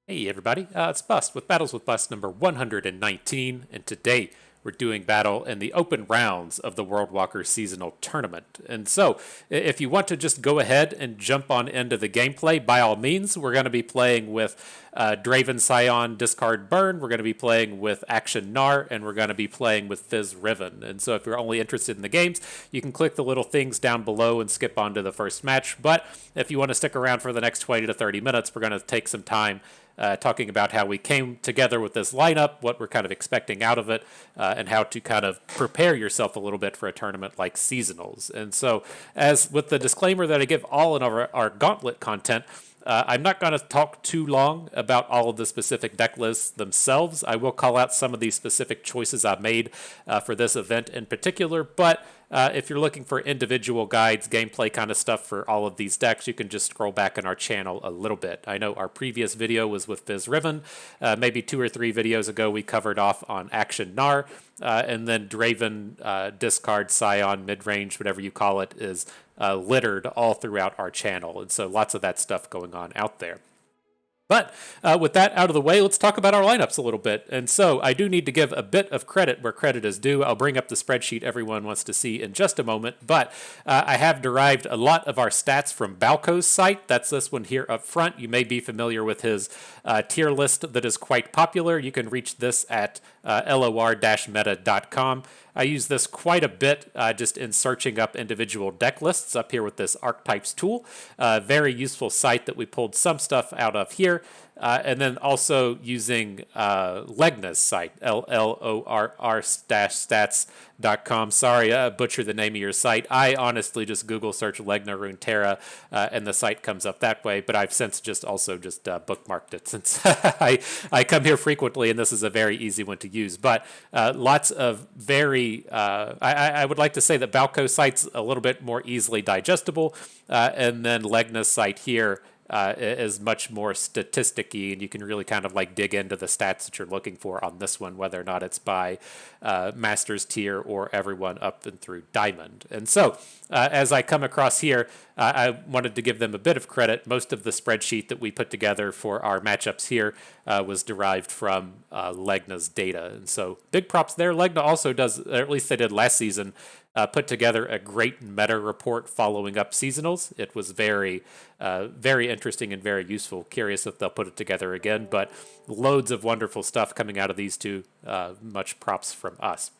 Hey everybody, it's Bust with Battles with Bust number 119, and today we're doing battle in the open rounds of the Worldwalker seasonal tournament. And so, if you want to just go ahead and jump on into the gameplay, by all means, we're going to be playing with Draven, Sion, Discard Burn. We're going to be playing with Akshan, Gnar, and we're going to be playing with Fizz, Riven. And so, if you're only interested in the games, you can click the little things down below and skip on to the first match. But if you want to stick around for the next 20 to 30 minutes, we're going to take some time talking about how we came together with this lineup, what we're kind of expecting out of it, and how to kind of prepare yourself a little bit for a tournament like Seasonals. And so, as with the disclaimer that I give all in our Gauntlet content, I'm not going to talk too long about all of the specific deck lists themselves. I will call out some of these specific choices I've made for this event in particular, but if you're looking for individual guides, gameplay kind of stuff for all of these decks, you can just scroll back in our channel a little bit. I know our previous video was with Fizz Riven. Maybe 2 or 3 videos ago, we covered off on Akshan Gnar, and then Draven, Discard, Sion, Midrange, whatever you call it, is littered all throughout our channel. And so lots of that stuff going on out there. But with that out of the way, let's talk about our lineups a little bit. And so I do need to give a bit of credit where credit is due. I'll bring up the spreadsheet everyone wants to see in just a moment. But I have derived a lot of our stats from Balco's site. That's this one here up front. You may be familiar with his tier list that is quite popular. You can reach this at lor-meta.com. I use this quite a bit just in searching up individual deck lists up here with this archetypes tool. Very useful site that we pulled some stuff out of here. And then also using Legna's site, LLORR-stats.com. Sorry, I butchered the name of your site. I honestly just Google search Legends of Runeterra, and the site comes up that way. But I've since just bookmarked it since I come here frequently, and this is a very easy one to use. But lots of very, I would like to say that Balco's site's a little bit more easily digestible, and then Legna's site here is much more statisticky, and you can really kind of like dig into the stats that you're looking for on this one, whether or not it's by Masters tier or everyone up and through Diamond. And so, as I come across here, I wanted to give them a bit of credit. Most of the spreadsheet that we put together for our matchups here was derived from Legna's data. And so, big props there. Legna also does, or at least they did last season, put together a great meta report following up seasonals. It was very interesting and very useful. Curious if they'll put it together again, but loads of wonderful stuff coming out of these two. Much props from us.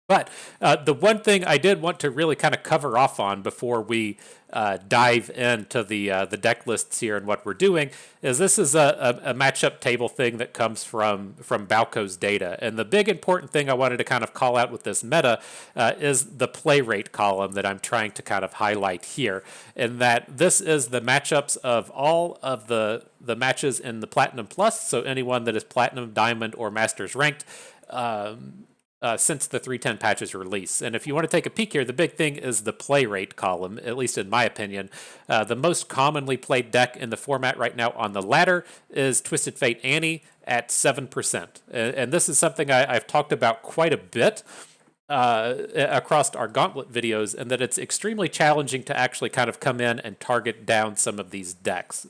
But the one thing I did want to really kind of cover off on before we dive into the deck lists here and what we're doing is this is a matchup table thing that comes from Balco's data. And the big important thing I wanted to kind of call out with this meta is the play rate column that I'm trying to kind of highlight here. And that this is the matchups of all of the matches in the Platinum Plus. So anyone that is Platinum, Diamond, or Masters ranked. Since the 310 patch's release. And if you want to take a peek here, the big thing is the play rate column, at least in my opinion. The most commonly played deck in the format right now on the ladder is Twisted Fate Annie at 7%. And this is something I've talked about quite a bit across our Gauntlet videos, and that it's extremely challenging to actually kind of come in and target down some of these decks.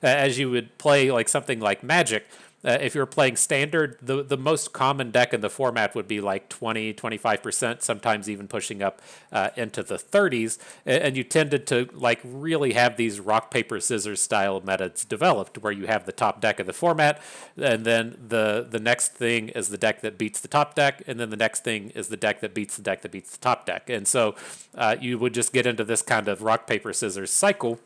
As you would play like something like Magic, if you're playing standard, the most common deck in the format would be like 20, 25%, sometimes even pushing up into the 30s. And you tended to like really have these rock, paper, scissors style metas developed where you have the top deck of the format. And then the next thing is the deck that beats the top deck. And then the next thing is the deck that beats the deck that beats the top deck. And so you would just get into this kind of rock, paper, scissors cycle,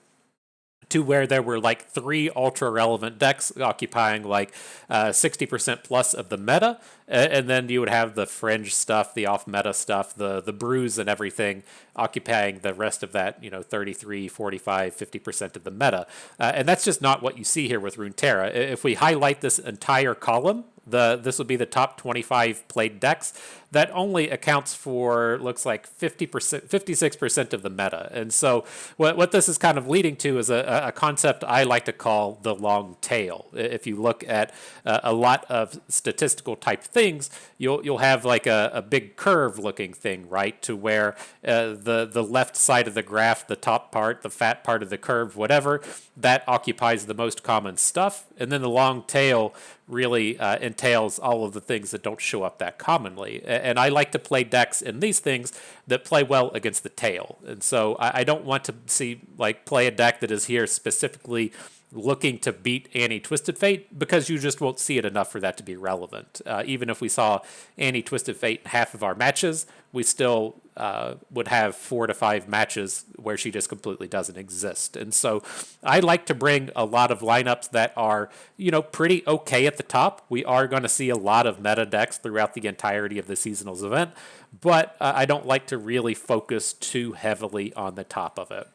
to where there were like 3 ultra relevant decks occupying like 60% plus of the meta, and then you would have the fringe stuff, the off meta stuff, the brews and everything occupying the rest of that, 33, 45, 50% of the meta. And that's just not what you see here with Runeterra. If we highlight this entire column, this would be the top 25 played decks. that only accounts for, looks like 50%, 56% of the meta. And so what this is kind of leading to is a concept I like to call the long tail. If you look at a lot of statistical type things, you'll have like a big curve looking thing, right? To where the left side of the graph, the top part, the fat part of the curve, whatever, that occupies the most common stuff. And then the long tail really entails all of the things that don't show up that commonly. And I like to play decks in these things that play well against the tail. And so I don't want to see, like, play a deck that is here specifically looking to beat Annie Twisted Fate, because you just won't see it enough for that to be relevant. Even if we saw Annie Twisted Fate in half of our matches, we still would have 4 to 5 matches where she just completely doesn't exist. And so I like to bring a lot of lineups that are, pretty okay at the top. We are going to see a lot of meta decks throughout the entirety of the seasonals event, but I don't like to really focus too heavily on the top of it.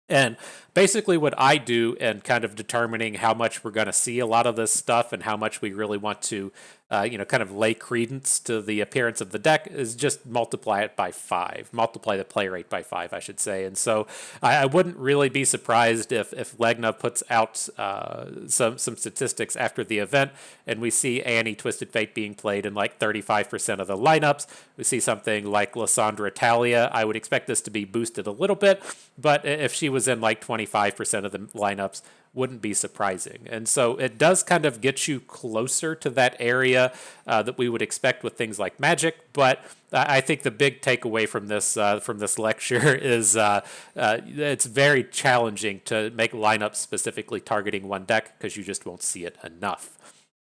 And basically what I do in kind of determining how much we're going to see a lot of this stuff and how much we really want to, kind of lay credence to the appearance of the deck is just multiply it by 5. Multiply the play rate by 5, I should say. And so I wouldn't really be surprised if Legna puts out some statistics after the event and we see Annie Twisted Fate being played in like 35% of the lineups. We see something like Lysandra Talia. I would expect this to be boosted a little bit, but if she was in like 25% of the lineups, wouldn't be surprising. And so it does kind of get you closer to that area that we would expect with things like Magic. But I think the big takeaway from this lecture is it's very challenging to make lineups specifically targeting one deck because you just won't see it enough.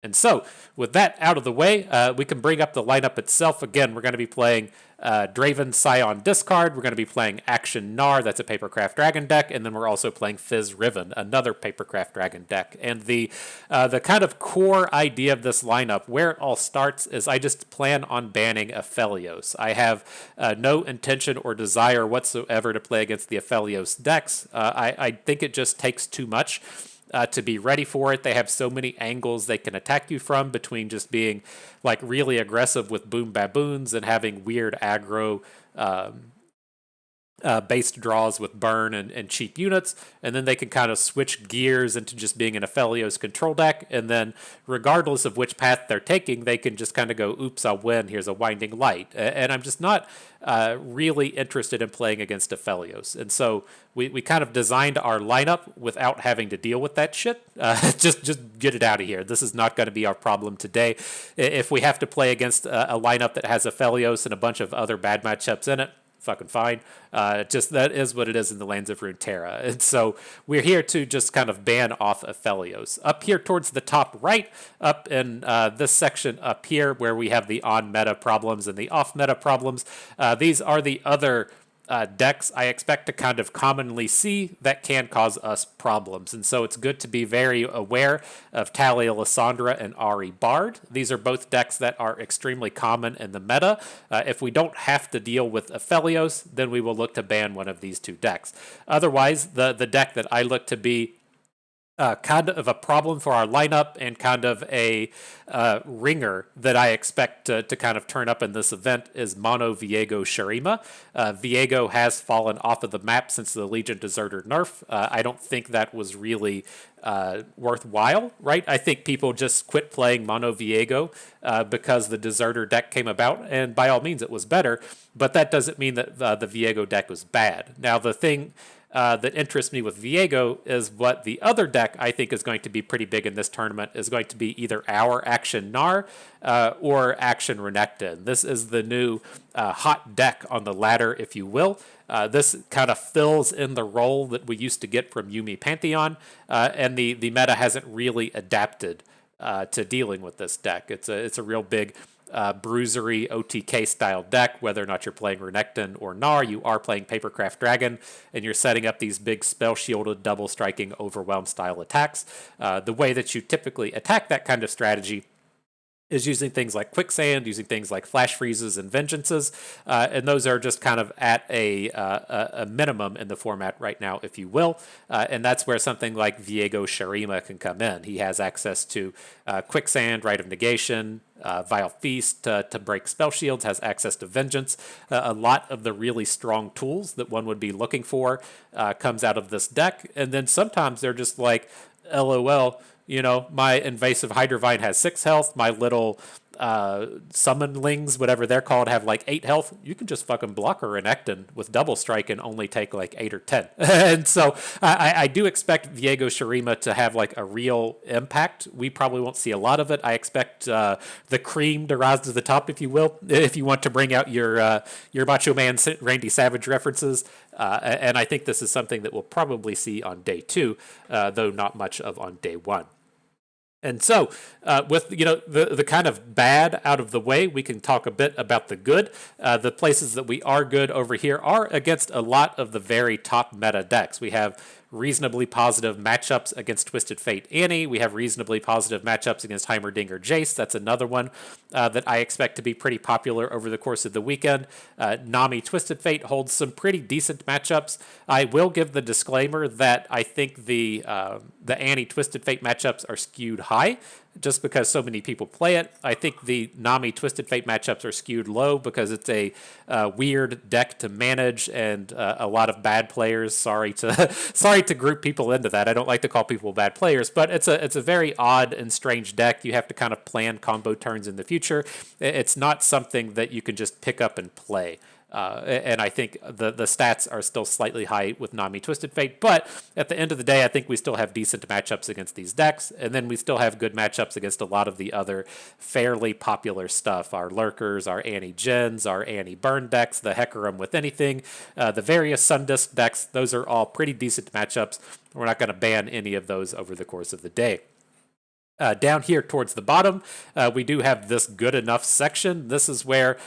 And so, with that out of the way, we can bring up the lineup itself. Again, we're going to be playing Draven, Sion, discard. We're going to be playing Akshan, Gnar, that's a Papercraft Dragon deck, and then we're also playing Fizz, Riven, another Papercraft Dragon deck. And the kind of core idea of this lineup, where it all starts, is I just plan on banning Aphelios. I have no intention or desire whatsoever to play against the Aphelios decks. I think it just takes too much to be ready for it. They have so many angles they can attack you from, between just being like really aggressive with Boom Baboons and having weird aggro based draws with burn and cheap units, and then they can kind of switch gears into just being an Aphelios control deck, and then regardless of which path they're taking, they can just kind of go, oops, I'll win, here's a Winding Light. And I'm just not really interested in playing against Aphelios. And so we kind of designed our lineup without having to deal with that shit. Just get it out of here. This is not going to be our problem today. If we have to play against a lineup that has Aphelios and a bunch of other bad matchups in it, fucking fine. Just that is what it is in the Lands of Runeterra. And so we're here to just kind of ban off Aphelios. Up here towards the top right, up in this section up here where we have the on-meta problems and the off-meta problems, these are the other decks I expect to kind of commonly see that can cause us problems. And so it's good to be very aware of Talia, Lysandra, and Ahri Bard. These are both decks that are extremely common in the meta. If we don't have to deal with Aphelios, then we will look to ban one of these two decks. Otherwise, the deck that I look to be kind of a problem for our lineup and kind of a ringer that I expect to kind of turn up in this event is Mono Viego Shurima. Viego has fallen off of the map since the Legion Deserter nerf. I don't think that was really worthwhile, right? I think people just quit playing Mono Viego because the Deserter deck came about, and by all means it was better, but that doesn't mean that the Viego deck was bad. Now, the thing that interests me with Viego is what the other deck I think is going to be pretty big in this tournament is going to be either our Akshan Gnar or Akshan Renekton. This is the new hot deck on the ladder, if you will. This kind of fills in the role that we used to get from Yuumi Pantheon, and the meta hasn't really adapted to dealing with this deck. It's a real big bruisery OTK style deck. Whether or not you're playing Renekton or Gnar, you are playing Papercraft Dragon, and you're setting up these big spell shielded, double striking, overwhelm style attacks. The way that you typically attack that kind of strategy is using things like Quicksand, using things like Flash Freezes and Vengeances, and those are just kind of at a minimum in the format right now, if you will, and that's where something like Viego Shurima can come in. He has access to Quicksand, Rite of Negation, Vile Feast to break spell shields, has access to Vengeance. A lot of the really strong tools that one would be looking for comes out of this deck. And then sometimes they're just like, LOL, you know, my Invasive Hydrovine has 6 health, my little summonlings, whatever they're called, have like 8 health. You can just fucking block a Renekton with double strike and only take like 8 or 10. And so I do expect Viego Shurima to have like a real impact. We probably won't see a lot of it. I expect the cream to rise to the top, if you will, if you want to bring out your Macho Man Randy Savage references. And I think this is something that we'll probably see on day 2, though not much of on day 1. And so, with the kind of bad out of the way, we can talk a bit about the good. The places that we are good over here are against a lot of the very top meta decks. We have reasonably positive matchups against Twisted Fate Annie. We have reasonably positive matchups against Heimerdinger Jace. That's another one that I expect to be pretty popular over the course of the weekend. Nami Twisted Fate holds some pretty decent matchups. I will give the disclaimer that I think the Annie Twisted Fate matchups are skewed high, just because so many people play it. I think the Nami Twisted Fate matchups are skewed low because it's a weird deck to manage and a lot of bad players. Sorry to group people into that. I don't like to call people bad players, but it's a very odd and strange deck. You have to kind of plan combo turns in the future. It's not something that you can just pick up and play. And I think the stats are still slightly high with Nami Twisted Fate, but at the end of the day, I think we still have decent matchups against these decks, and then we still have good matchups against a lot of the other fairly popular stuff, our Lurkers, our Annie Gens, our Annie Burn decks, the Hecarim with anything, the various Sundisk decks. Those are all pretty decent matchups. We're not going to ban any of those over the course of the day. Down here towards the bottom, we do have this good enough section. This is where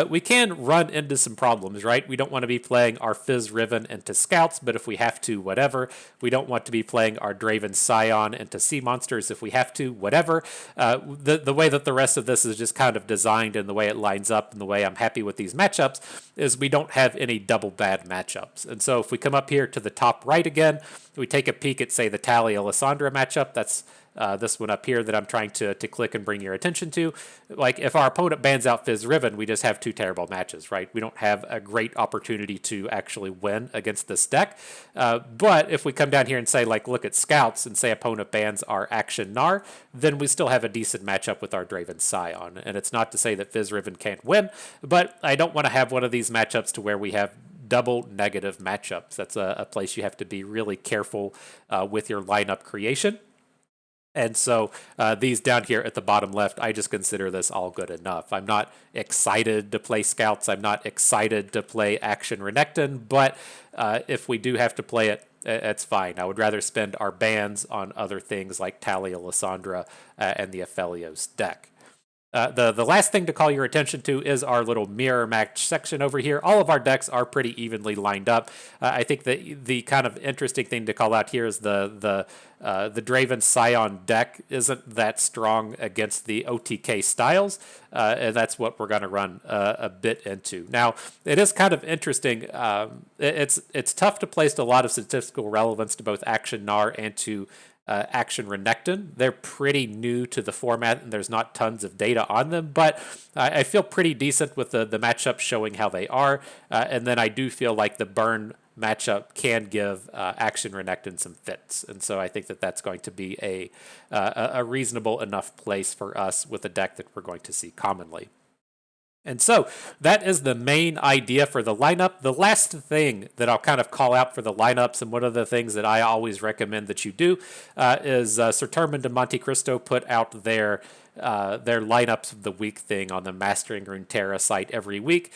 we can run into some problems, right? We don't want to be playing our Fizz Riven into Scouts, but if we have to, whatever. We don't want to be playing our Draven Sion into Sea Monsters if we have to, whatever. The way that the rest of this is just kind of designed and the way it lines up and the way I'm happy with these matchups is we don't have any double bad matchups. And so if we come up here to the top right again, we take a peek at, say, the Talia Lysandra matchup. That's this one up here that I'm trying to click and bring your attention to. Like, if our opponent bans out Fizz Riven, we just have 2 terrible matches, right? We don't have a great opportunity to actually win against this deck. But if we come down here and say, like, look at Scouts and say opponent bans our Akshan Gnar, then we still have a decent matchup with our Draven Sion. And it's not to say that Fizz Riven can't win, but I don't want to have one of these matchups to where we have double negative matchups. That's a place you have to be really careful with your lineup creation. And so these down here at the bottom left, I just consider this all good enough. I'm not excited to play Scouts. I'm not excited to play Akshan Renekton, but if we do have to play it, it's fine. I would rather spend our bans on other things like Talia Lysandra and the Aphelios deck. The last thing to call your attention to is our little mirror match section over here. All of our decks are pretty evenly lined up. I think that the kind of interesting thing to call out here is the Draven Sion deck isn't that strong against the OTK styles, and that's what we're going to run a bit into. Now, it is kind of interesting. It's tough to place a lot of statistical relevance to both Akshan Gnar and to Akshan Renekton. They're pretty new to the format and there's not tons of data on them, but I feel pretty decent with the matchups showing how they are. And then I do feel like the burn matchup can give Akshan Renekton some fits. And so I think that that's going to be a reasonable enough place for us with a deck that we're going to see commonly. And so that is the main idea for the lineup. The last thing that I'll kind of call out for the lineups, and one of the things that I always recommend that you do, is Sir Turman de Monte Cristo put out their lineups of the week thing on the Mastering Runeterra site every week.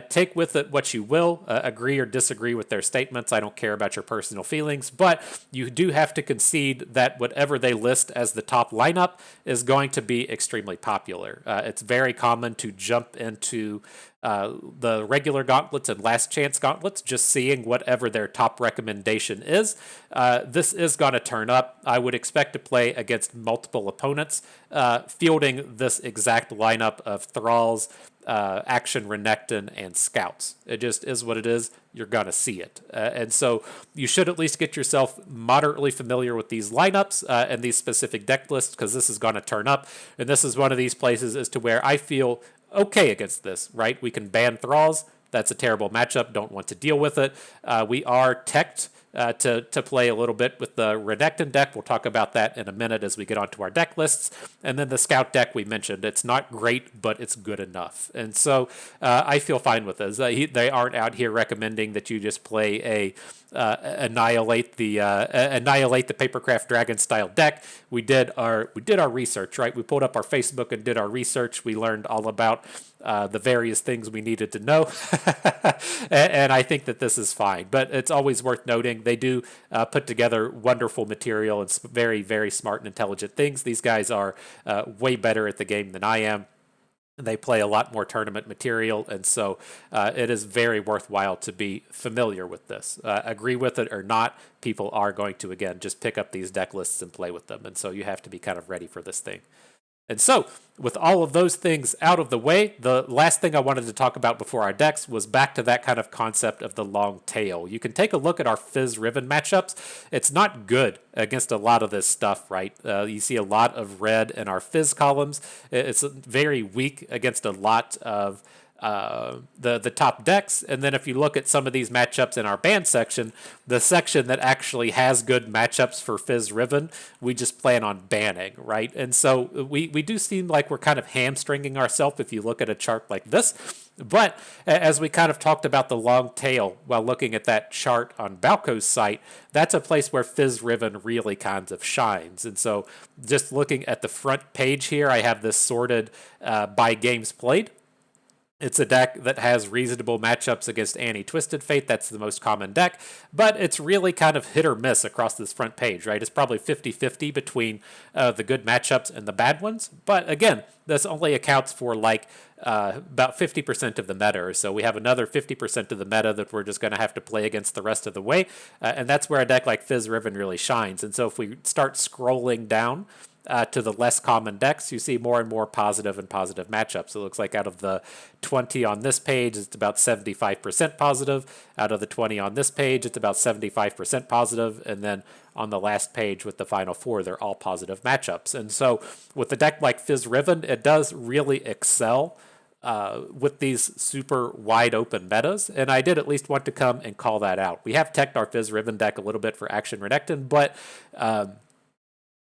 Take with it what you will, agree or disagree with their statements. I don't care about your personal feelings, but you do have to concede that whatever they list as the top lineup is going to be extremely popular. It's very common to jump into the regular gauntlets and last chance gauntlets, just seeing whatever their top recommendation is. This is going to turn up. I would expect to play against multiple opponents, fielding this exact lineup of Thralls, Akshan, Renekton, and Scouts. It just is what it is. You're going to see it. And so you should at least get yourself moderately familiar with these lineups and these specific deck lists, because this is going to turn up. And this is one of these places as to where I feel okay against this, right? We can ban Thralls. That's a terrible matchup. Don't want to deal with it. We are teched to play a little bit with the Renekton deck. We'll talk about that in a minute as we get onto our deck lists. And then the Scout deck we mentioned. It's not great, but it's good enough. And so I feel fine with this. They aren't out here recommending that you just play a annihilate the Papercraft Dragon style deck. We did our research, right? We pulled up our Facebook and did our research. We learned all about the various things we needed to know. and I think that this is fine. But it's always worth noting they do put together wonderful material and very, very smart and intelligent things. These guys are way better at the game than I am. They play a lot more tournament material, and so it is very worthwhile to be familiar with this. Agree with it or not, people are going to, again, just pick up these deck lists and play with them, and so you have to be kind of ready for this thing. And so, with all of those things out of the way, the last thing I wanted to talk about before our decks was back to that kind of concept of the long tail. You can take a look at our Fizz Riven matchups. It's not good against a lot of this stuff, right? You see a lot of red in our Fizz columns. It's very weak against a lot of the top decks. And then if you look at some of these matchups in our ban section, the section that actually has good matchups for Fizz Riven, we just plan on banning, right? And so we do seem like we're kind of hamstringing ourselves if you look at a chart like this. But as we kind of talked about the long tail while looking at that chart on Balco's site, that's a place where Fizz Riven really kind of shines. And so just looking at the front page here, I have this sorted by games played. It's a deck that has reasonable matchups against Annie Twisted Fate. That's the most common deck, but it's really kind of hit or miss across this front page, right? It's probably 50-50 between the good matchups and the bad ones. But again, this only accounts for like about 50% of the meta or so. We have another 50% of the meta that we're just going to have to play against the rest of the way. And that's where a deck like Fizz Riven really shines. And so if we start scrolling down to the less common decks, you see more and more positive matchups. It looks like out of the 20 on this page, it's about 75% positive. Out of the 20 on this page, it's about 75% positive. And then on the last page with the final four, they're all positive matchups. And so with a deck like Fizz Riven, it does really excel with these super wide open metas, and I did at least want to come and call that out. We have teched our Fizz Riven deck a little bit for Akshan Renekton, but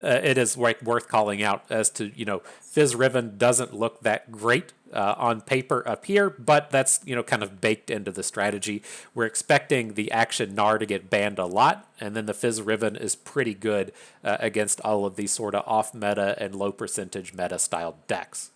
it is worth calling out as to, Fizz Riven doesn't look that great on paper up here, but that's, kind of baked into the strategy. We're expecting the Akshan Gnar to get banned a lot, and then the Fizz Riven is pretty good against all of these sort of off-meta and low percentage meta-style decks.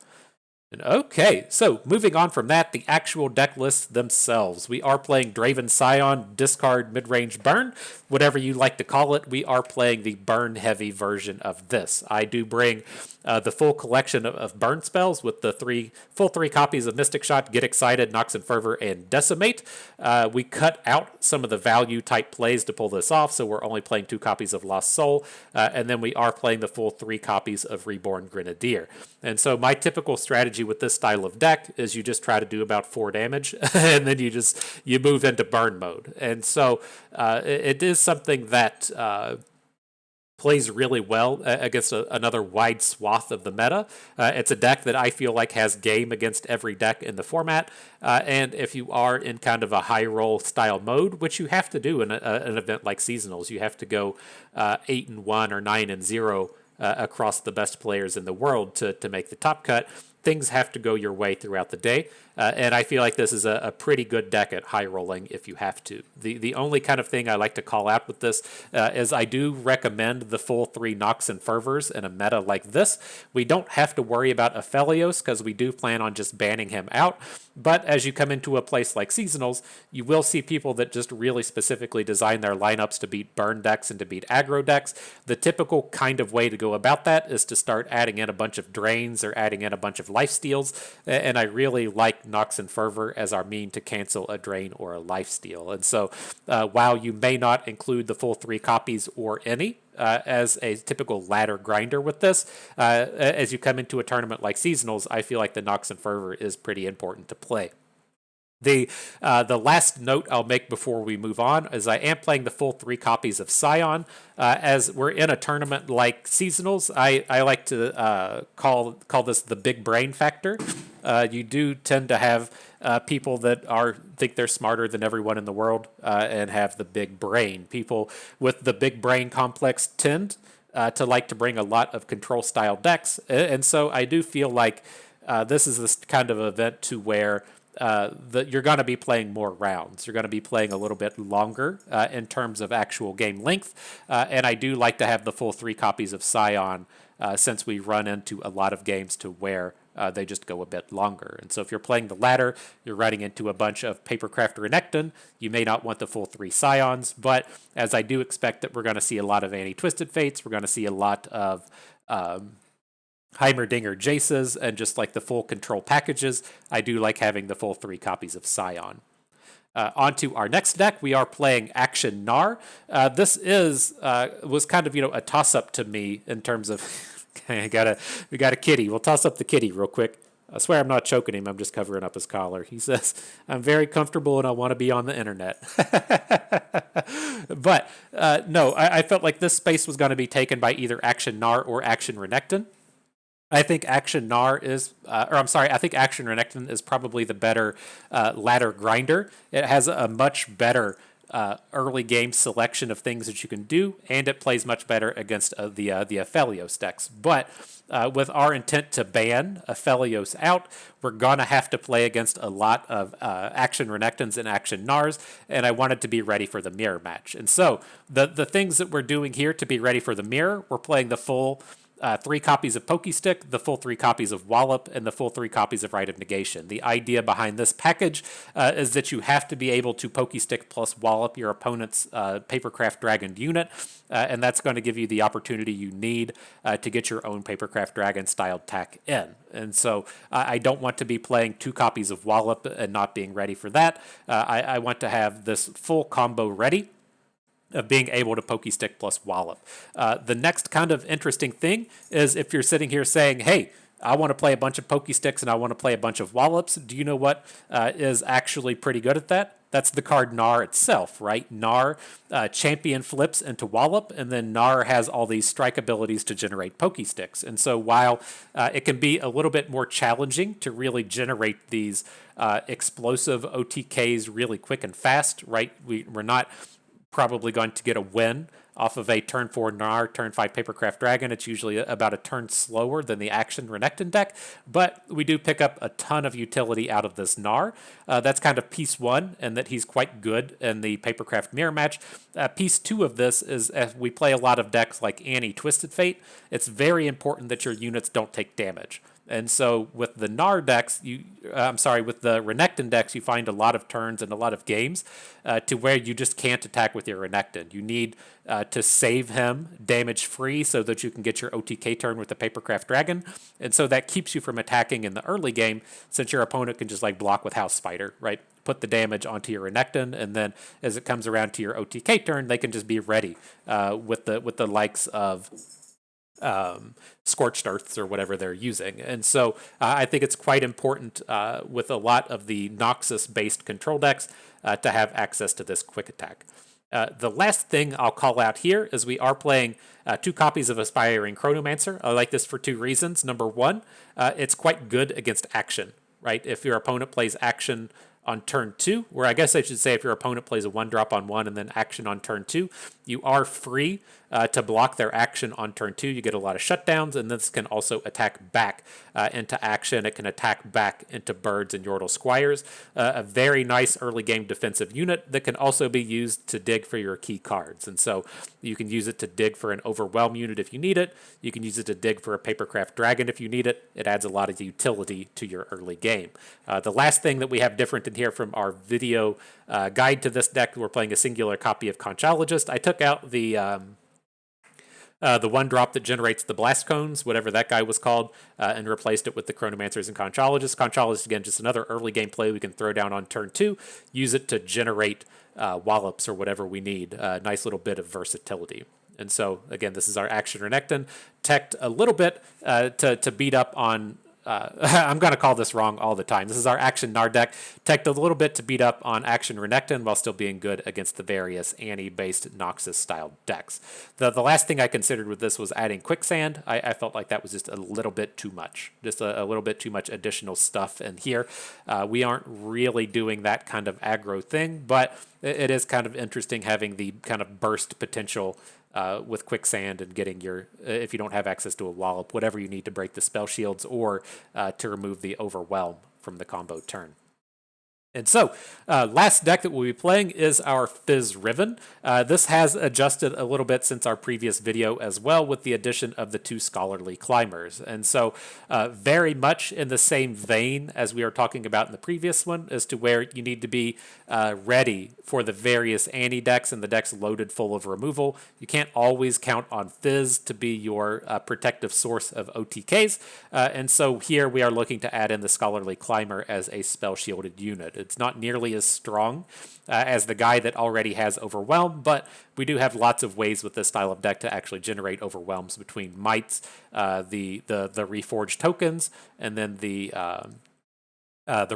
Okay, so moving on from that, the actual deck lists themselves. We are playing Draven, Sion, discard, midrange, burn, whatever you like to call it. We are playing the burn-heavy version of this. I do bring the full collection of burn spells with the full three copies of Mystic Shot, Get Excited, Nox and Fervor, and Decimate. We cut out some of the value-type plays to pull this off, so we're only playing 2 copies of Lost Soul, and then we are playing the full 3 copies of Reborn Grenadier. And so my typical strategy with this style of deck is you just try to do about 4 damage, and then you move into burn mode. And so it is something that plays really well against another wide swath of the meta. It's a deck that I feel like has game against every deck in the format. And if you are in kind of a high roll style mode, which you have to do in an event like Seasonals, you have to go 8-1 or 9-0 across the best players in the world to make the top cut. Things have to go your way throughout the day. And I feel like this is a pretty good deck at high rolling if you have to. The only kind of thing I like to call out with this is I do recommend the full 3 Nox and Fervors in a meta like this. We don't have to worry about Aphelios because we do plan on just banning him out. But as you come into a place like Seasonals, you will see people that just really specifically design their lineups to beat burn decks and to beat aggro decks. The typical kind of way to go about that is to start adding in a bunch of drains or adding in a bunch of lifesteals, and I really like Nox and Fervor as our mean to cancel a drain or a lifesteal. And so while you may not include the full 3 copies or any, as a typical ladder grinder with this, as you come into a tournament like Seasonals, I feel like the Nox and Fervor is pretty important to play. The last note I'll make before we move on is I am playing the full 3 copies of Sion. As we're in a tournament like Seasonals, I like to call this the big brain factor. You do tend to have people that think they're smarter than everyone in the world and have the big brain. People with the big brain complex tend to like to bring a lot of control style decks, and so I do feel like this is this kind of event to where you're going to be playing more rounds. You're going to be playing a little bit longer in terms of actual game length, and I do like to have the full 3 copies of Sion since we run into a lot of games to where they just go a bit longer. And so if you're playing the ladder, you're running into a bunch of Papercraft Renekton. You may not want the full 3 Scions, but as I do expect that we're going to see a lot of Anti-Twisted Fates, we're going to see a lot of Heimerdinger Jaces, and just like the full control packages, I do like having the full 3 copies of Sion. On to our next deck, we are playing Akshan Gnar. This was kind of a toss-up to me in terms of we got a kitty. We'll toss up the kitty real quick. I swear I'm not choking him. I'm just covering up his collar. He says, I'm very comfortable and I want to be on the internet. But no, I felt like this space was going to be taken by either Akshan Gnar or Akshan Renekton. I think Akshan Gnar I think Akshan Renekton is probably the better ladder grinder. It has a much better early game selection of things that you can do, and it plays much better against the Aphelios decks. But with our intent to ban Aphelios out, we're going to have to play against a lot of Akshan Renektons and Akshan Gnars, and I wanted to be ready for the mirror match. And so the things that we're doing here to be ready for the mirror, we're playing the full 3 copies of Pokestick, the full 3 copies of Wallop, and the full 3 copies of Rite of Negation. The idea behind this package is that you have to be able to Pokestick plus Wallop your opponent's Papercraft Dragon unit, and that's going to give you the opportunity you need to get your own Papercraft Dragon styled tack in. And so I don't want to be playing 2 copies of Wallop and not being ready for that. I want to have this full combo ready of being able to Pokestick plus Wallop. The next kind of interesting thing is if you're sitting here saying, hey, I want to play a bunch of Pokesticks and I want to play a bunch of Wallops, do you know what is actually pretty good at that? That's the card Gnar itself, right? Gnar champion flips into Wallop, and then Gnar has all these strike abilities to generate Pokesticks. And so while it can be a little bit more challenging to really generate these explosive OTKs really quick and fast, right? We're not probably going to get a win off of a turn 4 Gnar, turn 5 Papercraft Dragon. It's usually about a turn slower than the Akshan Renekton deck, but we do pick up a ton of utility out of this Gnar. That's kind of piece 1, and that he's quite good in the Papercraft Mirror match. Piece 2 of this is as we play a lot of decks like Anti-Twisted Fate, it's very important that your units don't take damage. And so with the Gnar decks, with the Renekton decks, you find a lot of turns and a lot of games to where you just can't attack with your Renekton. You need to save him damage free so that you can get your OTK turn with the Papercraft Dragon. And so that keeps you from attacking in the early game, since your opponent can just like block with House Spider, right? Put the damage onto your Renekton, and then as it comes around to your OTK turn, they can just be ready with the likes of Scorched Earths or whatever they're using. And so I think it's quite important with a lot of the Noxus-based control decks to have access to this quick attack. The last thing I'll call out here is we are playing 2 copies of Aspiring Chronomancer. I like this for 2 reasons. Number 1, it's quite good against action, right? If your opponent plays action on turn 2, where I guess I should say if your opponent plays a 1-drop on 1 and then action on turn 2, you are free to block their action on turn 2. You get a lot of shutdowns, and this can also attack back into action. It can attack back into birds and Yordle Squires. A very nice early game defensive unit that can also be used to dig for your key cards. And so you can use it to dig for an Overwhelm unit if you need it. You can use it to dig for a Papercraft Dragon if you need it. It adds a lot of utility to your early game. The last thing that we have different in here from our video guide to this deck, we're playing a singular copy of Conchologist. I took out the the one drop that generates the blast cones, whatever that guy was called, and replaced it with the chronomancers and conchologists. Conchologists, again, just another early game play we can throw down on turn 2, use it to generate wallops or whatever we need. Nice little bit of versatility. And so, again, this is our Akshan Renekton, teched a little bit to beat up on... I'm going to call this wrong all the time. This is our Akshan Gnar deck, teched a little bit to beat up on Akshan Renekton while still being good against the various Annie-based Noxus-style decks. The last thing I considered with this was adding Quicksand. I felt like that was just a little bit too much, just a little bit too much additional stuff in here. We aren't really doing that kind of aggro thing, but it is kind of interesting having the kind of burst potential with Quicksand and getting your, if you don't have access to a wallop, whatever you need to break the spell shields or to remove the overwhelm from the combo turn. And so, last deck that we'll be playing is our Fizz Riven. This has adjusted a little bit since our previous video as well, with the addition of the 2 Scholarly Climbers. And so, very much in the same vein as we were talking about in the previous one, as to where you need to be ready for the various Annie decks and the decks loaded full of removal. You can't always count on Fizz to be your protective source of OTKs. And so here we are looking to add in the Scholarly Climber as a spell shielded unit. It's not nearly as strong as the guy that already has Overwhelm, but we do have lots of ways with this style of deck to actually generate Overwhelms between Mites, the Reforged tokens, and then the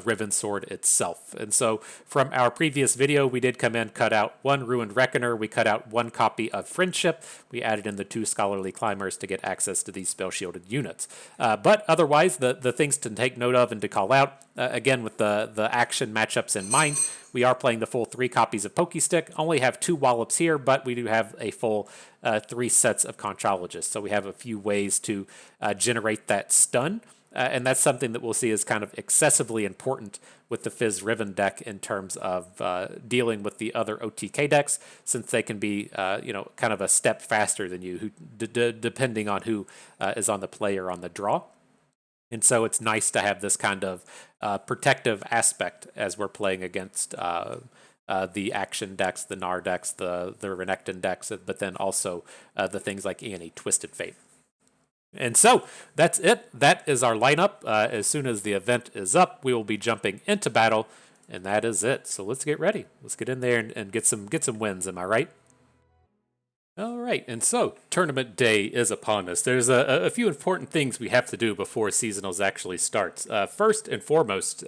Riven Sword itself. And so from our previous video, we did come in, cut out 1 Ruined Reckoner, we cut out 1 copy of Friendship, we added in the 2 Scholarly Climbers to get access to these spell shielded units. But otherwise, the things to take note of and to call out, again with the action matchups in mind, we are playing the full 3 copies of Pokestick, only have 2 Wallops here, but we do have a full 3 sets of Conchologists, so we have a few ways to generate that stun. And that's something that we'll see is kind of excessively important with the Fizz Riven deck in terms of dealing with the other OTK decks, since they can be, kind of a step faster than you, depending on who is on the play or on the draw. And so it's nice to have this kind of protective aspect as we're playing against the Akshan decks, the Gnar decks, the Renekton decks, but then also the things like Annie Twisted Fate. And so that's it. That is our lineup. As soon as the event is up, we will be jumping into battle, and that is it. So let's get ready. Let's get in there and get some wins. Am I right? All right, and so tournament day is upon us. There's a few important things we have to do before seasonals actually starts. First and foremost,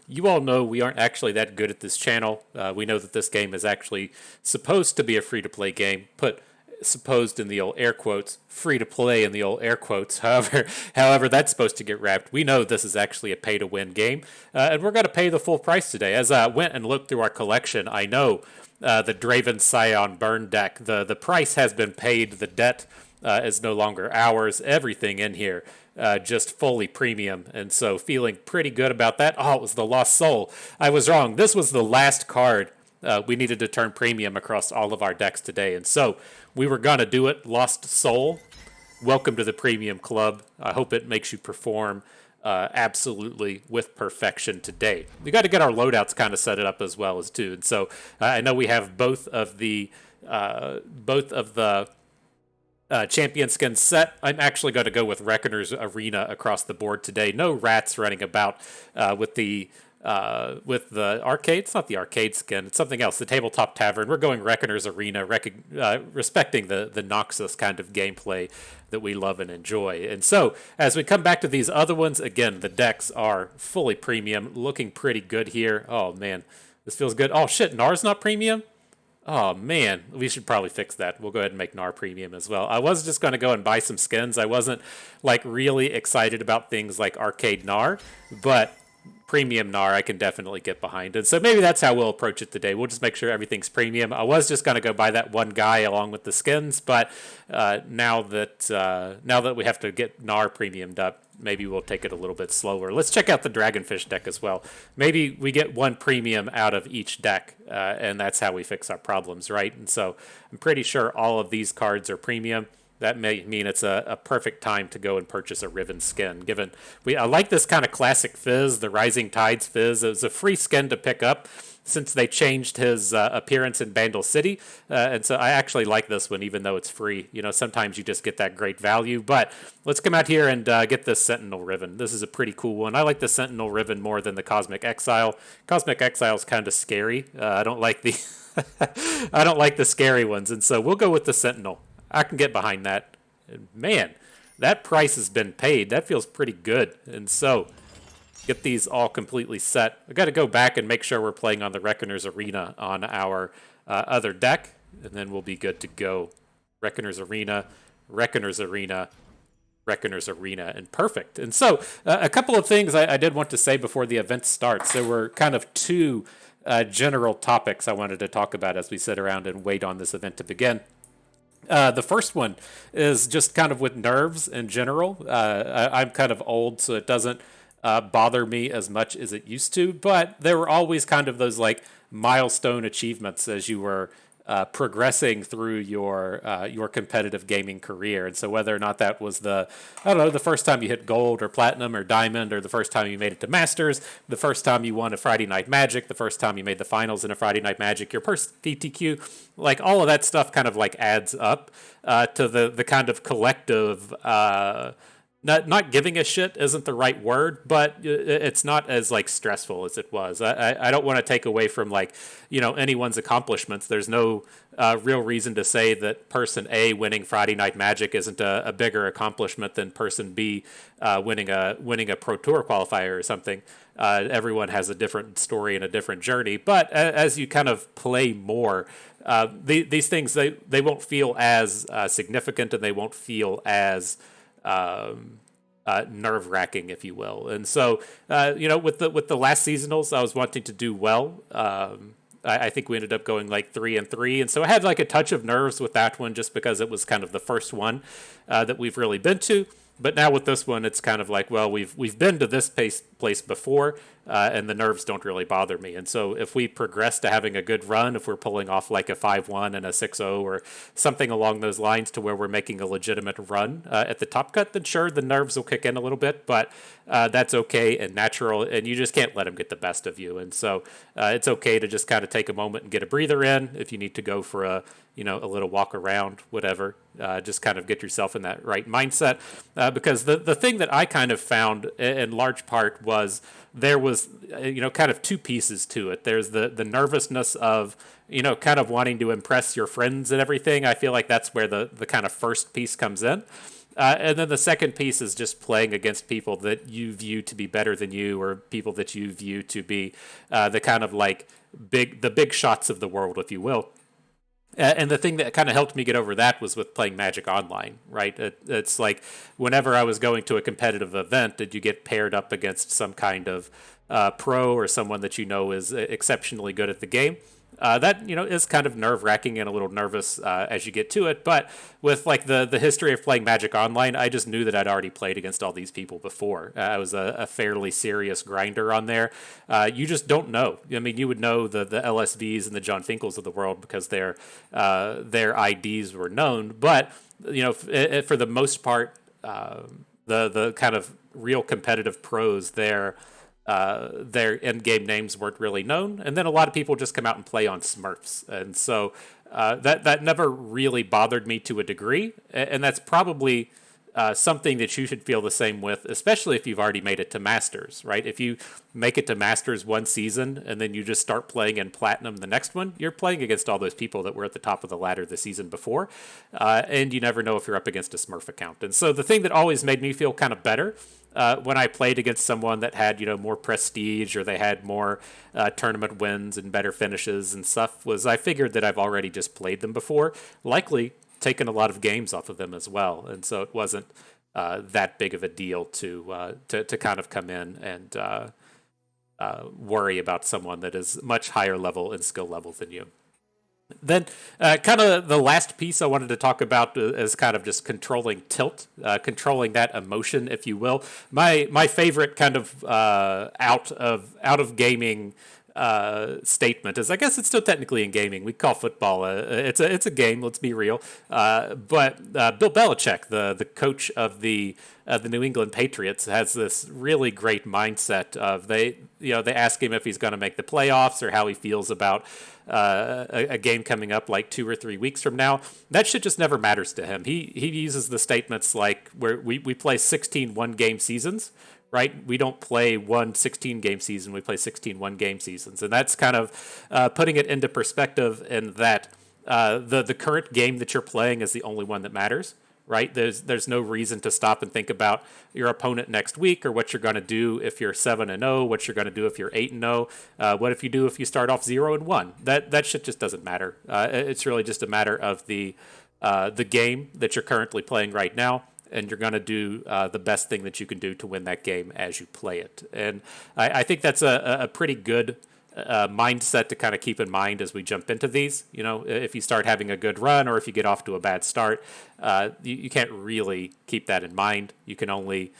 you all know we aren't actually that good at this channel. We know that this game is actually supposed to be a free-to-play game, put supposed in the old air quotes, free to play in the old air quotes. However, that's supposed to get wrapped. We know this is actually a pay to win game, and we're going to pay the full price today. As I went and looked through our collection, I know the Draven Sion burn deck, the price has been paid. The debt is no longer ours. Everything in here just fully premium, and so feeling pretty good about that. Oh, it was the Lost Soul. I was wrong. This was the last card we needed to turn premium across all of our decks today, and so we were going to do it. Lost Soul, welcome to the premium club. I hope it makes you perform absolutely with perfection today. We got to get our loadouts kind of set it up as well as too. And so I know we have both of the champion skins set. I'm actually going to go with Reckoner's Arena across the board today. No rats running about with the arcade. It's not the arcade skin. It's something else. The Tabletop Tavern. We're going Reckoner's Arena, respecting the Noxus kind of gameplay that we love and enjoy. And so, as we come back to these other ones, again, the decks are fully premium, looking pretty good here. Oh, man. This feels good. Oh, shit. Gnar's not premium? Oh, man. We should probably fix that. We'll go ahead and make Gnar premium as well. I was just going to go and buy some skins. I wasn't, really excited about things like Arcade Gnar, but premium Gnar I can definitely get behind. And so maybe that's how we'll approach it today. We'll just make sure everything's premium. I was just going to go buy that one guy along with the skins, but now that we have to get Gnar premiumed up, maybe we'll take it a little bit slower. Let's check out the Dragonfish deck as well. Maybe we get one premium out of each deck, and that's how we fix our problems, right? And so I'm pretty sure all of these cards are premium. that may mean it's a perfect time to go and purchase a Riven skin. Given I like this kind of classic Fizz, the Rising Tides Fizz. It was a free skin to pick up since they changed his appearance in Bandle City, and so I actually like this one, even though it's free. Sometimes you just get that great value. But let's come out here and get this Sentinel Riven. This is a pretty cool one. I like the Sentinel Riven more than the Cosmic Exile. Cosmic Exile is kind of scary. I don't like the I don't like the scary ones, and so we'll go with the Sentinel. I can get behind that. And man, that price has been paid. That feels pretty good. And so, get these all completely set. I got to go back and make sure we're playing on the Reckoner's Arena on our other deck, and then we'll be good to go. Reckoner's Arena, Reckoner's Arena, Reckoner's Arena, and perfect. And so, a couple of things I did want to say before the event starts. There were kind of two general topics I wanted to talk about as we sit around and wait on this event to begin. The first one is just kind of with nerves in general. I'm kind of old, so it doesn't bother me as much as it used to, but there were always kind of those like milestone achievements as you were progressing through your competitive gaming career. And so whether or not that was the first time you hit gold or platinum or diamond, or the first time you made it to Masters, the first time you won a Friday Night Magic, the first time you made the finals in a Friday Night Magic, your first PTQ, like all of that stuff kind of like adds up to the kind of collective not giving a shit isn't the right word, but it's not as like stressful as it was. I don't want to take away from like, anyone's accomplishments. There's no real reason to say that person A winning Friday Night Magic isn't a bigger accomplishment than person B winning a Pro Tour qualifier or something. Everyone has a different story and a different journey. But as you kind of play more, these things, they won't feel as significant, and they won't feel as nerve-wracking, if you will. And so, with the last seasonals, I was wanting to do well. I think we ended up going like 3-3, and so I had like a touch of nerves with that one, just because it was kind of the first one that we've really been to. But now with this one, it's kind of like, well, we've been to this place before, and the nerves don't really bother me. And so if we progress to having a good run, if we're pulling off like a 5-1 and a 6-0 or something along those lines to where we're making a legitimate run at the top cut, then sure, the nerves will kick in a little bit, but that's okay and natural, and you just can't let them get the best of you. And so it's okay to just kind of take a moment and get a breather in. If you need to go for a little walk around, whatever, just kind of get yourself in that right mindset. Because the thing that I kind of found in large part was there was, kind of two pieces to it. There's the nervousness of, kind of wanting to impress your friends and everything. I feel like that's where the kind of first piece comes in. And then the second piece is just playing against people that you view to be better than you, or people that you view to be the kind of like the big shots of the world, if you will. And the thing that kind of helped me get over that was with playing Magic Online, right? It's like whenever I was going to a competitive event, did you get paired up against some kind of pro or someone that is exceptionally good at the game? That is kind of nerve-wracking and a little nervous as you get to it. But with like the history of playing Magic Online, I just knew that I'd already played against all these people before. I was a fairly serious grinder on there. You just don't know. I mean, you would know the LSVs and the John Finkles of the world because their IDs were known. But for the most part, the kind of real competitive pros there. Their in-game names weren't really known, and then a lot of people just come out and play on Smurfs, and so that never really bothered me to a degree, and that's probably something that you should feel the same with, especially if you've already made it to Masters, right? If you make it to Masters one season and then you just start playing in Platinum the next one, you're playing against all those people that were at the top of the ladder the season before, and you never know if you're up against a Smurf account. And so the thing that always made me feel kind of better when I played against someone that had, more prestige, or they had more tournament wins and better finishes and stuff, was I figured that I've already just played them before, likely taken a lot of games off of them as well. And so it wasn't that big of a deal to kind of come in and worry about someone that is much higher level and skill level than you. Then kind of the last piece I wanted to talk about is kind of just controlling tilt, controlling that emotion, if you will. My favorite kind of out of gaming statement is, I guess it's still technically in gaming. We call football it's a game. Let's be real. But Bill Belichick, the coach of the New England Patriots, has this really great mindset of they ask him if he's going to make the playoffs or how he feels about a game coming up like 2 or 3 weeks from now. That shit just never matters to him. He uses the statements like where we play 16 one-game seasons, right? We don't play one 16-game season. We play 16 one-game seasons. And that's kind of putting it into perspective in that the current game that you're playing is the only one that matters, right? There's no reason to stop and think about your opponent next week or what you're going to do if you're 7-0, what you're going to do if you're 8-0, what if you start off 0-1. That shit just doesn't matter. It's really just a matter of the game that you're currently playing right now, and you're going to do the best thing that you can do to win that game as you play it. And I think that's a pretty good mindset to kind of keep in mind as we jump into these. You know, if you start having a good run or if you get off to a bad start, you can't really keep that in mind. You can only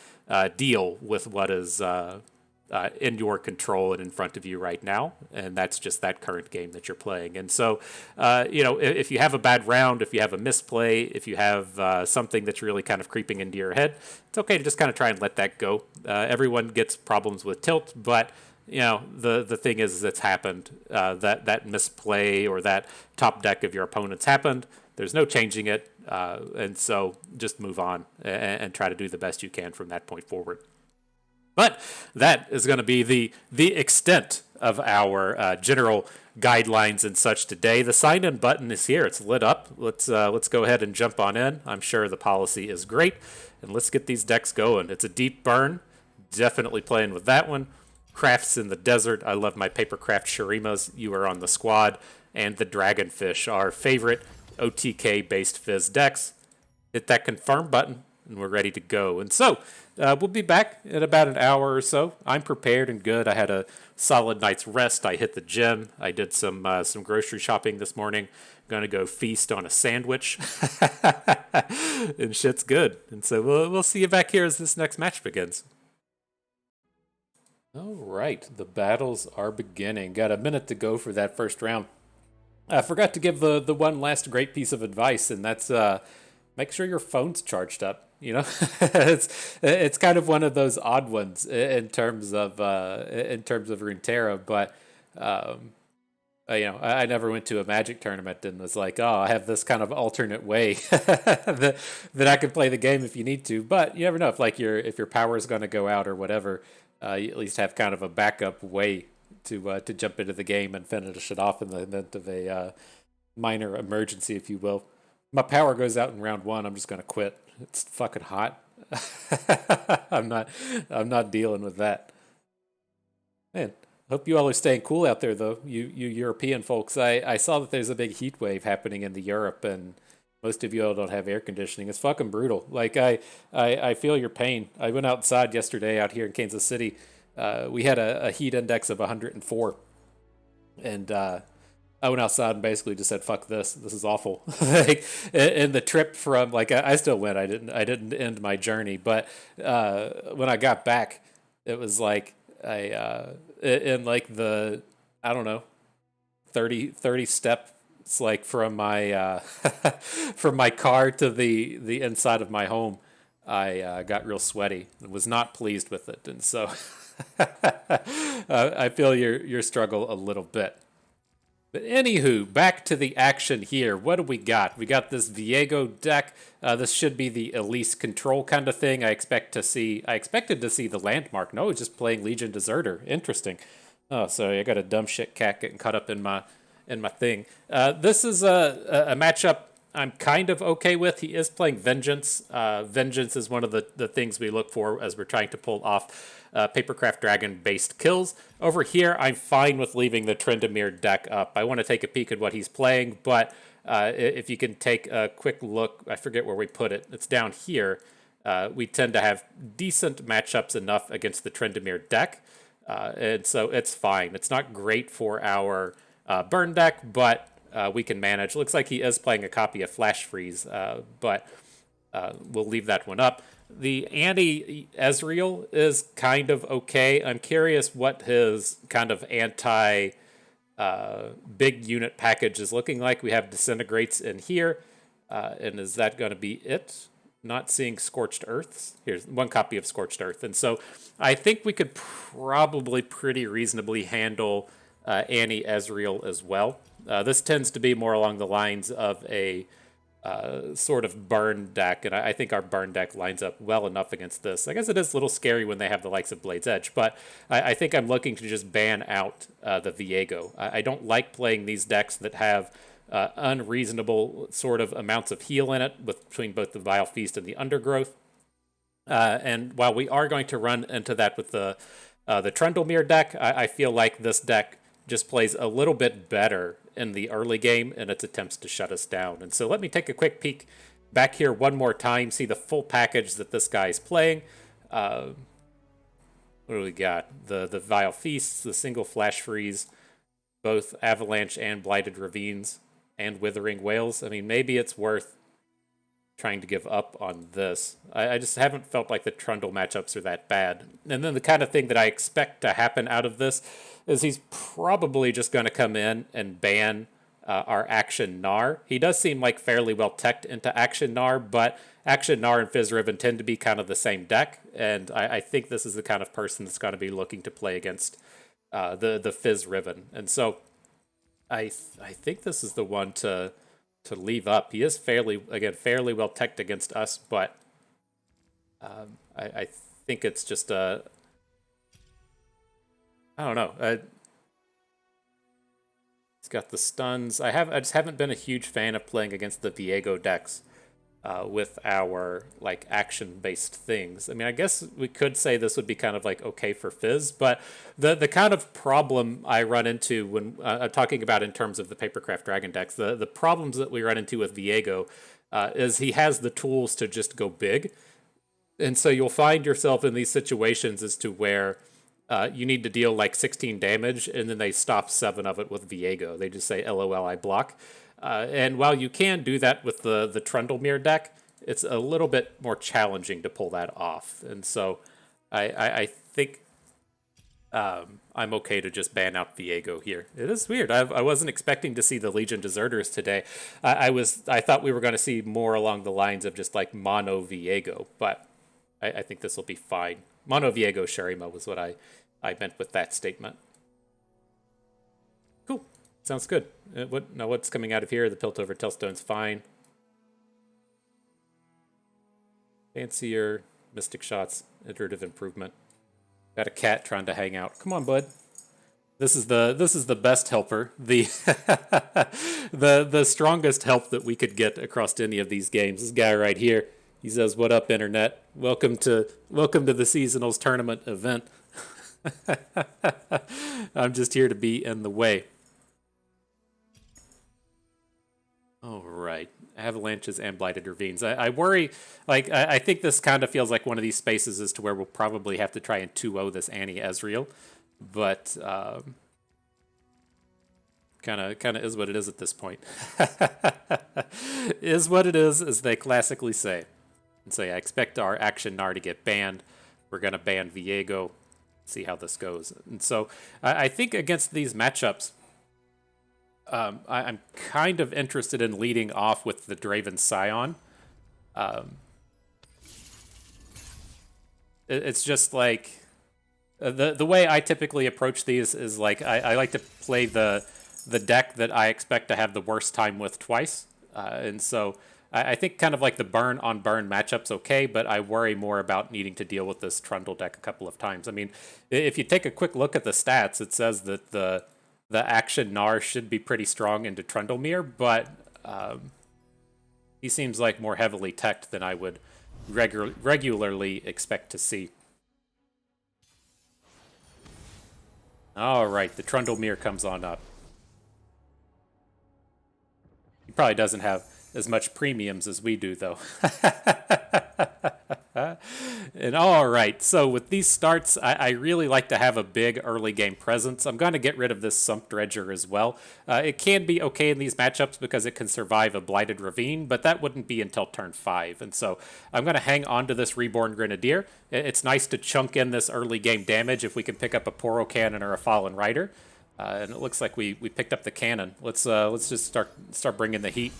deal with what is in your control and in front of you right now, and that's just that current game that you're playing. And so, if you have a bad round, if you have a misplay, if you have something that's really kind of creeping into your head, it's okay to just kind of try and let that go. Everyone gets problems with tilt, but the thing is that's happened. That misplay or that top deck of your opponent's happened. There's no changing it, and so just move on and try to do the best you can from that point forward. But that is going to be the extent of our general guidelines and such today. The sign-in button is here. It's lit up. Let's go ahead and jump on in. I'm sure the policy is great, and let's get these decks going. It's a deep burn. Definitely playing with that one. Crafts in the Desert. I love my Papercraft Shurimas. You are on the squad. And the Dragonfish, our favorite OTK-based Fizz decks. Hit that confirm button, and we're ready to go. And so, we'll be back in about an hour or so. I'm prepared and good. I had a solid night's rest. I hit the gym. I did some grocery shopping this morning. Gonna go feast on a sandwich, and shit's good. And so we'll see you back here as this next match begins. All right, the battles are beginning. Got a minute to go for that first round. I forgot to give the one last great piece of advice, and that's make sure your phone's charged up. It's kind of one of those odd ones in terms of Runeterra, but I never went to a Magic tournament and was like, oh, I have this kind of alternate way that I can play the game if you need to. But you never know if your power is going to go out or whatever. You at least have kind of a backup way to jump into the game and finish it off in the event of a minor emergency, if you will. My power goes out in round one. I'm just gonna quit. It's fucking hot. I'm not dealing with that. Man, hope you all are staying cool out there, though. You European folks. I saw that there's a big heat wave happening in the Europe, and most of you all don't have air conditioning. It's fucking brutal. Like I feel your pain. I went outside yesterday out here in Kansas City. We had a heat index of 104, and I went outside and basically just said, "Fuck this. This is awful." Like, and the trip from I still went. I didn't end my journey, but when I got back, it was like in like the I don't know 30 steps like from my from my car to the inside of my home. I got real sweaty and was not pleased with it, and so I feel your struggle a little bit. But anywho, back to the action here. What do we got? We got this Viego deck. This should be the Elise control kind of thing. I expected to see the landmark. No, it's just playing Legion Deserter. Interesting. Oh, sorry, I got a dumb shit cat getting caught up in my thing. This is a matchup I'm kind of okay with. He is playing Vengeance. Vengeance is one of the things we look for as we're trying to pull off Papercraft Dragon-based kills. Over here, I'm fine with leaving the Tryndamere deck up. I want to take a peek at what he's playing, but if you can take a quick look, I forget where we put it. It's down here. We tend to have decent matchups enough against the Tryndamere deck, and so it's fine. It's not great for our burn deck, but we can manage. Looks like he is playing a copy of Flash Freeze, but we'll leave that one up. the anti-Ezreal is kind of okay. I'm curious what his kind of anti big unit package is looking like. We have Disintegrates in here, and is that going to be it? Not seeing Scorched Earths. Here's one copy of Scorched Earth. And so I think we could probably pretty reasonably handle Annie Ezreal as well. This tends to be more along the lines of a sort of burn deck, and I think our burn deck lines up well enough against this. I guess it is a little scary when they have the likes of Blade's Edge, but I think I'm looking to just ban out the Viego. I don't like playing these decks that have unreasonable sort of amounts of heal in it between both the Vile Feast and the Undergrowth. And while we are going to run into that with the Trundlemere deck, I feel like this deck just plays a little bit better in the early game in its attempts to shut us down. And so let me take a quick peek back here one more time, see the full package that this guy is playing. What do we got? The Vile Feasts, the single Flash Freeze, both Avalanche and Blighted Ravines, and Withering Whales. I mean, maybe it's worth trying to give up on this. I just haven't felt like the Trundle matchups are that bad. And then the kind of thing that I expect to happen out of this is he's probably just going to come in and ban our Akshan Gnar. He does seem like fairly well teched into Akshan Gnar, but Akshan Gnar and Fizz Riven tend to be kind of the same deck, and I think this is the kind of person that's going to be looking to play against the Fizz Riven. And so I think this is the one to leave up. He is fairly well teched against us, but I think it's just I don't know. He's got the stuns. I just haven't been a huge fan of playing against the Viego decks with our like action-based things. I mean, I guess we could say this would be kind of like okay for Fizz, but the kind of problem I run into when talking about in terms of the Papercraft Dragon decks, the problems that we run into with Viego is he has the tools to just go big, and so you'll find yourself in these situations as to where you need to deal like 16 damage, and then they stop 7 of it with Viego. They just say, LOL, I block. And while you can do that with the Trundlemere deck, it's a little bit more challenging to pull that off. And so I think I'm okay to just ban out Viego here. It is weird. I wasn't expecting to see the Legion Deserters today. I thought we were going to see more along the lines of just like mono Viego, but I think this will be fine. Mono Viego Sharima was what I meant with that statement. Cool. Sounds good. What's coming out of here? The Piltover Tailstone's fine. Fancier Mystic Shots, Iterative Improvement. Got a cat trying to hang out. Come on, bud. This is the best helper. The the strongest help that we could get across any of these games. This guy right here. He says, "What up, internet? Welcome to the seasonals tournament event." I'm just here to be in the way. All right, Avalanches and Blighted Ravines. I worry, like, I think this kind of feels like one of these spaces as to where we'll probably have to try and 2-0 this Annie Ezreal, but kind of is what it is at this point. Is what it is, as they classically say. And so yeah, I expect our Akshan Gnar to get banned. We're going to ban Viego. See how this goes. And so I think against these matchups, I'm kind of interested in leading off with the Draven Sion. It's just like the way I typically approach these is like I like to play the deck that I expect to have the worst time with twice. And so I think kind of like the burn on burn matchup's okay, but I worry more about needing to deal with this Trundle deck a couple of times. I mean, if you take a quick look at the stats, it says that the Akshan Gnar should be pretty strong into Trundlemere, but he seems like more heavily teched than I would regularly expect to see. All right, the Trundlemere comes on up. He probably doesn't have as much premiums as we do, though. And all right, so with these starts, I really like to have a big early game presence. I'm going to get rid of this Sump Dredger as well. It can be okay in these matchups because it can survive a Blighted Ravine, but that wouldn't be until turn 5. And so I'm going to hang on to this Reborn Grenadier. It's nice to chunk in this early game damage if we can pick up a Poro Cannon or a Fallen Rider. And it looks like we picked up the cannon. Let's just start bringing the heat.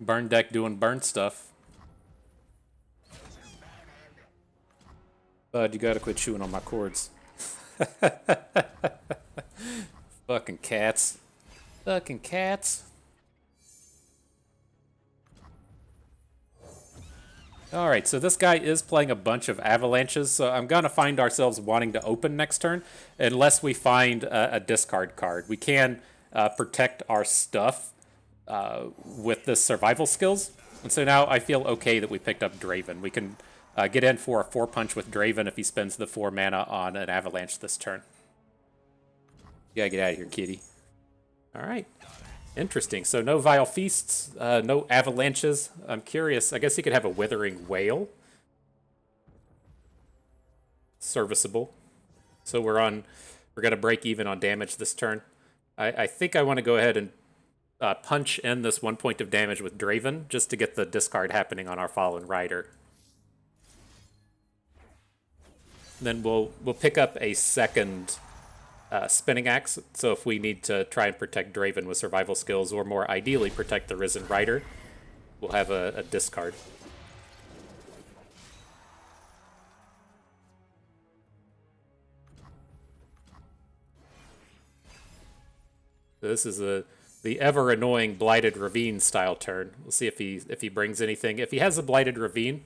Burn deck doing burn stuff. Bud, you gotta quit chewing on my cords. Fucking cats. Fucking cats. Alright, so this guy is playing a bunch of avalanches, so I'm gonna find ourselves wanting to open next turn, unless we find a discard card. We can protect our stuff with the survival skills. And so now I feel okay that we picked up Draven. We can get in for a 4-punch with Draven if he spends the 4 mana on an avalanche this turn. You gotta get out of here, kitty. Alright. Interesting. So no Vile Feasts, no avalanches. I'm curious. I guess he could have a Withering Whale. Serviceable. So we're gonna break even on damage this turn. I think I want to go ahead and punch in this 1 point of damage with Draven, just to get the discard happening on our Fallen Rider. Then we'll pick up a second Spinning Axe, so if we need to try and protect Draven with survival skills, or more ideally protect the Risen Rider, we'll have a discard. This is the ever annoying Blighted Ravine style turn. We'll see if he brings anything. If he has a Blighted Ravine,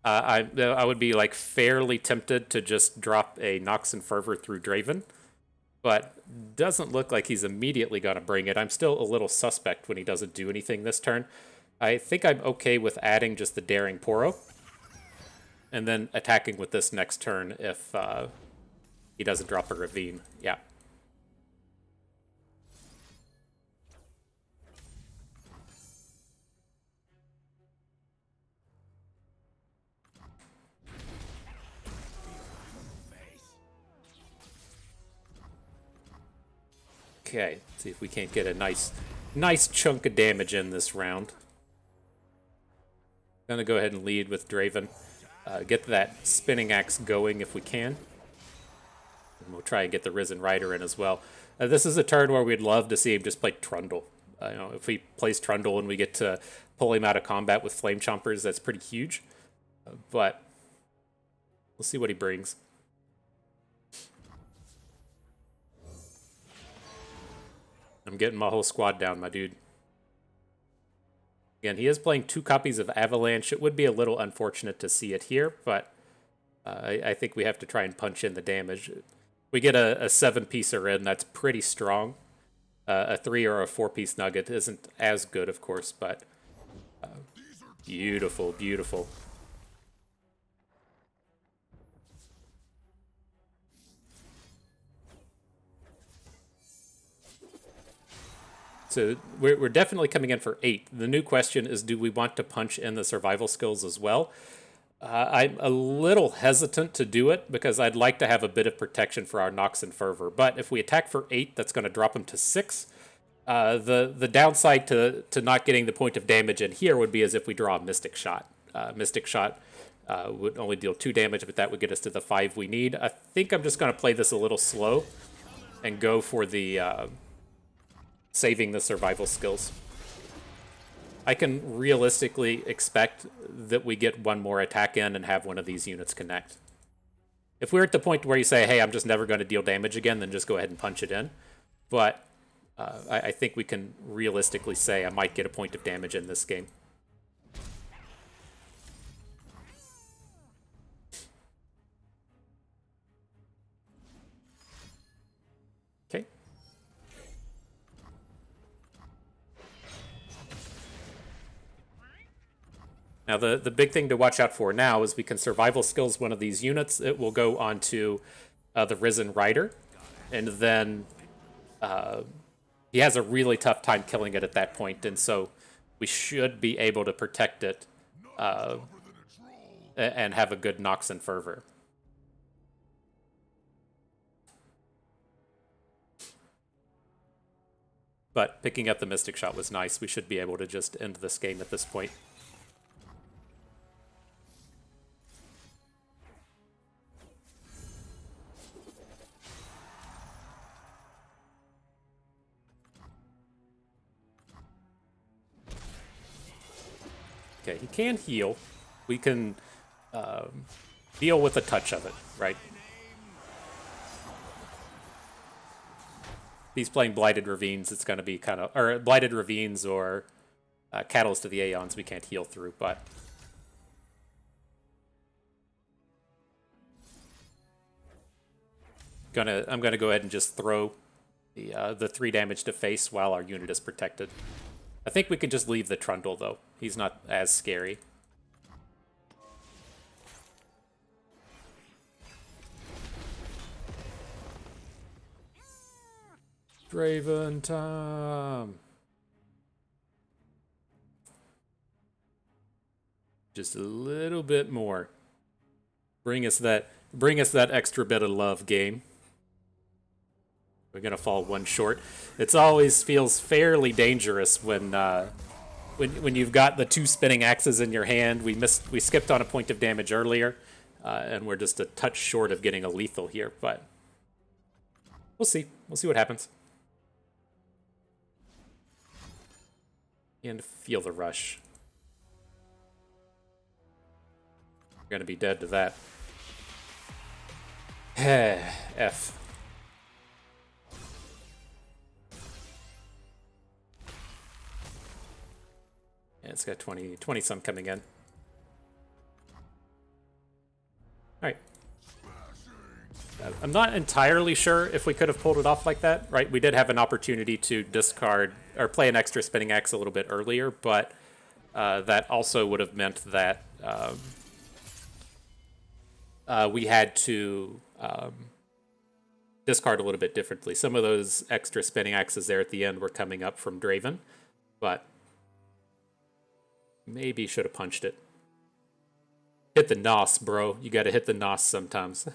I would be like fairly tempted to just drop a Nox and Fervor through Draven, but doesn't look like he's immediately going to bring it. I'm still a little suspect when he doesn't do anything this turn. I think I'm okay with adding just the Daring Poro, and then attacking with this next turn if he doesn't drop a Ravine. Yeah. Okay, let's see if we can't get a nice chunk of damage in this round. Gonna go ahead and lead with Draven. Get that Spinning Axe going if we can. And we'll try and get the Risen Rider in as well. This is a turn where we'd love to see him just play Trundle. If he plays Trundle and we get to pull him out of combat with Flame Chompers, that's pretty huge. But we'll see what he brings. I'm getting my whole squad down, my dude. Again, he is playing 2 copies of Avalanche. It would be a little unfortunate to see it here, but I think we have to try and punch in the damage. We get a 7-piecer in, that's pretty strong. A 3 or a 4-piece nugget isn't as good, of course, but beautiful, beautiful. So we're definitely coming in for 8. The new question is, do we want to punch in the survival skills as well? I'm a little hesitant to do it because I'd like to have a bit of protection for our Nox and Fervor. But if we attack for 8, that's going to drop him to 6. The downside to not getting the point of damage in here would be as if we draw a Mystic Shot. Mystic Shot would only deal 2 damage, but that would get us to the 5 we need. I think I'm just going to play this a little slow and go for the saving the survival skills. I can realistically expect that we get one more attack in and have one of these units connect. If we're at the point where you say, hey, I'm just never going to deal damage again, then just go ahead and punch it in. But I think we can realistically say I might get a point of damage in this game. Okay. Now, the big thing to watch out for now is we can survival skills one of these units. It will go onto the Risen Rider, and then he has a really tough time killing it at that point. And so we should be able to protect it and have a good Nox and Fervor. But picking up the Mystic Shot was nice. We should be able to just end this game at this point. Okay, he can heal. We can deal with a touch of it, right? If he's playing Blighted Ravines, it's going to be kind of... Or Blighted Ravines or Catalyst to the Aeons we can't heal through, but... I'm gonna go ahead and just throw the 3 damage to face while our unit is protected. I think we could just leave the Trundle, though. He's not as scary. Draven time! Just a little bit more. Bring us that extra bit of love, game. We're gonna fall 1 short. It always feels fairly dangerous when you've got the 2 spinning axes in your hand. We skipped on a point of damage earlier, and we're just a touch short of getting a lethal here. But we'll see. We'll see what happens. And feel the rush. We're gonna be dead to that. F. Yeah, it's got 20 some coming in. Alright. I'm not entirely sure if we could have pulled it off like that, right? We did have an opportunity to discard or play an extra spinning axe a little bit earlier, but that also would have meant that we had to discard a little bit differently. Some of those extra spinning axes there at the end were coming up from Draven, but maybe should have punched it. Hit the nos, bro. You gotta hit the nos sometimes.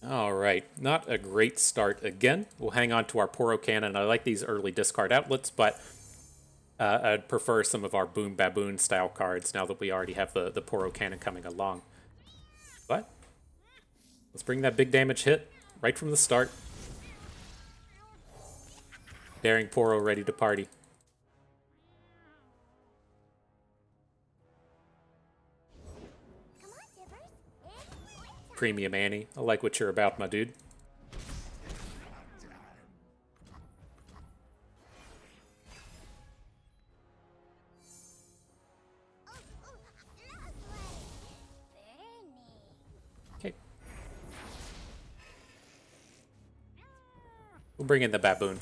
All right, not a great start again. We'll hang on to our Poro Cannon. I like these early discard outlets, but I'd prefer some of our Boom Baboon style cards now that we already have the Poro Cannon coming along. But let's bring that big damage hit right from the start. Daring Poro ready to party. Premium Annie. I like what you're about, my dude. Okay. We'll bring in the Baboon.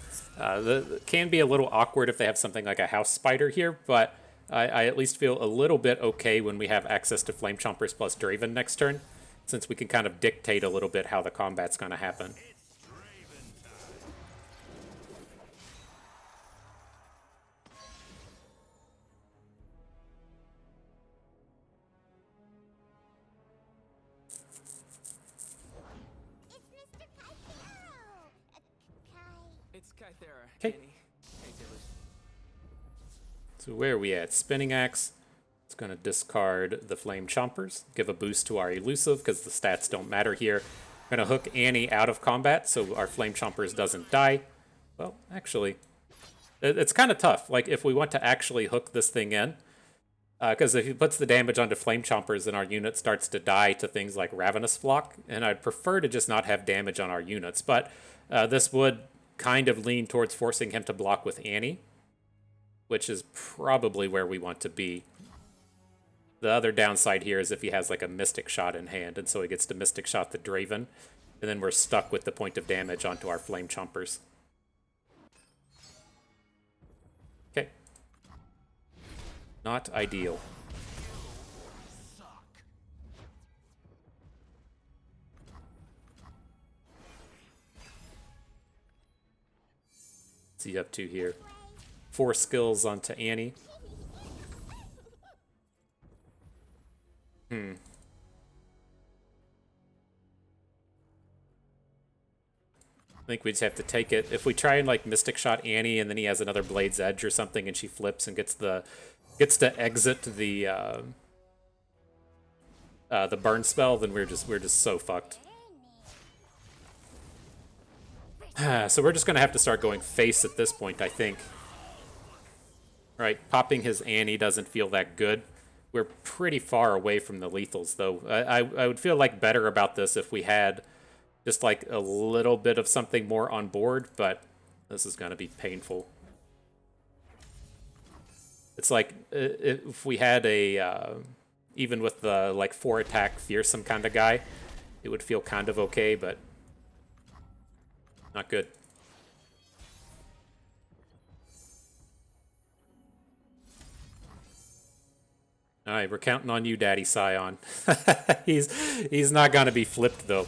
Can be a little awkward if they have something like a House Spider here, but I at least feel a little bit okay when we have access to Flame Chompers plus Draven next turn, since we can kind of dictate a little bit how the combat's going to happen. Okay. So where are we at? Spinning Axe. It's going to discard the Flame Chompers, give a boost to our Elusive because the stats don't matter here. Going to hook Annie out of combat so our Flame Chompers doesn't die. Well, actually, it's kind of tough. Like, if we want to actually hook this thing in, because if he puts the damage onto Flame Chompers, then our unit starts to die to things like Ravenous Flock, and I'd prefer to just not have damage on our units. But this would kind of lean towards forcing him to block with Annie, which is probably where we want to be. The other downside here is if he has like a Mystic Shot in hand, and so he gets to Mystic Shot the Draven, and then we're stuck with the point of damage onto our Flame Chompers. Okay. Not ideal. What's he up to here? 4 skills onto Annie. I think we just have to take it. If we try and like Mystic Shot Annie and then he has another Blade's Edge or something and she flips and gets to exit the burn spell, then we're just so fucked. So we're just gonna have to start going face at this point, I think. Right, popping his Annie doesn't feel that good. We're pretty far away from the lethals, though. I would feel like better about this if we had just like a little bit of something more on board, but this is gonna be painful. It's like if we had a even with the like 4 attack fearsome kind of guy, it would feel kind of okay, but not good. All right, we're counting on you, Daddy Sion. he's not gonna be flipped though.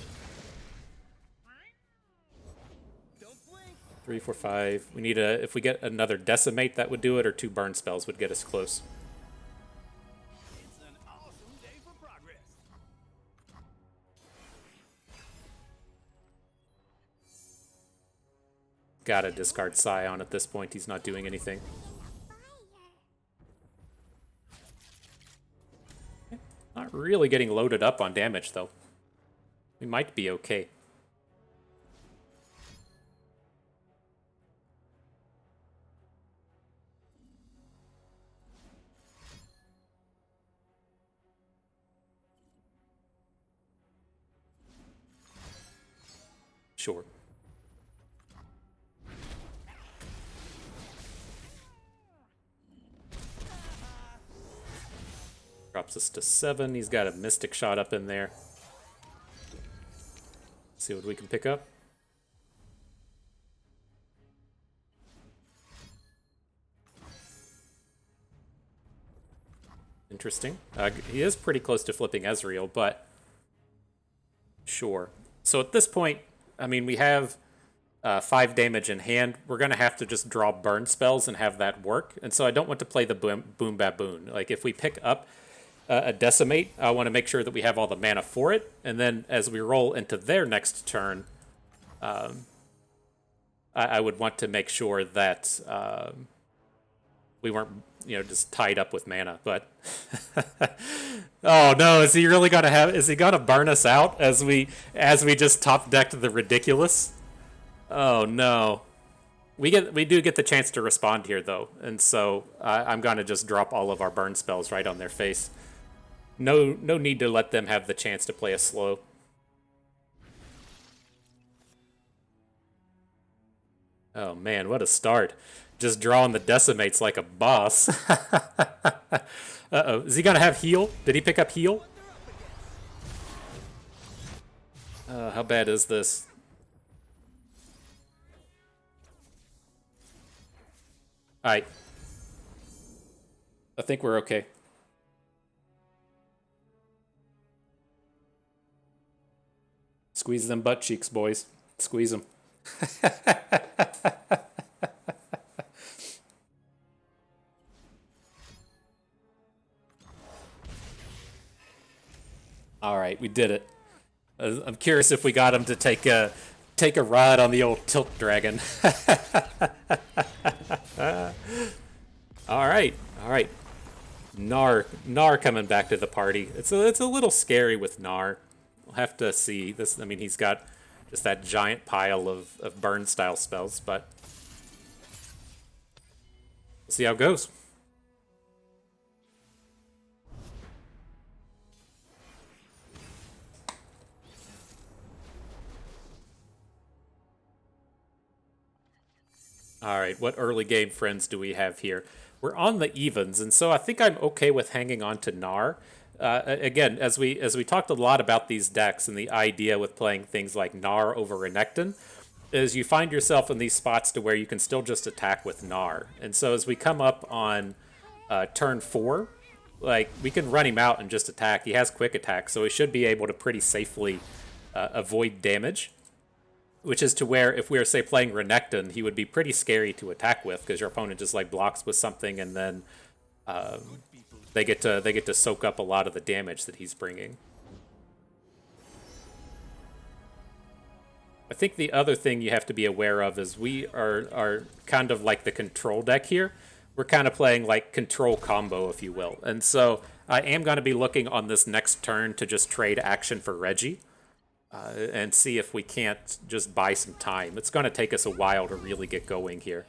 3, 4, 5. We need a. If we get another decimate, that would do it, or 2 burn spells would get us close. It's an awesome day for progress. Gotta discard Sion at this point. He's not doing anything. Not really getting loaded up on damage, though. We might be okay. Sure. Drops us to 7. He's got a Mystic Shot up in there. Let's see what we can pick up. Interesting. He is pretty close to flipping Ezreal, but sure. So at this point, I mean, we have 5 damage in hand. We're going to have to just draw burn spells and have that work. And so I don't want to play the boom baboon. Like, if we pick up a decimate, I want to make sure that we have all the mana for it. And then as we roll into their next turn, I would want to make sure that we weren't, just tied up with mana. But oh no, is he really gonna have? Is he gonna burn us out as we just top decked the ridiculous? Oh no. We do get the chance to respond here though, and so I'm gonna just drop all of our burn spells right on their face. No need to let them have the chance to play us slow. Oh man, what a start. Just drawing the decimates like a boss. Uh-oh, is he gonna have heal? Did he pick up heal? How bad is this? Alright. I think we're okay. Squeeze them butt cheeks, boys. Squeeze them. All right, we did it. I'm curious if we got him to take a ride on the old tilt dragon. All right. Gnar coming back to the party. It's a little scary with Gnar. We'll have to see this. I mean, he's got just that giant pile of burn style spells, but we'll see how it goes. All right, what early game friends do we have here? We're on the evens, and so I think I'm okay with hanging on to Gnar. Again, as we talked a lot about these decks and the idea with playing things like Gnar over Renekton, is you find yourself in these spots to where you can still just attack with Gnar. And so as we come up on turn 4, like, we can run him out and just attack. He has quick attack, so he should be able to pretty safely avoid damage. Which is to where, if we were, say, playing Renekton, he would be pretty scary to attack with, because your opponent just, like, blocks with something, and then they get to soak up a lot of the damage that he's bringing. I think the other thing you have to be aware of is we are kind of like the control deck here. We're kind of playing like control combo, if you will. And so I am going to be looking on this next turn to just trade Akshan for Reggie and see if we can't just buy some time. It's going to take us a while to really get going here.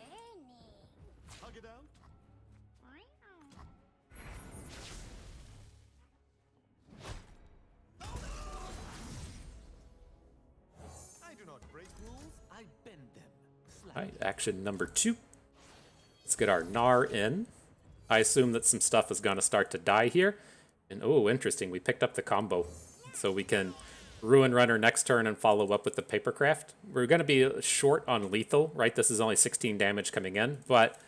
All right, action number 2. Let's get our Gnar in. I assume that some stuff is going to start to die here. And, oh, interesting. We picked up the combo. So we can Ruin Runner next turn and follow up with the Papercraft. We're going to be short on lethal, right? This is only 16 damage coming in. But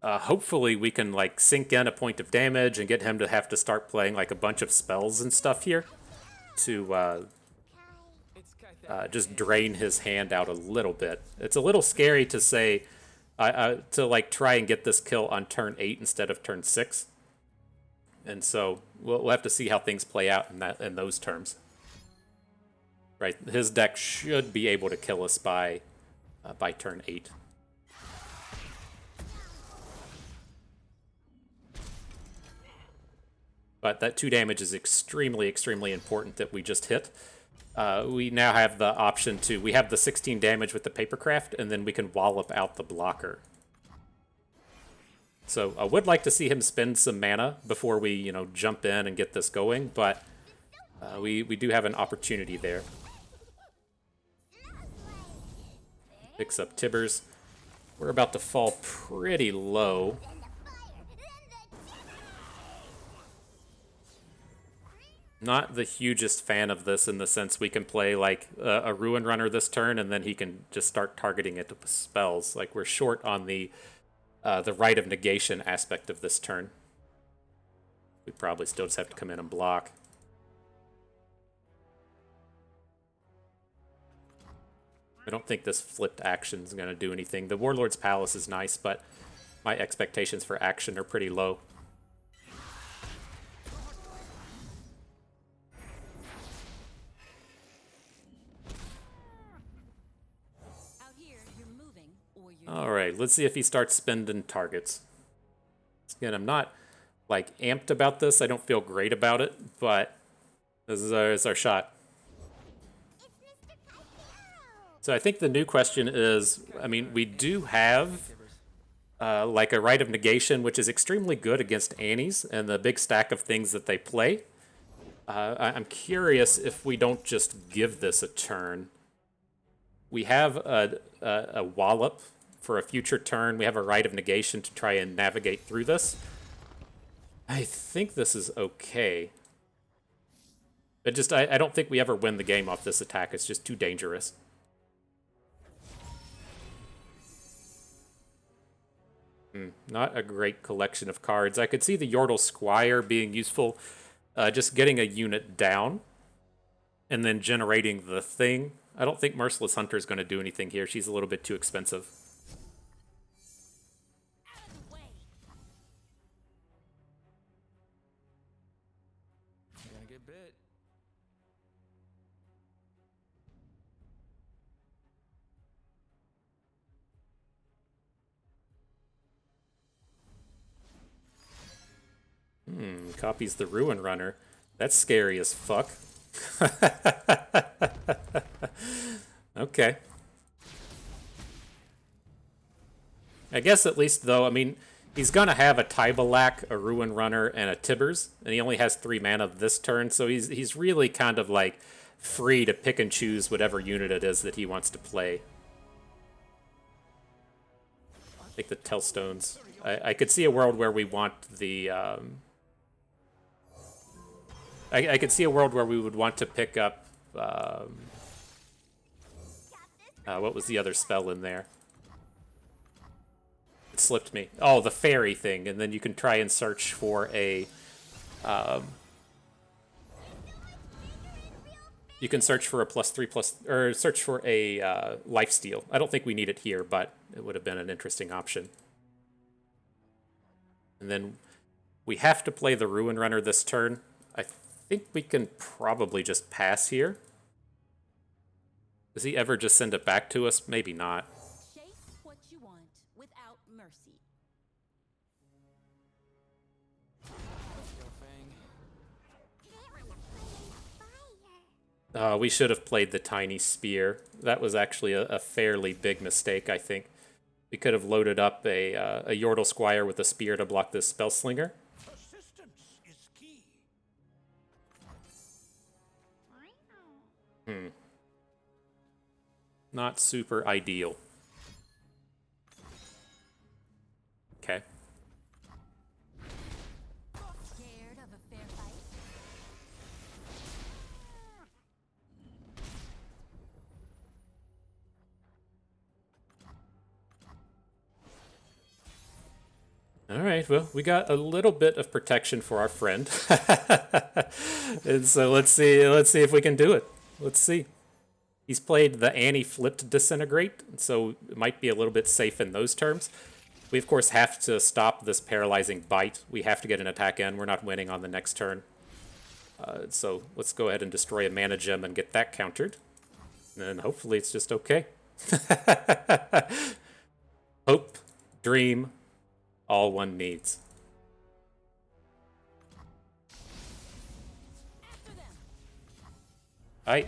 hopefully we can, like, sink in a point of damage and get him to have to start playing, like, a bunch of spells and stuff here to just drain his hand out a little bit. It's a little scary to say, to like try and get this kill on turn 8 instead of turn 6. And so we'll have to see how things play out in those terms. Right, his deck should be able to kill us by turn 8. But that 2 damage is extremely, extremely important that we just hit. We now have the option to, we have the 16 damage with the Papercraft, and then we can wallop out the blocker. So I would like to see him spend some mana before we, you know, jump in and get this going, but we do have an opportunity there. Picks up Tibbers. We're about to fall pretty low. Not the hugest fan of this in the sense we can play like a Ruin Runner this turn and then he can just start targeting it with spells. Like, we're short on the Rite of Negation aspect of this turn. We probably still just have to come in and block. I don't think this flipped action is going to do anything. The Warlord's Palace is nice, but my expectations for action are pretty low. Alright, let's see if he starts spending targets. Again, I'm not, like, amped about this. I don't feel great about it, but this is our shot. So I think the new question is, I mean, we do have, like, a Rite of Negation, which is extremely good against Annies and the big stack of things that they play. I'm curious if we don't just give this a turn. We have a Wallop for a future turn. We have a Rite of Negation to try and navigate through this. I think this is okay. But just, I don't think we ever win the game off this attack. It's just too dangerous. Not a great collection of cards. I could see the Yordle Squire being useful. Just getting a unit down and then generating the thing. I don't think Merciless Hunter is going to do anything here. She's a little bit too expensive. Copies the Ruin Runner. That's scary as fuck. Okay. I guess at least, though, I mean, he's going to have a Tybalak, a Ruin Runner, and a Tibbers, and he only has 3 mana this turn, so he's really kind of, like, free to pick and choose whatever unit it is that he wants to play. Like the Tellstones. I could see a world where we want the... I could see a world where we would want to pick up... what was the other spell in there? It slipped me. Oh, the fairy thing, and then you can try and search for a. You can search for a +3+, or search for a lifesteal. I don't think we need it here, but it would have been an interesting option. And then we have to play the Ruin Runner this turn. I think we can probably just pass here. Does he ever just send it back to us? Maybe not. Chase what you want without mercy. We should have played the Tiny Spear. That was actually a fairly big mistake, I think. We could have loaded up a Yordle Squire with a spear to block this Spellslinger. Persistence is key. Not super ideal. Okay. Scared of a fair fight? All right, well, we got a little bit of protection for our friend. And so let's see if we can do it. Let's see. He's played the Annie flipped Disintegrate, so it might be a little bit safe in those terms. We, of course, have to stop this paralyzing bite. We have to get an attack in. We're not winning on the next turn. So let's go ahead and destroy a mana gem and get that countered. And hopefully it's just okay. Hope, dream, all one needs. All right.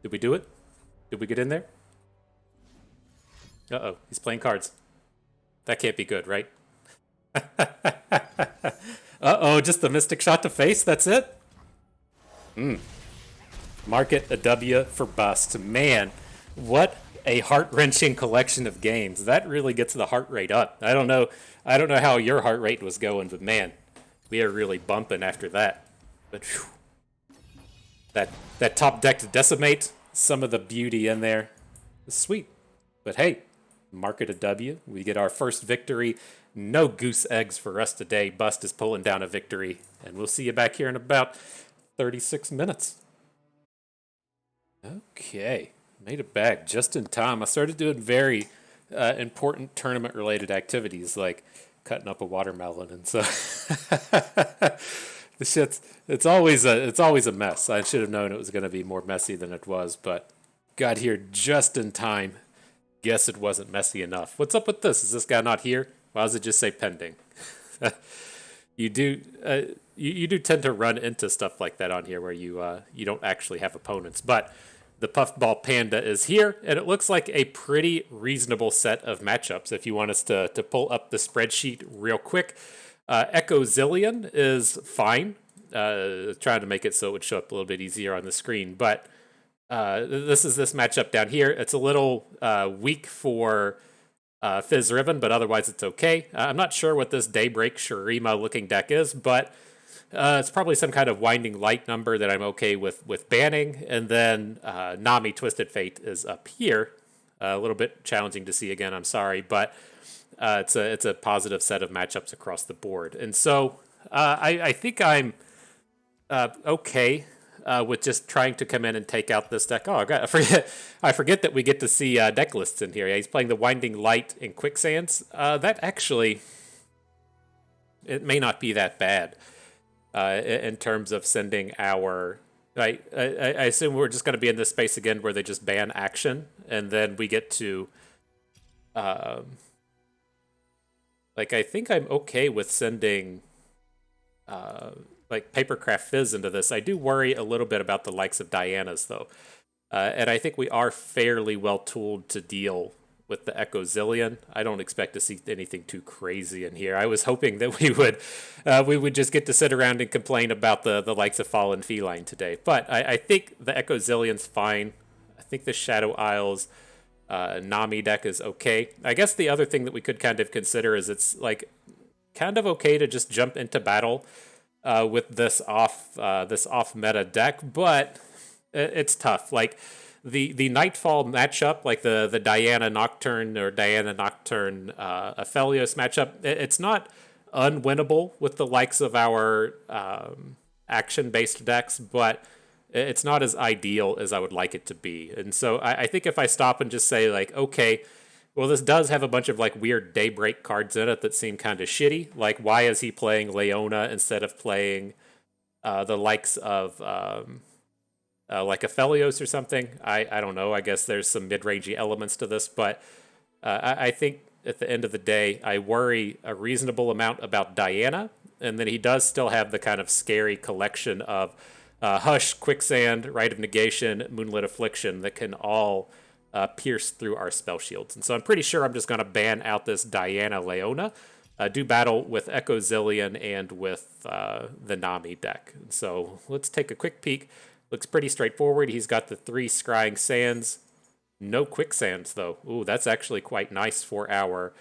Did we do it? Did we get in there? Uh-oh, he's playing cards. That can't be good, right? Uh-oh, just the Mystic Shot to face, that's it? Market a W for bust. Man, what a heart-wrenching collection of games. That really gets the heart rate up. I don't know how your heart rate was going, but man, we are really bumping after that. But whew, that top deck to Decimate, some of the beauty in there is sweet. But hey, market a W. We get our first victory. No goose eggs for us today. Bust is pulling down a victory. And we'll see you back here in about 36 minutes. Okay. Made it back just in time. I started doing very important tournament-related activities, like cutting up a watermelon, and so the shit's it's always a mess. I should have known it was going to be more messy than it was, but got here just in time. Guess it wasn't messy enough. What's up with this? Is this guy not here? Why does it just say pending? You do tend to run into stuff like that on here where you don't actually have opponents, but the Puffball Panda is here, and it looks like a pretty reasonable set of matchups. If you want us to pull up the spreadsheet real quick, Echo Zillion is fine. Trying to make it so it would show up a little bit easier on the screen, but this is this matchup down here. It's a little weak for Fizz Riven, but otherwise it's okay. I'm not sure what this Daybreak Shurima looking deck is, but it's probably some kind of Winding Light number that I'm okay with banning. And then Nami Twisted Fate is up here. A little bit challenging to see again, I'm sorry, but it's a positive set of matchups across the board. And so I think I'm okay with just trying to come in and take out this deck. Oh, God, I forget that we get to see deck lists in here. Yeah, he's playing the Winding Light and Quicksands. That actually, it may not be that bad. In terms of sending our... I assume we're just going to be in this space again where they just ban action, and then we get to... I think I'm okay with sending... Papercraft Fizz into this. I do worry a little bit about the likes of Diana's, though. And I think we are fairly well tooled to deal with the Echo Zillion. I don't expect to see anything too crazy in here. I was hoping that we would just get to sit around and complain about the likes of Fallen Feline today. But I think the Echo Zillion's fine. I think the Shadow Isles Nami deck is okay. I guess the other thing that we could kind of consider is it's like kind of okay to just jump into battle with this off meta deck, but it's tough. Like the Nightfall matchup, like the Diana Nocturne or Diana Nocturne Aphelios matchup, it's not unwinnable with the likes of our action-based decks, but it's not as ideal as I would like it to be. And so I think if I stop and just say, like, okay, well, this does have a bunch of like weird Daybreak cards in it that seem kind of shitty. Like, why is he playing Leona instead of playing the likes of like Aphelios or something? I don't know. I guess there's some mid-rangey elements to this, but I think at the end of the day, I worry a reasonable amount about Diana, and then he does still have the kind of scary collection of Hush, Quicksand, Rite of Negation, Moonlit Affliction that can all pierce through our spell shields. And so I'm pretty sure I'm just going to ban out this Diana Leona, do battle with Echo Zillion and with the Nami deck. And so let's take a quick peek. Looks pretty straightforward. He's got the 3 Scrying Sands. No Quicksands, though. Ooh, that's actually quite nice for our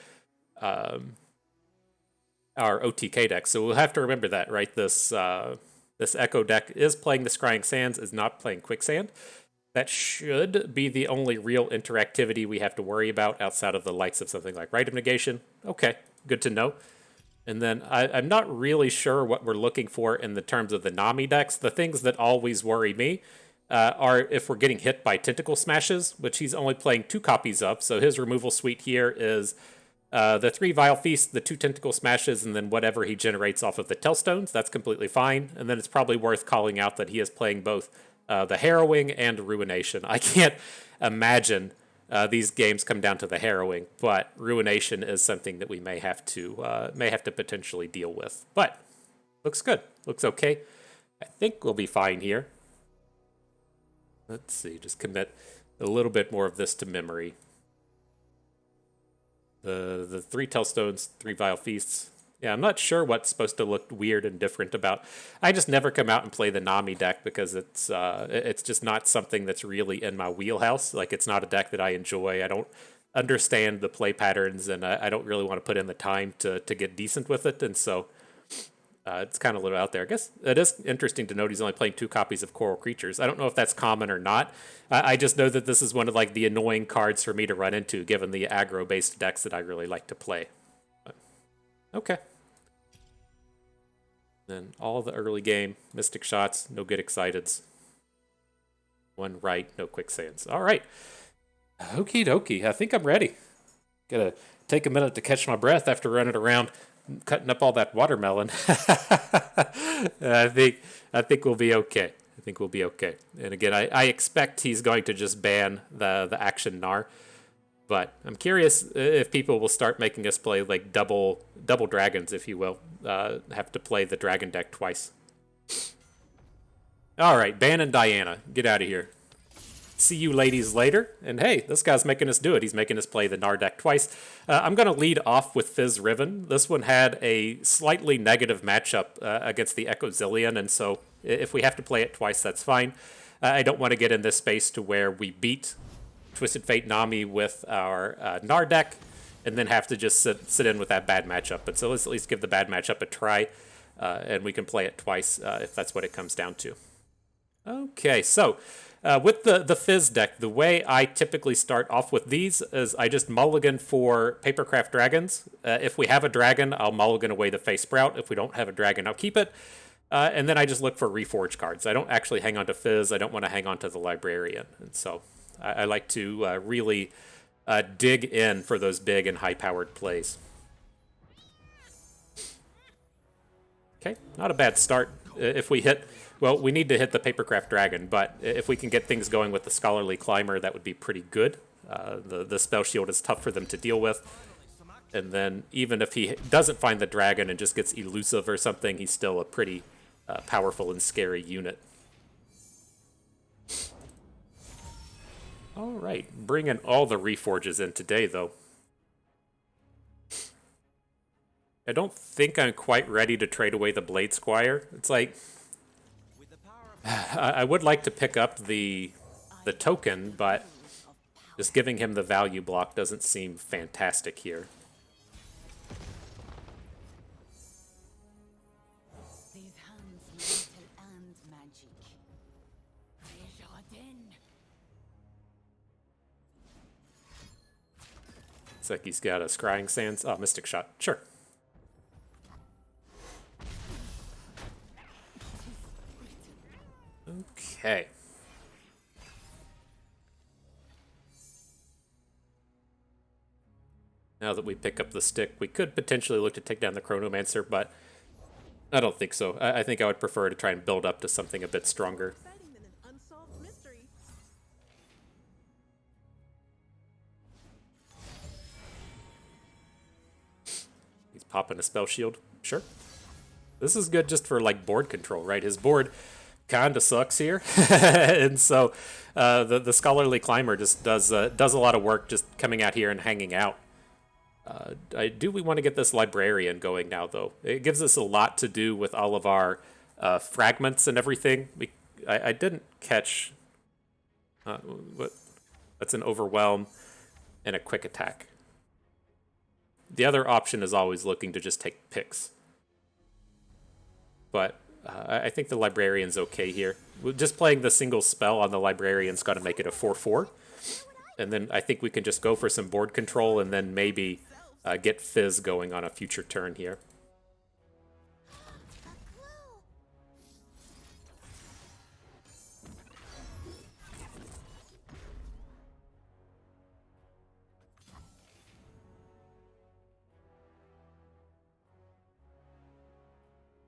OTK deck. So we'll have to remember that, right? This Echo deck is playing the Scrying Sands, is not playing Quicksand. That should be the only real interactivity we have to worry about outside of the likes of something like Rite of Negation. Okay, good to know. And then I'm not really sure what we're looking for in the terms of the Nami decks. The things that always worry me are if we're getting hit by Tentacle Smashes, which he's only playing 2 copies of. So his removal suite here is the 3 Vile Feasts, the 2 Tentacle Smashes, and then whatever he generates off of the Tellstones. That's completely fine. And then it's probably worth calling out that he is playing both the Harrowing and Ruination. I can't imagine these games come down to the Harrowing, but Ruination is something that we may have to potentially deal with. But looks good. Looks okay. I think we'll be fine here. Let's see. Just commit a little bit more of this to memory. The 3 Tellstones, 3 Vile Feasts. Yeah, I'm not sure what's supposed to look weird and different about. I just never come out and play the Nami deck because it's just not something that's really in my wheelhouse. Like, it's not a deck that I enjoy. I don't understand the play patterns, and I don't really want to put in the time to get decent with it. And so it's kind of a little out there. I guess it is interesting to note he's only playing 2 copies of Coral Creatures. I don't know if that's common or not. I just know that this is one of like the annoying cards for me to run into, given the aggro-based decks that I really like to play. But, okay. Then all the early game, Mystic Shots, no Get Exciteds. 1 right, no Quicksands. All right. Okie dokie. I think I'm ready. Gotta take a minute to catch my breath after running around cutting up all that watermelon. I think we'll be okay. I think we'll be okay. And again, I expect he's going to just ban the Akshan Gnar. But I'm curious if people will start making us play like double dragons, if you will. Have to play the dragon deck twice. All right, ban and Diana. Get out of here. See you ladies later. And hey, this guy's making us do it. He's making us play the Gnar deck twice. I'm going to lead off with Fizz Riven. This one had a slightly negative matchup against the Echo Zillion, and so if we have to play it twice, that's fine. I don't want to get in this space to where we beat Twisted Fate Nami with our Gnar deck and then have to just sit in with that bad matchup. But so let's at least give the bad matchup a try, and we can play it twice if that's what it comes down to. Okay, so with the Fizz deck, the way I typically start off with these is I just mulligan for Papercraft Dragons. If we have a dragon, I'll mulligan away the Face Sprout. If we don't have a dragon, I'll keep it. And then I just look for Reforge cards. I don't actually hang on to Fizz. I don't want to hang on to the Librarian. And so I like to really dig in for those big and high-powered plays. Okay, not a bad start. If we hit... Well, we need to hit the Papercraft Dragon, but if we can get things going with the Scholarly Climber, that would be pretty good. The Spell Shield is tough for them to deal with. And then even if he doesn't find the dragon and just gets Elusive or something, he's still a pretty powerful and scary unit. All right, bringing all the Reforges in today, though. I don't think I'm quite ready to trade away the Blade Squire. It's like... I would like to pick up the token, but just giving him the value block doesn't seem fantastic here. These hands mental and magic. Desjardins. Looks like he's got a Scrying Sands. Oh, Mystic Shot. Sure. Okay. Now that we pick up the stick, we could potentially look to take down the Chronomancer, but I don't think so. I think I would prefer to try and build up to something a bit stronger. Exciting than an unsolved mystery. He's popping a spell shield. Sure. This is good just for like board control, right? His board kind of sucks here, and so the Scholarly Climber just does a lot of work just coming out here and hanging out. We want to get this Librarian going now, though. It gives us a lot to do with all of our fragments and everything. I didn't catch what. That's an Overwhelm and a Quick Attack. The other option is always looking to just take picks. But I think the Librarian's okay here. Just playing the single spell on the Librarian's got to make it a 4/4. And then I think we can just go for some board control and then maybe get Fizz going on a future turn here.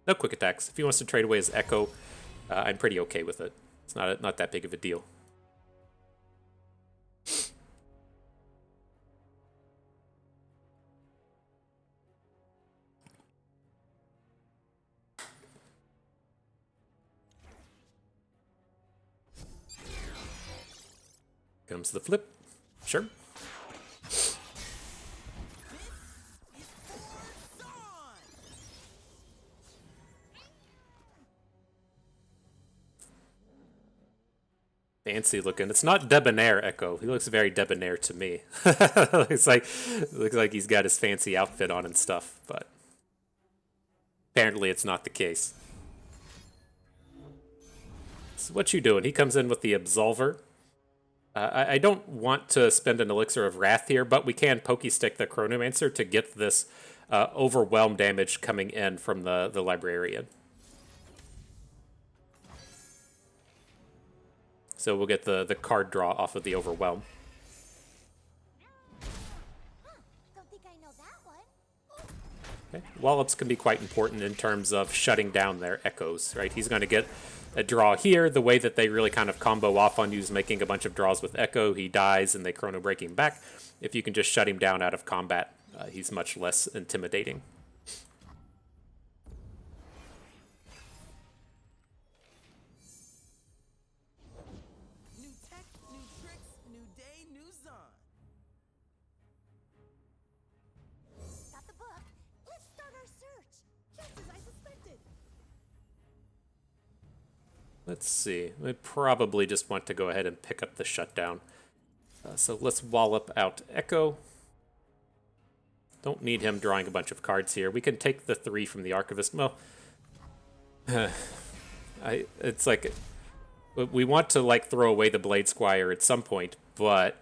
No quick attacks. If he wants to trade away his Echo, I'm pretty okay with it. It's not that big of a deal. Comes the flip. Sure. Fancy looking. It's not debonair Echo. He looks very debonair to me. looks like he's got his fancy outfit on and stuff, but apparently it's not the case. So what you doing? He comes in with the Absolver. I don't want to spend an Elixir of Wrath here, but we can Pokey Stick the Chronomancer to get this overwhelm damage coming in from the Librarian. So we'll get the card draw off of the Overwhelm. Don't think I know that one. Okay. Wallops can be quite important in terms of shutting down their Echoes, right? He's going to get a draw here. The way that they really kind of combo off on you is making a bunch of draws with Echo. He dies and they Chrono Break him back. If you can just shut him down out of combat, he's much less intimidating. New tech, new tricks, new day, new Sion. Got the book. Let's start our search. Just as I suspected. Let's see. We probably just want to go ahead and pick up the shutdown. So let's wallop out Echo. Don't need him drawing a bunch of cards here. We can take the 3 from the Archivist. Well, it's like we want to like throw away the Blade Squire at some point, but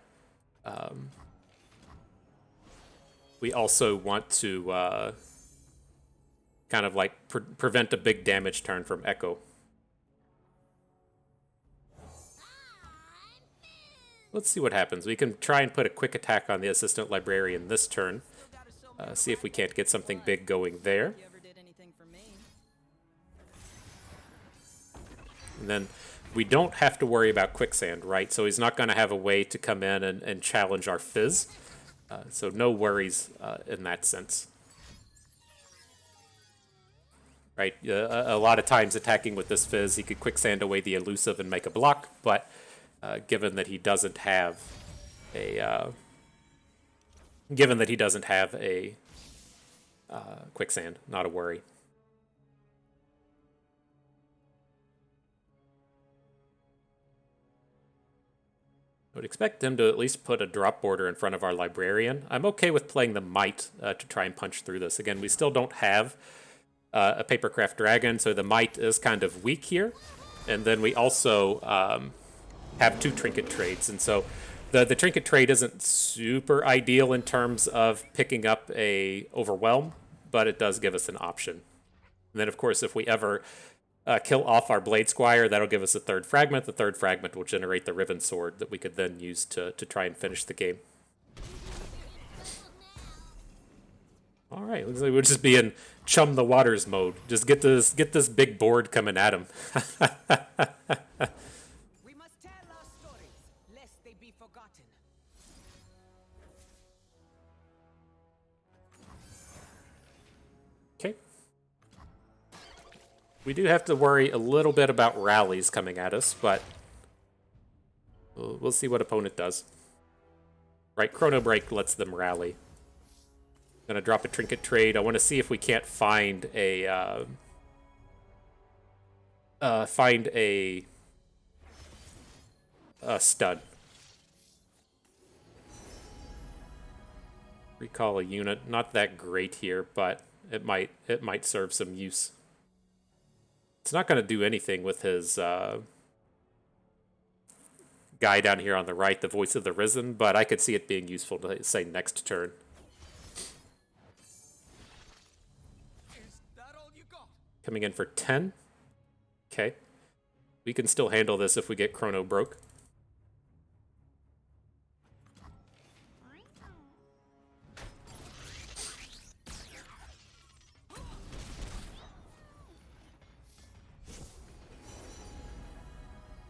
we also want to kind of like prevent a big damage turn from Echo. Let's see what happens. We can try and put a quick attack on the Assistant Librarian this turn. See if we can't get something big going there. You ever did anything for me? And then we don't have to worry about Quicksand, right? So he's not going to have a way to come in and challenge our Fizz. So no worries in that sense. Right? A lot of times attacking with this Fizz, he could Quicksand away the Elusive and make a block, but given that he doesn't have a Quicksand, not a worry. I would expect him to at least put a drop border in front of our Librarian. I'm okay with playing the Might to try and punch through this. Again, we still don't have a Papercraft Dragon, so the Might is kind of weak here. And then we also have 2 Trinket trades, and so The trinket trade isn't super ideal in terms of picking up a overwhelm, but it does give us an option. And then, of course, if we ever kill off our Blade Squire, that'll give us a third fragment. The third fragment will generate the Riven Sword that we could then use to try and finish the game. All right, looks like we'll just be in chum the waters mode. Just get this big board coming at him. We must tell our stories, lest they be forgotten. Okay. We do have to worry a little bit about rallies coming at us, but we'll see what opponent does. Right, Chrono Break lets them rally. Gonna drop a trinket trade. I want to see if we can't find a stun. Recall a unit. Not that great here, but it might serve some use. It's not going to do anything with his guy down here on the right, the Voice of the Risen, but I could see it being useful to say next turn. Is that all you got? Coming in for 10. Okay. We can still handle this if we get Chrono broke.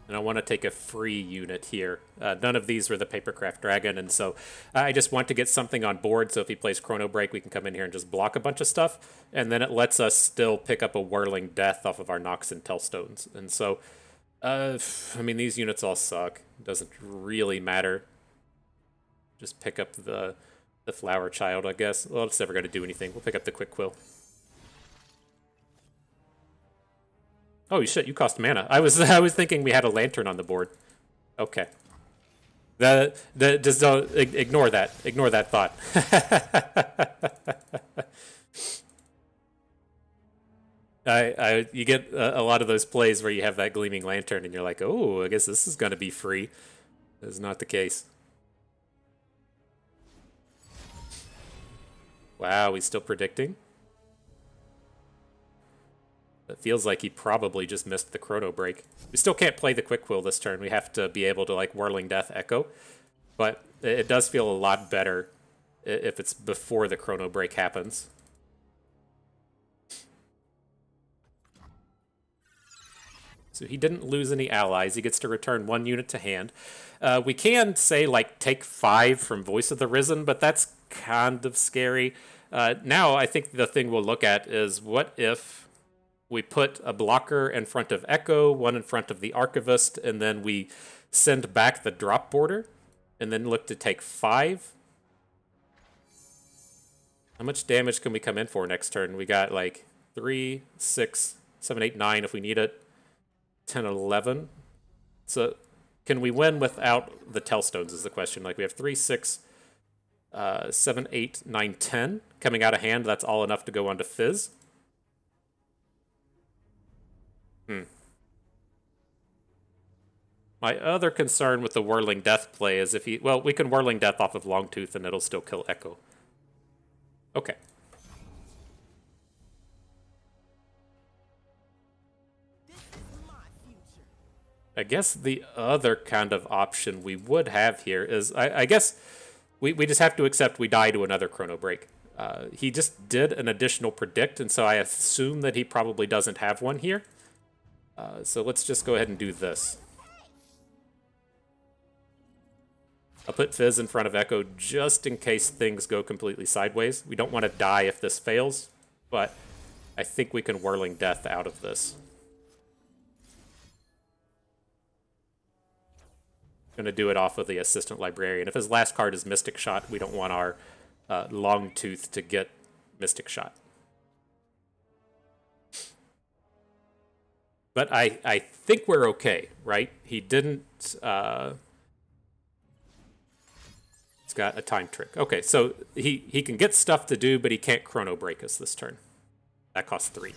And I want to take a free unit here. None of these were the Papercraft Dragon, and so I just want to get something on board, so if he plays Chrono Break, we can come in here and just block a bunch of stuff, and then it lets us still pick up a Whirling Death off of our Nox and Tellstones. And so, I mean, these units all suck. Doesn't really matter. Just pick up the Flower Child, I guess. Well, it's never going to do anything. We'll pick up the Quick Quill. Oh shit! You cost mana. I was thinking we had a lantern on the board. Okay. Just don't ignore that. Ignore that thought. You get a lot of those plays where you have that gleaming lantern and you're like, oh, I guess this is gonna be free. That is not the case. Wow, he's still predicting. It feels like he probably just missed the Chrono Break. We still can't play the Quick Quill this turn. We have to be able to, like, Whirling Death Echo. But it does feel a lot better if it's before the Chrono Break happens. So he didn't lose any allies. He gets to return 1 unit to hand. We can say, like, take 5 from Voice of the Risen, but that's kind of scary. Now, I think the thing we'll look at is what if we put a blocker in front of Echo, 1 in front of the Archivist, and then we send back the drop border, and then look to take 5. How much damage can we come in for next turn? We got like 3, 6, 7, 8, 9 if we need it. 10, 11. So can we win without the Tellstones is the question. Like we have 3, 6, 7, 8, 9, 10 coming out of hand. That's all enough to go on to Fizz. My other concern with the Whirling Death play is if he... Well, we can Whirling Death off of Longtooth and it'll still kill Echo. Okay. This is my future. I guess the other kind of option we would have here is... I guess we just have to accept we die to another Chrono Break. He just did an additional predict, and so I assume that he probably doesn't have one here. So let's just go ahead and do this. I'll put Fizz in front of Echo just in case things go completely sideways. We don't want to die if this fails, but I think we can Whirling Death out of this. Going to do it off of the Assistant Librarian. If his last card is Mystic Shot, we don't want our Longtooth to get Mystic Shot. But I think we're okay, right? He didn't... He's got a time trick. Okay, so he can get stuff to do, but he can't Chrono Break us this turn. That costs 3.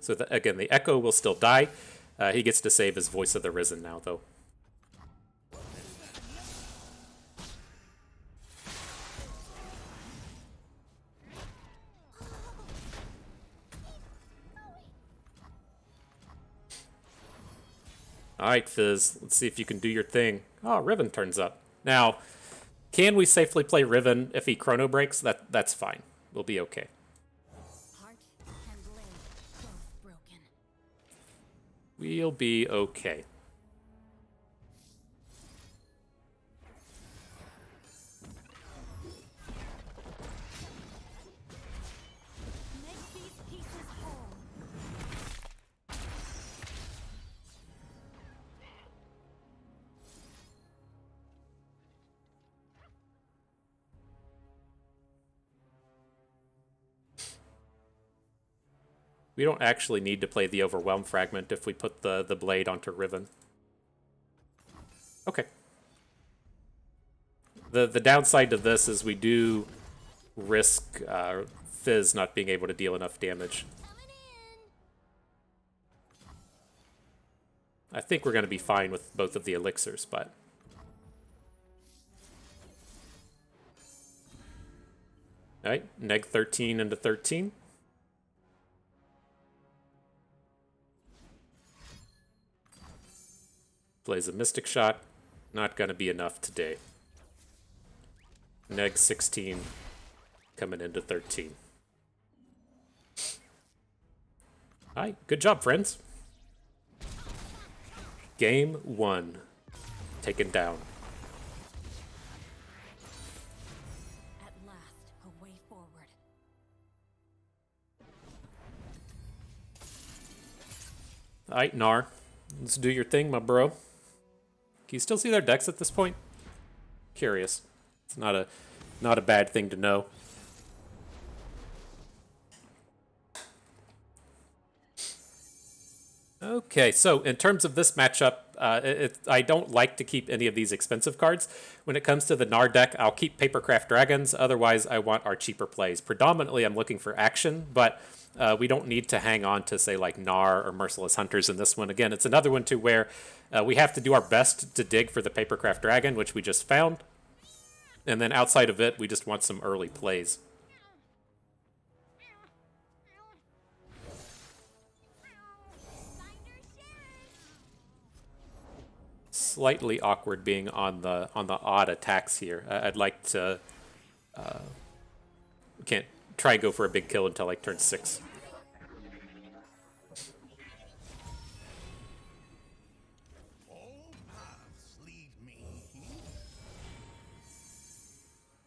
So again, the Echo will still die. He gets to save his Voice of the Risen now, though. Alright, Fizz, let's see if you can do your thing. Oh, Riven turns up. Now, can we safely play Riven if he chrono breaks? That's fine. We'll be okay. Heart and blade, both broken. We'll be okay. Make these pieces whole. We don't actually need to play the Overwhelm Fragment if we put the blade onto Riven. Okay. The downside to this is we do risk Fizz not being able to deal enough damage. Coming in. I think we're going to be fine with both of the elixirs, but... Alright, neg 13 into 13. Plays a Mystic Shot. Not going to be enough today. Neg 16 coming into 13. Alright, good job, friends. Game 1. Taken down. At last, a way forward. Alright, Gnar. Let's do your thing, my bro. Can you still see their decks at this point? Curious. It's not a bad thing to know. Okay, so in terms of this matchup, I don't like to keep any of these expensive cards. When it comes to the Gnar deck, I'll keep Papercraft Dragons. Otherwise, I want our cheaper plays. Predominantly, I'm looking for action, but we don't need to hang on to, say, like Gnar or Merciless Hunters in this one. Again, it's another one, too, where we have to do our best to dig for the Papercraft Dragon, which we just found. And then outside of it, we just want some early plays. Slightly awkward being on the odd attacks here. I'd like to can't try and go for a big kill until like turn 6.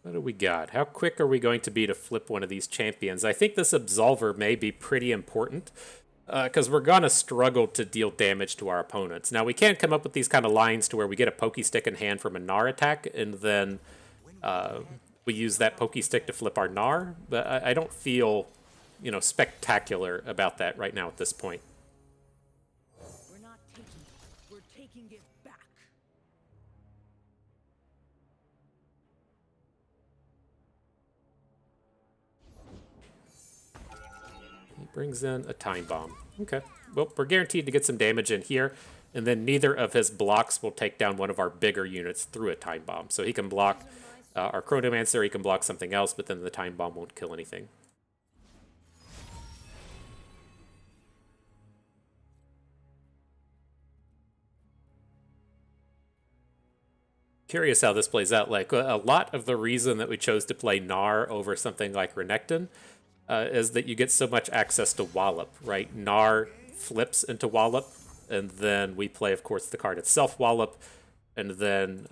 What do we got? How quick are we going to be to flip one of these champions? I think this Absolver may be pretty important because we're going to struggle to deal damage to our opponents. Now, we can come up with these kind of lines to where we get a Pokey Stick in hand from a Gnar attack, and then we use that Pokey Stick to flip our Gnar, but I don't feel, spectacular about that right now at this point. We're not taking it. We're taking it back. He brings in a Time Bomb. Okay. Well, we're guaranteed to get some damage in here, and then neither of his blocks will take down one of our bigger units through a Time Bomb. So he can block our Chronomancer, he can block something else, but then the Time Bomb won't kill anything. Curious how this plays out. Like, a lot of the reason that we chose to play Gnar over something like Renekton is that you get so much access to Wallop, right? Gnar flips into Wallop, and then we play, of course, the card itself, Wallop, and then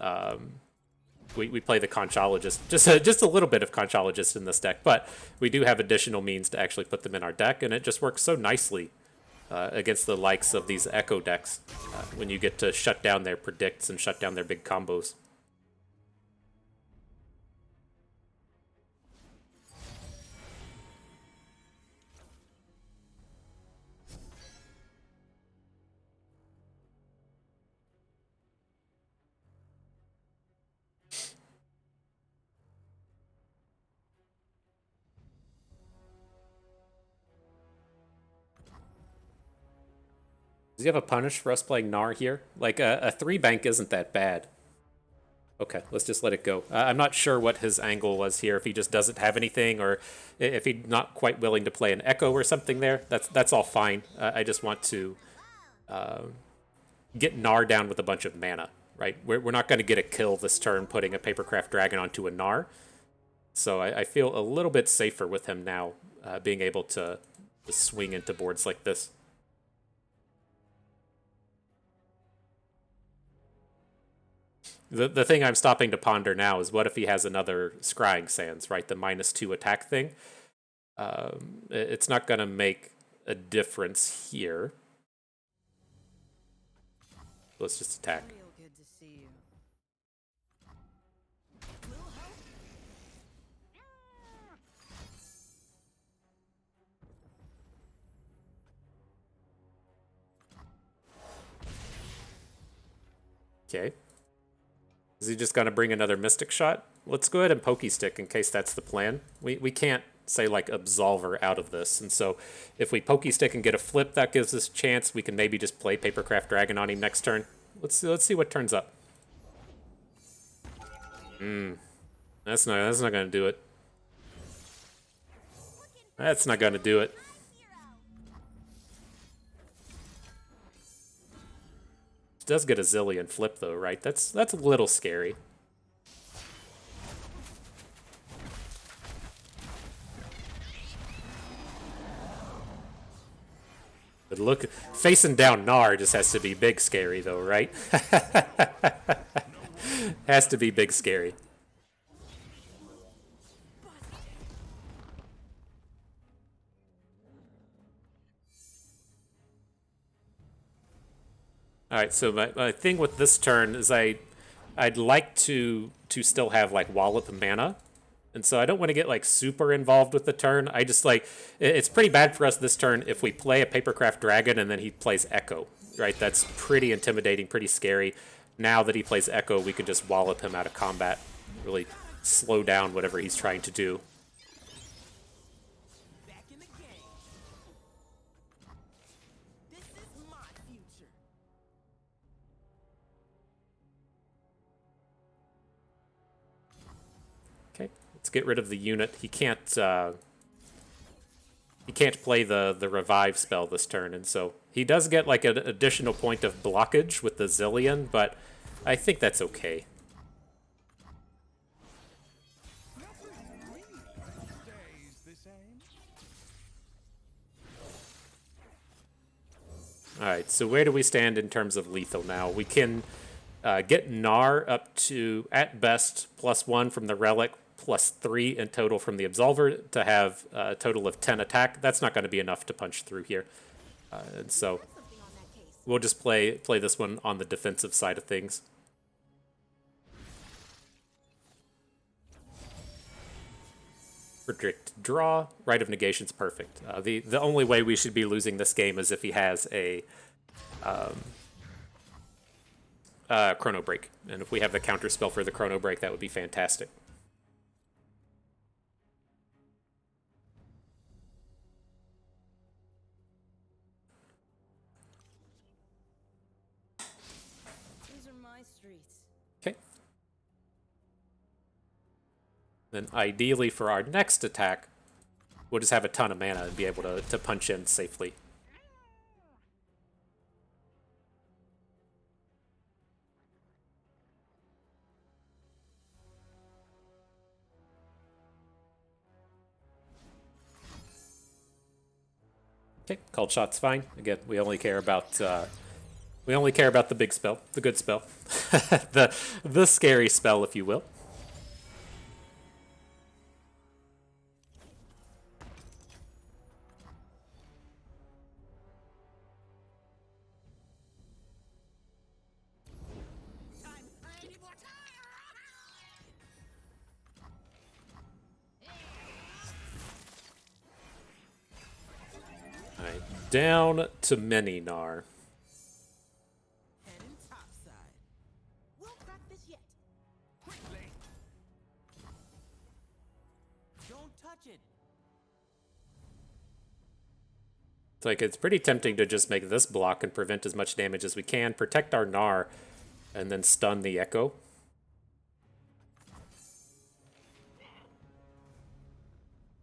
we play the Conchologist. Just a little bit of Conchologist in this deck, but we do have additional means to actually put them in our deck, and it just works so nicely against the likes of these Echo decks when you get to shut down their predicts and shut down their big combos. Does he have a punish for us playing Gnar here? Like, a 3-bank isn't that bad. Okay, let's just let it go. I'm not sure what his angle was here, if he just doesn't have anything, or if he's not quite willing to play an Echo or something there. That's all fine. I just want to get Gnar down with a bunch of mana, right? We're not going to get a kill this turn putting a Papercraft Dragon onto a Gnar. So I feel a little bit safer with him now, being able to swing into boards like this. The thing I'm stopping to ponder now is what if he has another Scrying Sands, right? The -2 attack thing. It's not going to make a difference here. Let's just attack. Real good to see you. Okay. Is he just going to bring another Mystic Shot? Let's go ahead and Pokey Stick in case that's the plan. We can't, say, like, Absolver out of this. And so if we Pokey Stick and get a flip, that gives us a chance. We can maybe just play Papercraft Dragon on him next turn. Let's see what turns up. That's not going to do it. That's not going to do it. Does get a Zillion flip though, right? That's a little scary. But look, facing down Gnar just has to be big scary though, right? Has to be big scary. All right, so my thing with this turn is I'd like to still have like Wallop mana, and so I don't want to get like super involved with the turn. I just like it's pretty bad for us this turn if we play a Papercraft Dragon and then he plays Echo, right? That's pretty intimidating, pretty scary. Now that he plays Echo, we can just Wallop him out of combat, really slow down whatever he's trying to do. Back in the game. This is my future. Okay, let's get rid of the unit. He can't play the revive spell this turn, and so he does get like an additional point of blockage with the Zillion, but I think that's okay. Alright, so where do we stand in terms of lethal now? We can get Gnar up to, at best, +1 from the Relic, +3 in total from the Absolver to have a total of 10 attack. That's not going to be enough to punch through here. And so we'll just play this one on the defensive side of things. Predict draw, Rite of Negation's perfect. The only way we should be losing this game is if he has a Chrono Break. And if we have the counter spell for the Chrono Break, that would be fantastic. These are my streets. Okay. Then ideally for our next attack, we'll just have a ton of mana and be able to punch in safely. Okay, called shot's fine. Again, we only care about the big spell, the good spell, the scary spell, if you will. Alright, down to mini Gnar. Heading topside. We'll crack this yet. Quickly. Don't touch it. It's like it's pretty tempting to just make this block and prevent as much damage as we can, protect our Gnar, and then stun the Echo.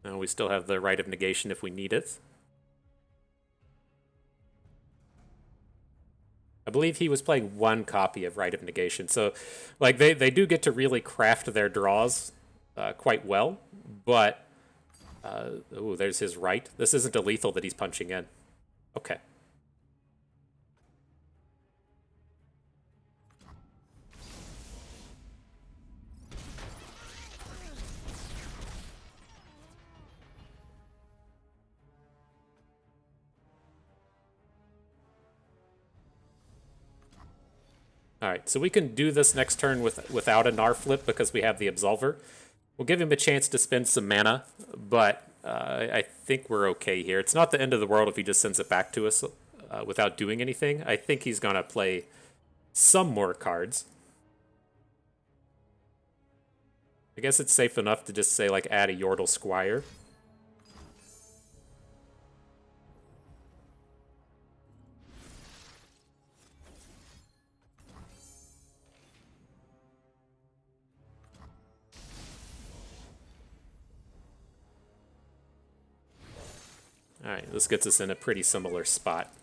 We still have the Rite of Negation if we need it. I believe he was playing one copy of Rite of Negation. So, like, they do get to really craft their draws quite well. But, oh, there's his right. This isn't a lethal that he's punching in. Okay. Alright, so we can do this next turn without a Gnar flip because we have the Absolver. We'll give him a chance to spend some mana, but I think we're okay here. It's not the end of the world if he just sends it back to us without doing anything. I think he's going to play some more cards. I guess it's safe enough to just say, like, add a Yordle Squire. Alright, this gets us in a pretty similar spot.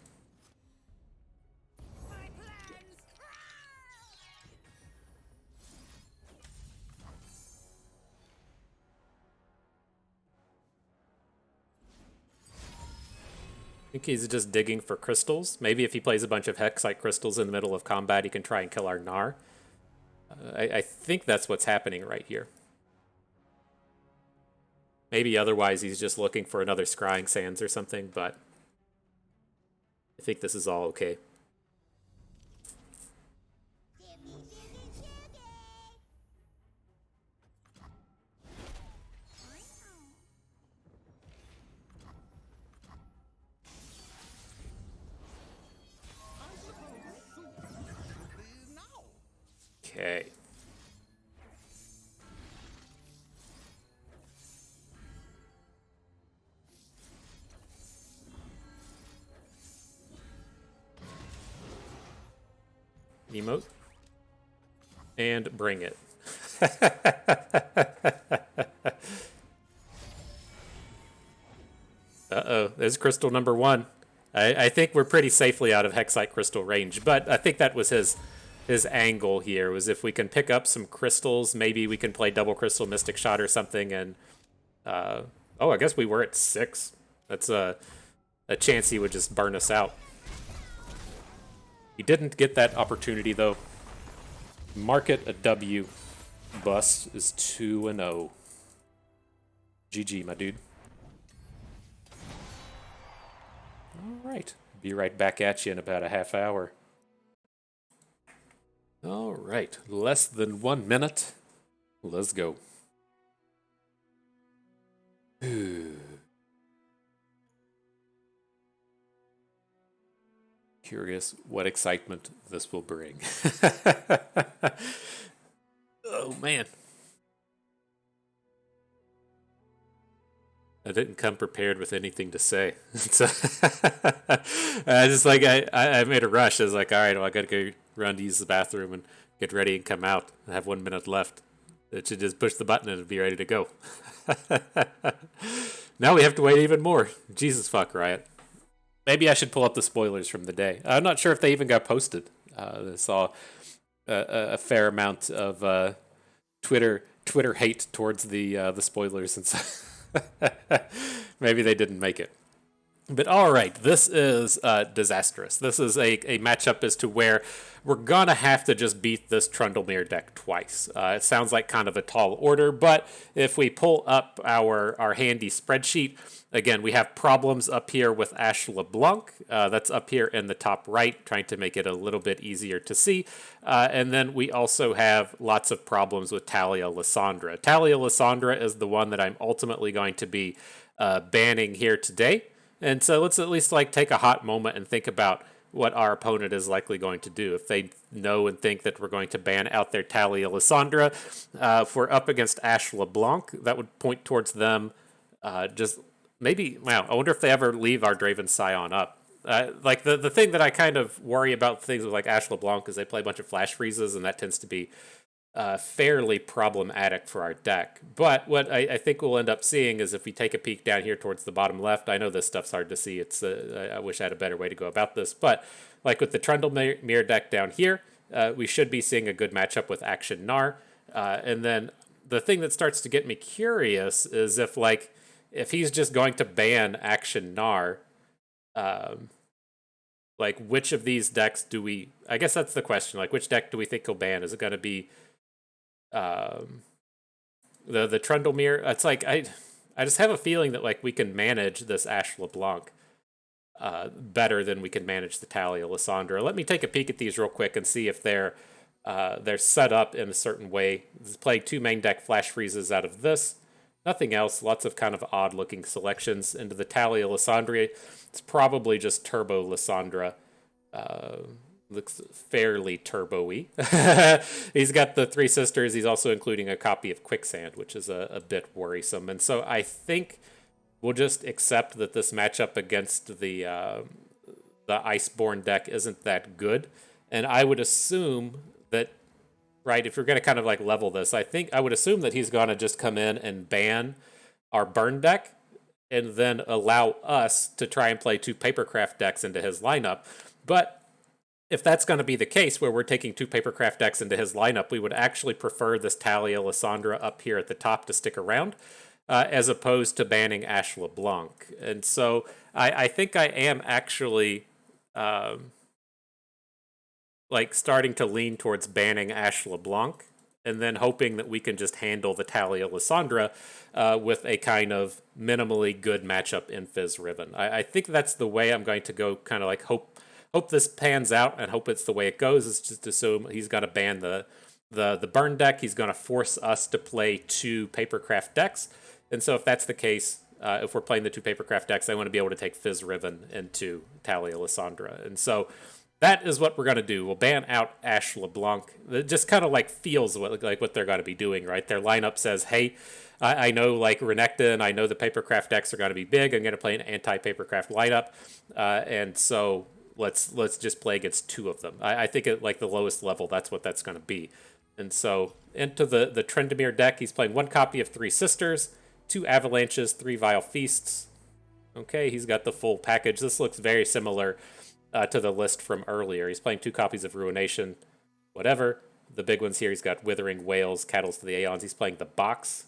I think he's just digging for crystals. Maybe if he plays a bunch of Hexite crystals in the middle of combat, he can try and kill our Gnar. I think that's what's happening right here. Maybe otherwise he's just looking for another Scrying Sands or something, but I think this is all okay. Okay. Emote. And bring it. Uh-oh, there's crystal number 1. I think we're pretty safely out of Hexite crystal range, but I think that was his angle here, was if we can pick up some crystals, maybe we can play double crystal Mystic Shot or something, and oh, I guess we were at 6. That's a chance he would just burn us out. He didn't get that opportunity, though. Market a W. Bust is 2-0. GG, my dude. All right. Be right back at you in about a half hour. All right. Less than 1 minute. Let's go. Curious what excitement this will bring. Oh, man. I didn't come prepared with anything to say. So I just like I made a rush. I was like, all right, well, I gotta go run to use the bathroom and get ready and come out. I have 1 minute left. It should just push the button and be ready to go. Now we have to wait even more. Jesus fuck, Riot. Maybe I should pull up the spoilers from the day. I'm not sure if they even got posted. I saw a fair amount of Twitter hate towards the spoilers and stuff. Maybe they didn't make it. But all right, this is disastrous. This is a matchup as to where we're going to have to just beat this Trundlemere deck twice. It sounds like kind of a tall order, but if we pull up our handy spreadsheet, again, we have problems up here with Ashe LeBlanc. That's up here in the top right, trying to make it a little bit easier to see. And then we also have lots of problems with Talia Lysandra. Talia Lysandra is the one that I'm ultimately going to be banning here today. And so let's at least like take a hot moment and think about what our opponent is likely going to do. If they know and think that we're going to ban out their Talia Lysandra, if we're up against Ashe LeBlanc, that would point towards them just maybe, wow, I wonder if they ever leave our Draven Sion up. Like, the thing that I kind of worry about things with, like, Ashe LeBlanc is they play a bunch of flash freezes, and that tends to be fairly problematic for our deck. But what I think we'll end up seeing is if we take a peek down here towards the bottom left, I know this stuff's hard to see. It's I wish I had a better way to go about this. But like with the Trundle Mirror deck down here, we should be seeing a good matchup with Akshan Gnar. And then the thing that starts to get me curious is if he's just going to ban Akshan Gnar, like which of these decks do we... I guess that's the question. Like, which deck do we think he'll ban? Is it going to be the Trundle Mirror? It's like I just have a feeling that like we can manage this Ashe LeBlanc better than we can manage the Talia Lissandra. Let me take a peek at these real quick and see if they're set up in a certain way. Let's play 2 main deck flash freezes out of this. Nothing else. Lots of kind of odd looking selections. Into the Talia Lissandra, it's probably just Turbo Lissandra. Looks fairly turbo-y. He's got the 3 sisters. He's also including a copy of Quicksand, which is a bit worrisome. And so I think we'll just accept that this matchup against the Iceborne deck isn't that good. And I would assume that, right, if you're going to kind of like level this, I would assume that he's going to just come in and ban our burn deck and then allow us to try and play 2 Papercraft decks into his lineup. But if that's going to be the case, where we're taking 2 Papercraft decks into his lineup, we would actually prefer this Talia Lissandra up here at the top to stick around, as opposed to banning Ashe LeBlanc. And so I think I am actually like starting to lean towards banning Ashe LeBlanc, and then hoping that we can just handle the Talia Lissandra with a kind of minimally good matchup in Fizz Riven. I think that's the way I'm going to go, kind of like hope this pans out and hope it's the way it goes. Is just assume he's going to ban the burn deck. He's going to force us to play 2 Papercraft decks. And so if that's the case, if we're playing the 2 Papercraft decks, I want to be able to take Fizz Riven into Talia Lissandra. And so that is what we're going to do. We'll ban out Ashe LeBlanc. It just kind of like feels like what they're going to be doing, right? Their lineup says, hey, I know like Renekton, and I know the Papercraft decks are going to be big. I'm going to play an anti-Papercraft lineup. And so let's just play against 2 of them. I think at like the lowest level, that's what that's going to be. And so into the Trendemir deck, he's playing 1 copy of 3 Sisters, 2 Avalanches, 3 Vile Feasts. Okay, he's got the full package. This looks very similar to the list from earlier. He's playing 2 copies of Ruination, whatever. The big ones here, he's got Withering Whales, Cattles to the Aeons. He's playing the box,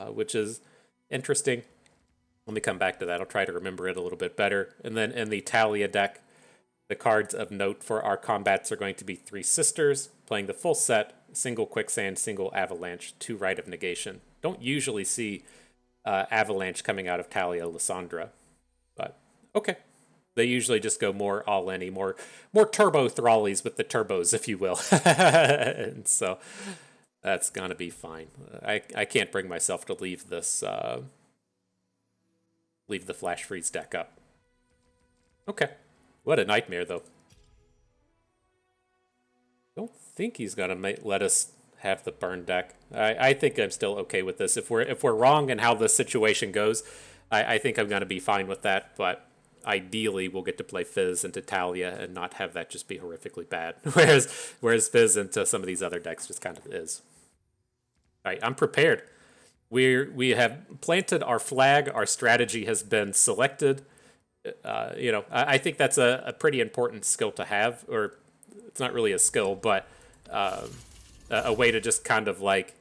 which is interesting. Let me come back to that. I'll try to remember it a little bit better. And then in the Talia deck, the cards of note for our combats are going to be 3 Sisters, playing the full set, single Quicksand, single Avalanche, 2 Rite of Negation. Don't usually see Avalanche coming out of Talia Lissandra, but okay. They usually just go more all-in-y, more turbo thrallies with the turbos, if you will. And so that's going to be fine. I can't bring myself to leave this, leave the Flash Freeze deck up. Okay. What a nightmare, though. Don't think he's gonna let us have the burn deck. I think I'm still okay with this. If we're wrong in how this situation goes, I think I'm gonna be fine with that. But ideally, we'll get to play Fizz into Talia and not have that just be horrifically bad. Whereas Fizz into some of these other decks just kind of is. All right, I'm prepared. We have planted our flag. Our strategy has been selected. I think that's a pretty important skill to have, or it's not really a skill, but a way to just kind of like,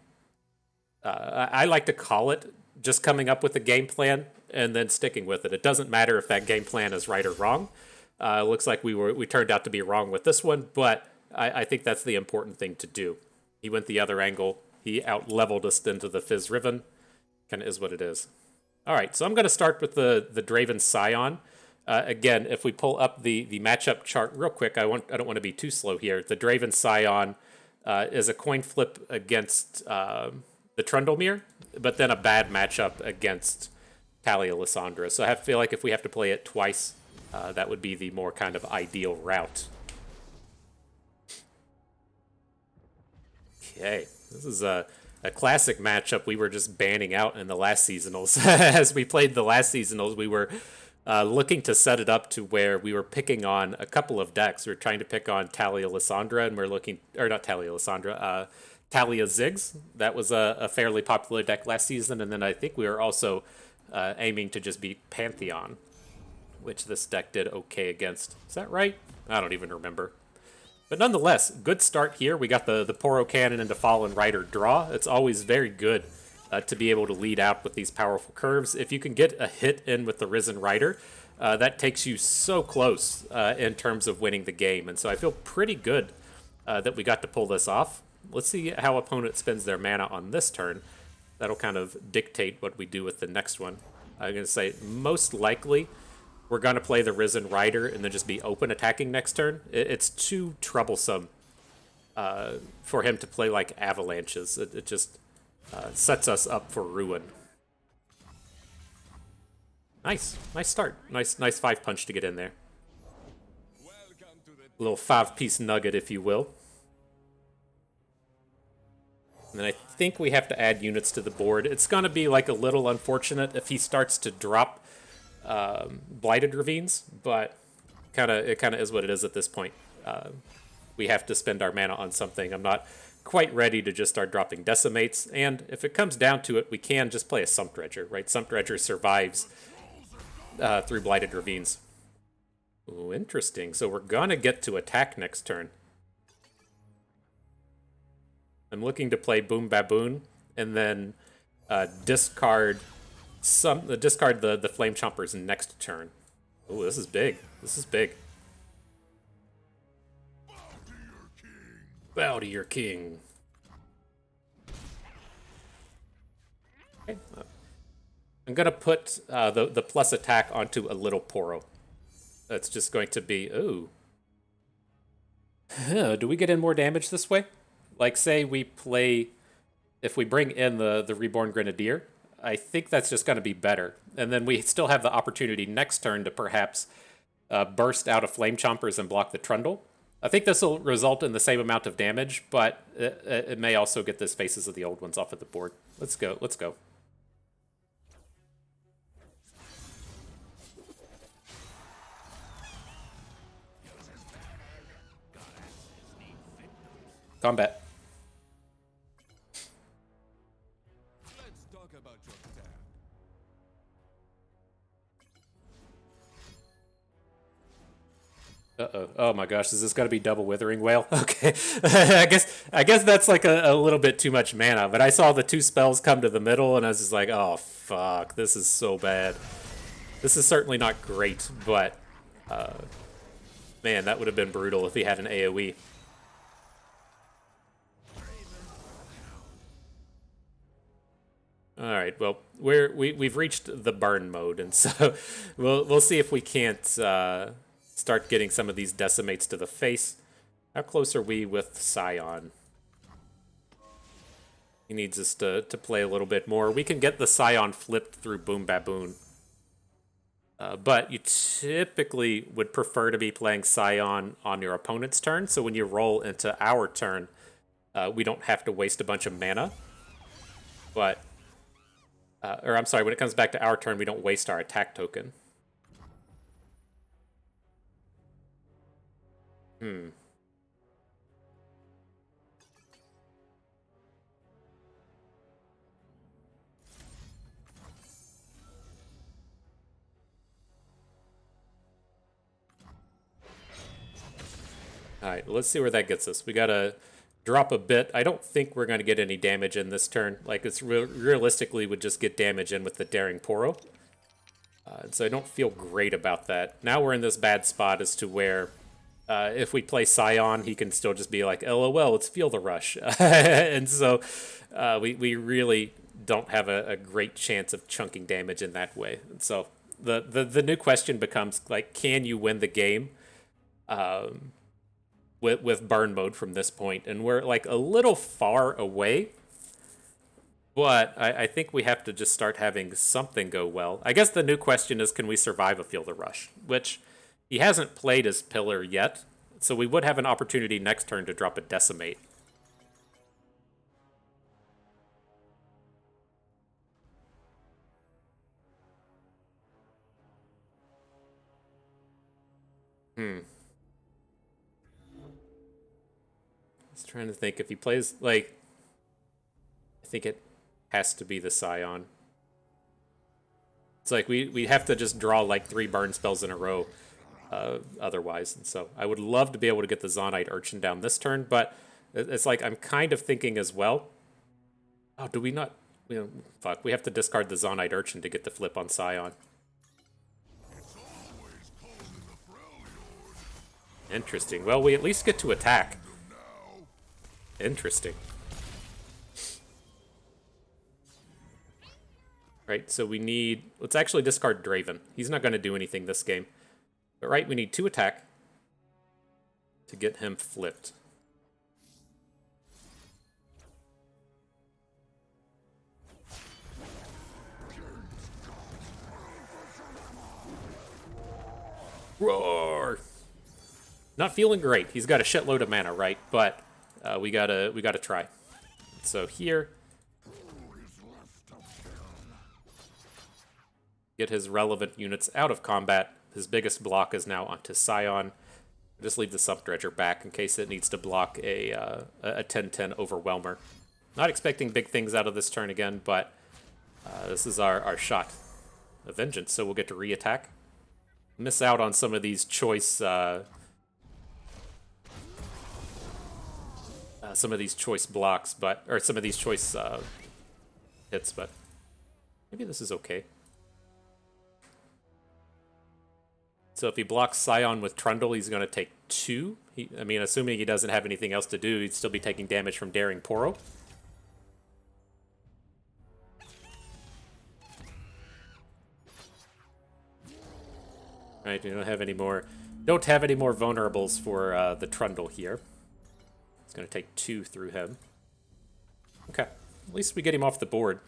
I like to call it just coming up with a game plan and then sticking with it. It doesn't matter if that game plan is right or wrong. It looks like we turned out to be wrong with this one, but I think that's the important thing to do. He went the other angle. He out-leveled us into the Fizz Riven. Kind of is what it is. All right, so I'm going to start with the Draven Sion. Again, if we pull up the matchup chart real quick, I don't want to be too slow here. The Draven Sion is a coin flip against the Trundlemere, but then a bad matchup against Talia Lissandra. So I feel like if we have to play it twice, that would be the more kind of ideal route. Okay, this is a classic matchup we were just banning out in the last seasonals. As we played the last seasonals, we were looking to set it up to where we were picking on a couple of decks. We were trying to pick on Talia Lysandra, and we're looking, or not Talia Lysandra, Talia Ziggs. That was a fairly popular deck last season, and then I think we were also aiming to just beat Pantheon, which this deck did okay against. Is that right? I don't even remember. But nonetheless, good start here. We got the Poro Cannon into Fallen Rider draw. It's always very good to be able to lead out with these powerful curves. If you can get a hit in with the Risen Rider, that takes you so close in terms of winning the game. And so I feel pretty good that we got to pull this off. Let's see how opponent spends their mana on this turn. That'll kind of dictate what we do with the next one. I'm going to say most likely we're going to play the Risen Rider and then just be open attacking next turn. It's too troublesome for him to play like avalanches. It just sets us up for ruin. Nice start. Nice 5-punch to get in there. A little 5-piece nugget, if you will. And then I think we have to add units to the board. It's going to be like a little unfortunate if he starts to drop Blighted Ravines, but it kind of is what it is at this point. We have to spend our mana on something. I'm not quite ready to just start dropping Decimates, and if it comes down to it, we can just play a Sump Dredger, right? Sump Dredger survives through Blighted Ravines. Ooh, interesting. So we're gonna get to attack next turn. I'm looking to play Boom Baboon, and then discard the Flame Chompers next turn. Ooh, this is big. This is big. Bow to your king. Okay. I'm gonna put the plus attack onto a little Poro. That's just going to be, ooh. Do we get in more damage this way? Like, say we play, if we bring in the Reborn Grenadier, I think that's just going to be better. And then we still have the opportunity next turn to perhaps burst out of Flame Chompers and block the Trundle. I think this will result in the same amount of damage, but it may also get this Faces of the Old Ones off of the board. Let's go. Let's go. Combat. Let's talk about your dad. Uh-oh. Oh my gosh, is this gotta be double Withering Wail? Okay. I guess that's like a little bit too much mana, but I saw the 2 spells come to the middle and I was just like, oh fuck, this is so bad. This is certainly not great, but man, that would have been brutal if he had an AoE. All right, well, we've reached the burn mode, and so we'll see if we can't start getting some of these Decimates to the face. How close are we with Sion? He needs us to play a little bit more. We can get the Sion flipped through Boom Baboon, but you typically would prefer to be playing Sion on your opponent's turn, so when you roll into our turn, we don't have to waste a bunch of mana. But or I'm sorry, when it comes back to our turn, we don't waste our attack token. Alright, let's see where that gets us. We gotta drop a bit. I don't think we're gonna get any damage in this turn. Like, it's realistically would just get damage in with the Daring Poro. And so I don't feel great about that. Now we're in this bad spot as to where if we play Sion, he can still just be like, LOL, it's Feel the Rush. And so we really don't have a great chance of chunking damage in that way. And so the new question becomes, like, can you win the game with burn mode from this point? And we're like a little far away, but I think we have to just start having something go well. I guess the new question is, can we survive a Feel the Rush? Which he hasn't played as Pillar yet, so we would have an opportunity next turn to drop a Decimate. was trying to think if he plays, like, I think it has to be the Sion. It's like we have to just draw like 3 burn spells in a row otherwise. And so I would love to be able to get the Zonite Urchin down this turn, but it's like I'm kind of thinking as well. Oh, do we not? You know, fuck, we have to discard the Zonite Urchin to get the flip on Sion. Interesting. Well, we at least get to attack. Interesting. Right, so we need... Let's actually discard Draven. He's not going to do anything this game. But right, we need 2 attack to get him flipped. Roar! Not feeling great. He's got a shitload of mana, right? But we gotta try. So here, get his relevant units out of combat. His biggest block is now onto Sion. Just leave the Sump Dredger back in case it needs to block a 10-10 Overwhelmer. Not expecting big things out of this turn again, but this is our shot of vengeance. So we'll get to re-attack. Miss out on some of these choice blocks, or some of these choice hits, but maybe this is okay. So if he blocks Sion with Trundle, he's going to take 2. I mean, assuming he doesn't have anything else to do, he'd still be taking damage from Daring Poro. Right, we don't have any more vulnerables for the Trundle here. It's going to take 2 through him. Okay, at least we get him off the board.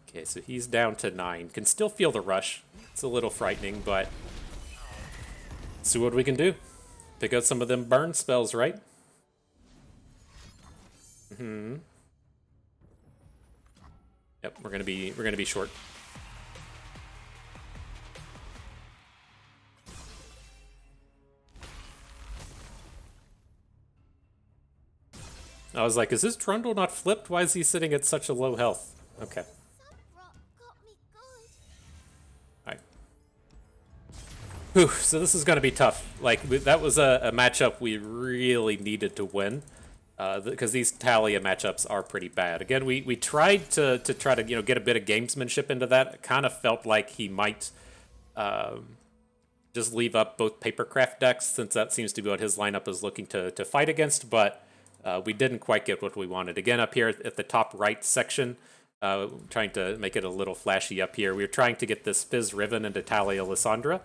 Okay, so he's down to 9. Can still feel the rush. It's a little frightening, but let's see what we can do. Pick out some of them burn spells, right? Mm-hmm. Yep, we're gonna be short. I was like, is this Trundle not flipped? Why is he sitting at such a low health? Okay. Got me good. Alright. Whew, so this is going to be tough. Like, that was a matchup we really needed to win. Because these Talia matchups are pretty bad. Again, we tried to try to get a bit of gamesmanship into that. It kind of felt like he might just leave up both Papercraft decks, since that seems to be what his lineup is looking to fight against, but we didn't quite get what we wanted. Again, up here at the top right section, trying to make it a little flashy up here, we were trying to get this Fizz Riven into Talia Lysandra,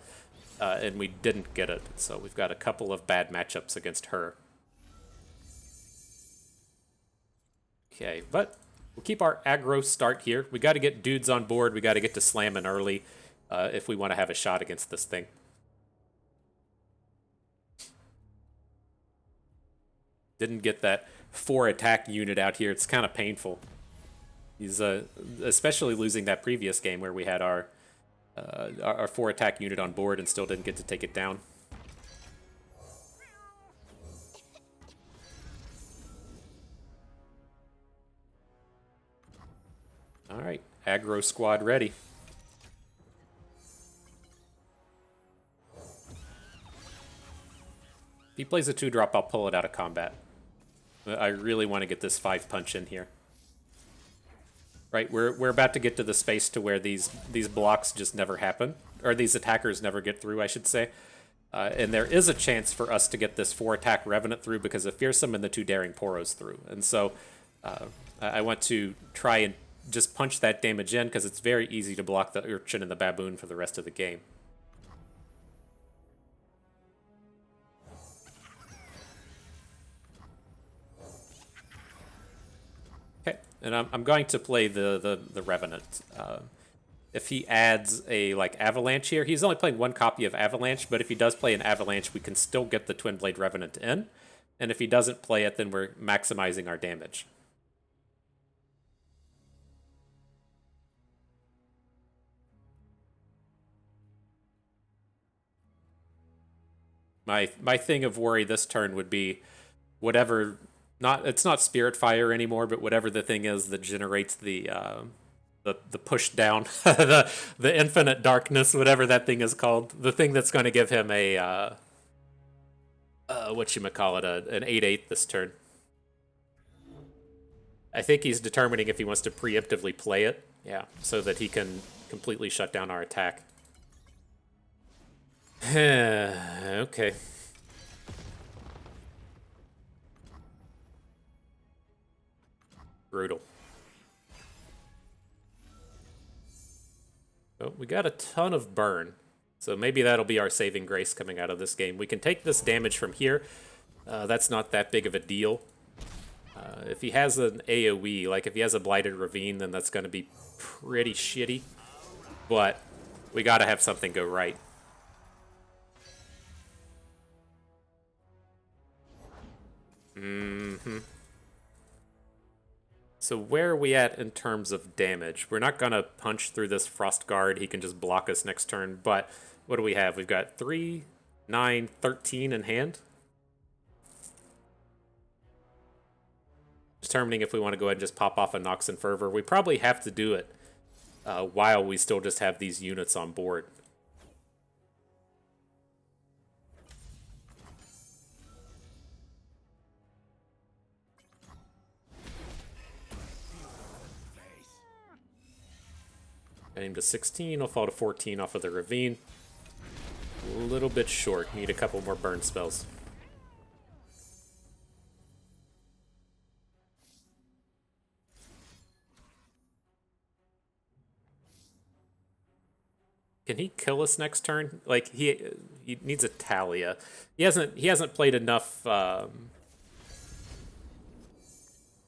and we didn't get it. So we've got a couple of bad matchups against her. Okay, but we'll keep our aggro start here. We got to get dudes on board. We got to get to slamming early if we want to have a shot against this thing. Didn't get that 4 attack unit out here. It's kind of painful. He's especially losing that previous game where we had our 4 attack unit on board and still didn't get to take it down. All right, aggro squad ready. If he plays a 2-drop, I'll pull it out of combat. I really want to get this 5-punch in here. Right, we're about to get to the space to where these blocks just never happen, or these attackers never get through, I should say. And there is a chance for us to get this 4-attack Revenant through because of Fearsome and the 2 Daring Poros through. And so I want to try and just punch that damage in because it's very easy to block the Urchin and the Baboon for the rest of the game. Okay, and I'm going to play the Revenant. If he adds a Avalanche here, he's only playing 1 copy of Avalanche, but if he does play an Avalanche, we can still get the Twin Blade Revenant in. And if he doesn't play it, then we're maximizing our damage. My thing of worry this turn would be whatever. Not it's not Spirit Fire anymore, but whatever the thing is that generates the push down, the infinite darkness, whatever that thing is called, the thing that's going to give him a whatchamacallit, an 8/8 this turn. I think he's determining if he wants to preemptively play it, yeah, so that he can completely shut down our attack. Okay. Brutal. Oh, we got a ton of burn, so maybe that'll be our saving grace coming out of this game. We can take this damage from here. That's not that big of a deal. If he has an AoE, like if he has a Blighted Ravine, then that's going to be pretty shitty. But we got to have something go right. So where are we at in terms of damage? We're not going to punch through this Frost Guard. He can just block us next turn. But what do we have? We've got 3, 9, 13 in hand. Determining if we want to go ahead and just pop off a Nox and Fervor. We probably have to do it while we still just have these units on board. Aim to 16, I'll fall to 14 off of the Ravine. A little bit short, need a couple more burn spells. Can he kill us next turn? Like he needs a Talia. He hasn't played enough.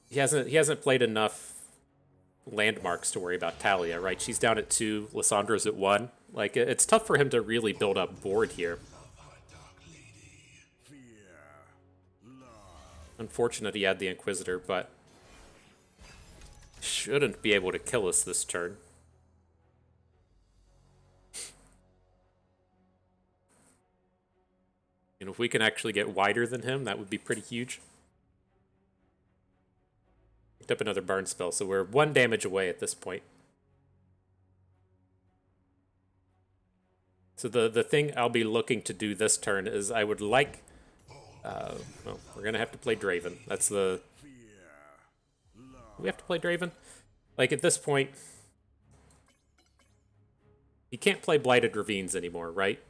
He hasn't played enough landmarks to worry about Talia, right? She's down at 2, Lissandra's at 1. Like it's tough for him to really build up board here. Unfortunate he had the Inquisitor, but shouldn't be able to kill us this turn. And if we can actually get wider than him, that would be pretty huge. Picked up another burn spell, so we're 1 damage away at this point. So the thing I'll be looking to do this turn is I would like... well, we're going to have to play Draven. That's the... We have to play Draven? Like, at this point... You can't play Blighted Ravines anymore, right?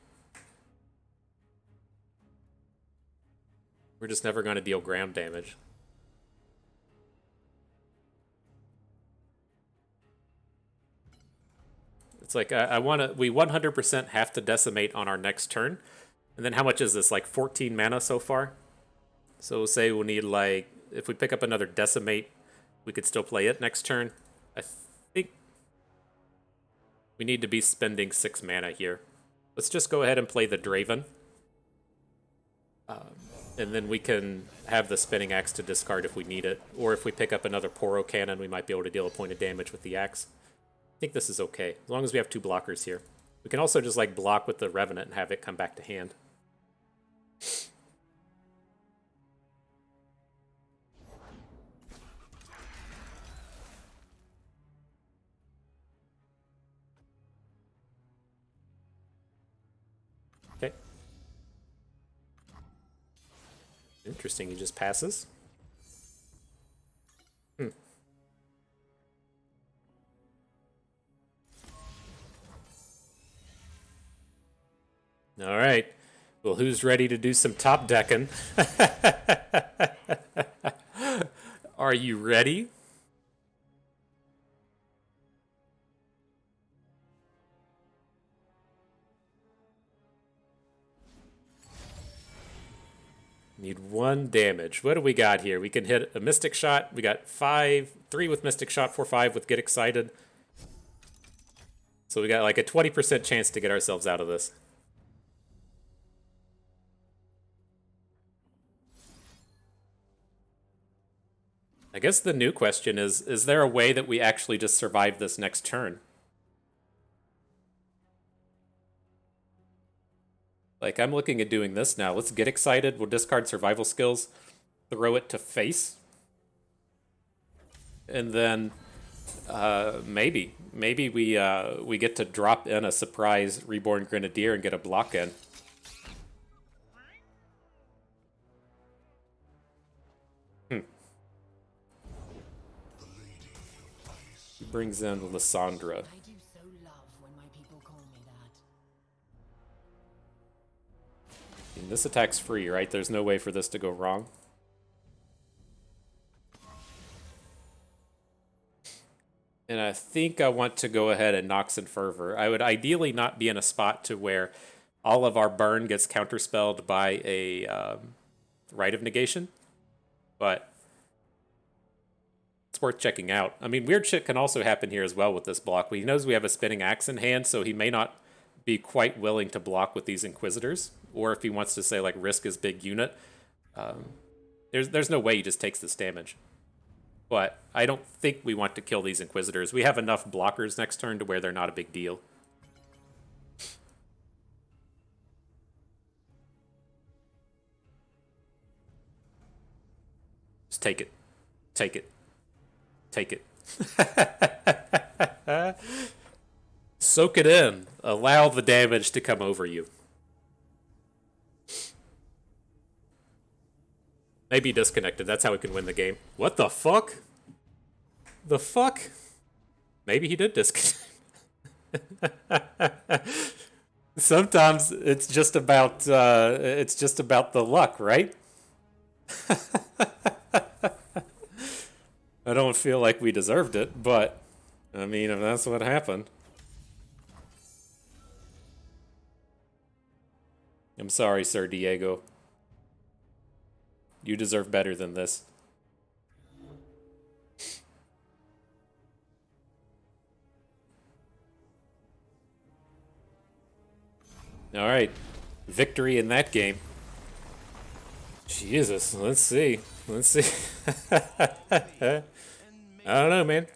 We're just never going to deal ground damage. It's like, we 100% have to decimate on our next turn. And then how much is this? Like 14 mana so far? So we'll say we'll need like, if we pick up another decimate, we could still play it next turn. I think we need to be spending 6 mana here. Let's just go ahead and play the Draven. And then we can have the Spinning Axe to discard if we need it. Or if we pick up another Poro Cannon, we might be able to deal a point of damage with the axe. I think this is okay, as long as we have 2 blockers here. We can also just like block with the Revenant and have it come back to hand. Okay. Interesting, he just passes. All right. Well, who's ready to do some top decking? Are you ready? Need 1 damage. What do we got here? We can hit a Mystic Shot. We got 3 with Mystic Shot, 4, 5 with Get Excited. So we got like a 20% chance to get ourselves out of this. I guess the new question is there a way that we actually just survive this next turn? Like, I'm looking at doing this now. Let's get excited. We'll discard survival skills, throw it to face. And then maybe we get to drop in a surprise Reborn Grenadier and get a block in. He brings in Lysandra. I do so love when my people call me that. And this attack's free, right? There's no way for this to go wrong. And I think I want to go ahead and Nox and Fervor. I would ideally not be in a spot to where all of our burn gets counterspelled by a Rite of Negation. But it's worth checking out. I mean, weird shit can also happen here as well with this block. He knows we have a Spinning Axe in hand, so he may not be quite willing to block with these Inquisitors. Or if he wants to say, like, risk his big unit. There's no way he just takes this damage. But I don't think we want to kill these Inquisitors. We have enough blockers next turn to where they're not a big deal. Just take it. Take it. Take it. Soak it in. Allow the damage to come over you. Maybe disconnected. That's how we can win the game. What the fuck? The fuck? Maybe he did disconnect. Sometimes it's just about the luck, right? I don't feel like we deserved it, but I mean, if that's what happened. I'm sorry, Sir Diego. You deserve better than this. All right. Victory in that game. Jesus, let's see. Let's see. I don't know, man.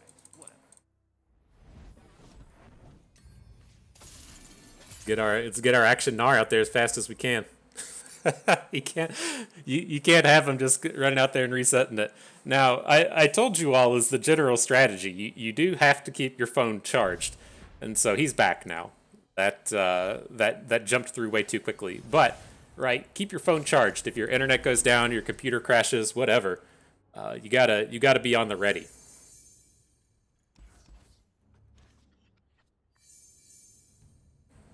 Let's get our Akshan Gnar out there as fast as we can. you can't have him just running out there and resetting it. Now, I told you all is the general strategy. You do have to keep your phone charged, and so he's back now. That jumped through way too quickly. But right, keep your phone charged. If your internet goes down, your computer crashes, whatever, you gotta be on the ready.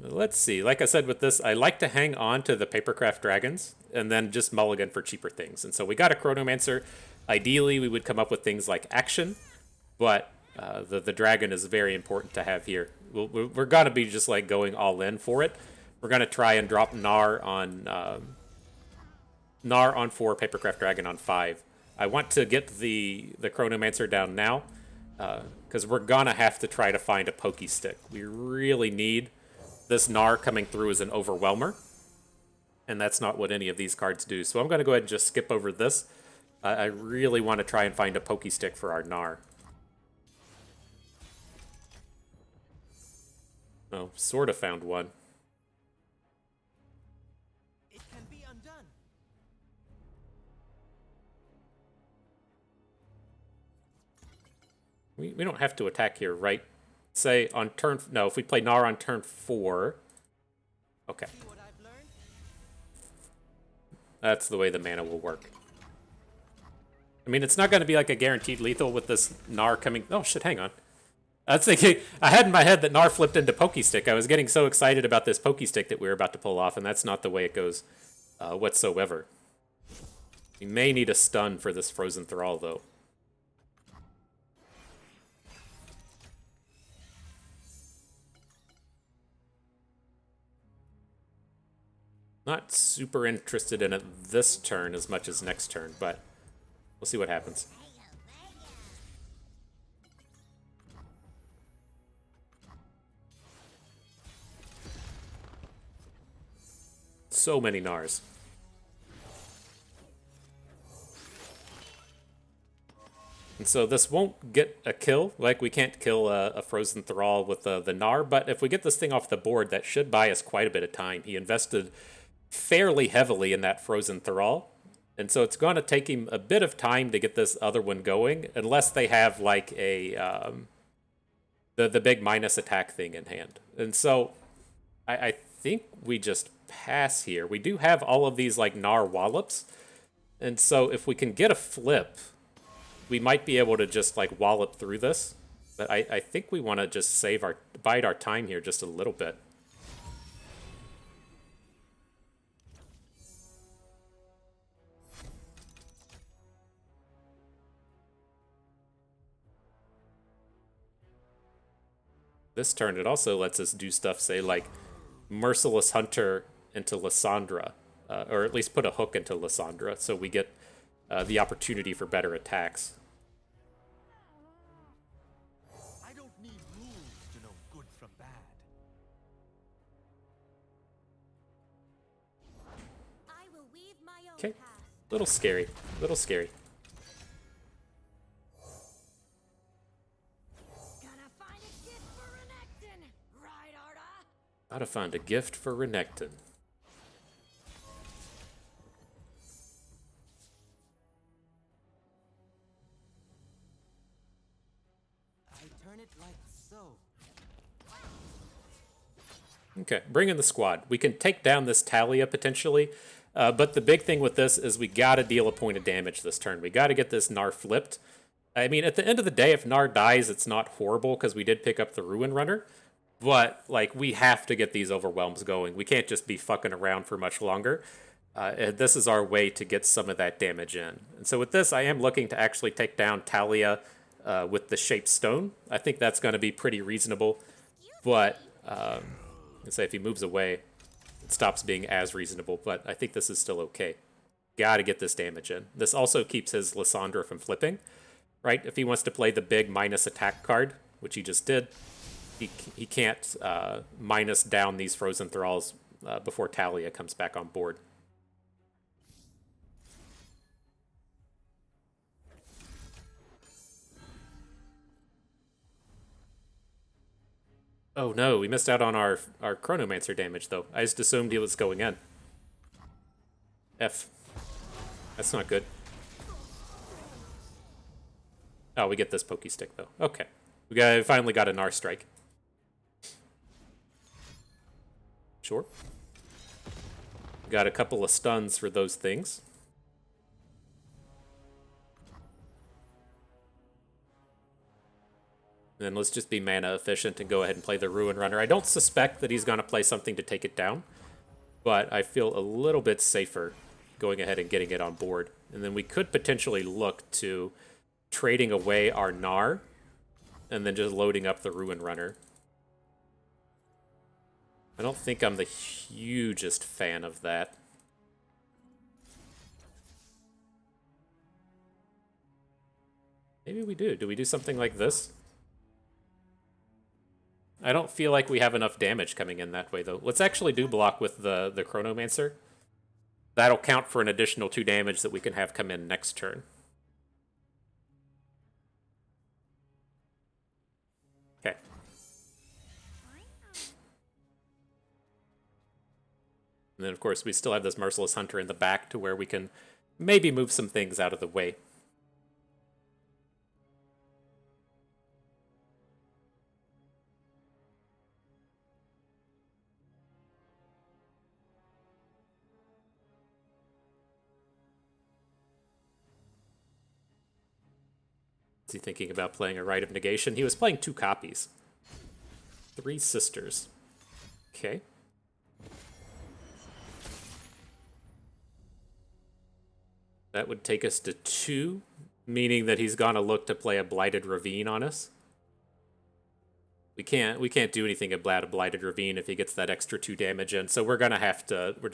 Let's see. Like I said with this, I like to hang on to the Papercraft Dragons and then just mulligan for cheaper things. And so we got a Chronomancer. Ideally, we would come up with things like Akshan, but the dragon is very important to have here. We're going to be just like going all in for it. We're going to try and drop Gnar on 4, Papercraft Dragon on 5. I want to get the Chronomancer down now because we're going to have to try to find a Pokey Stick. We really need this Gnar coming through as an Overwhelmer, and that's not what any of these cards do. So I'm going to go ahead and just skip over this. I really want to try and find a Pokey Stick for our Gnar. Oh, sort of found one. It can be undone. We don't have to attack here, right? Say on turn... No, if we play Gnar on turn 4... Okay. See what I've learned? That's the way the mana will work. I mean, it's not going to be like a guaranteed lethal with this Gnar coming... Oh, shit, hang on. I was thinking... I had in my head that Gnar flipped into Pokestick. I was getting so excited about this Pokestick that we were about to pull off, and that's not the way it goes whatsoever. We may need a stun for this Frozen Thrall, though. Not super interested in it this turn as much as next turn, but we'll see what happens. So many Gnars. And so this won't get a kill. Like, we can't kill a Frozen Thrall with the Gnar, but if we get this thing off the board, that should buy us quite a bit of time. He invested fairly heavily in that Frozen Thrall. And so it's going to take him a bit of time to get this other one going, unless they have like a the big minus attack thing in hand. And so I think we just pass here. We do have all of these like Gnar wallops, and so if we can get a flip, we might be able to just like wallop through this. But I think we want to just bide our time here just a little bit. This turn, it also lets us do stuff, say, like Merciless Hunter into Lysandra, or at least put a hook into Lysandra, so we get the opportunity for better attacks. I don't need rules to know good from bad. I will weave my own Okay, path. little scary, little scary. Gonna find a gift for Renekton, right, Arda? Gotta find a gift for Renekton. I turn it like so. Okay, bring in the squad. We can take down this Talia potentially, but the big thing with this is we gotta deal a point of damage this turn. We gotta get this Gnar flipped. I mean, at the end of the day, if Gnar dies, it's not horrible because we did pick up the Ruin Runner, but like we have to get these overwhelms going. We can't just be fucking around for much longer. And this is our way to get some of that damage in. And so with this, I am looking to actually take down Talia with the Shaped Stone. I think that's going to be pretty reasonable, but let's say if he moves away, it stops being as reasonable, but I think this is still okay. Gotta get this damage in. This also keeps his Lysandra from flipping, right? If he wants to play the big minus attack card, which he just did, he can't minus down these Frozen Thralls before Talia comes back on board. Oh no, we missed out on our Chronomancer damage, though. I just assumed he was going in. F. That's not good. Oh, we get this Pokey Stick, though. Okay. We finally got a Gnar Strike. Sure. Got a couple of stuns for those things. Then let's just be mana efficient and go ahead and play the Ruin Runner. I don't suspect that he's going to play something to take it down, but I feel a little bit safer going ahead and getting it on board. And then we could potentially look to trading away our Gnar and then just loading up the Ruin Runner. I don't think I'm the hugest fan of that. Maybe we do. Do we do something like this? I don't feel like we have enough damage coming in that way, though. Let's actually do block with the Chronomancer. That'll count for an additional 2 damage that we can have come in next turn. Okay. And then, of course, we still have this Merciless Hunter in the back to where we can maybe move some things out of the way. Is he thinking about playing a Rite of Negation? He was playing 2 copies. 3 Sisters. Okay. That would take us to 2, meaning that he's gonna look to play a Blighted Ravine on us. We can't do anything about a Blighted Ravine if he gets that extra 2 damage in, so we're just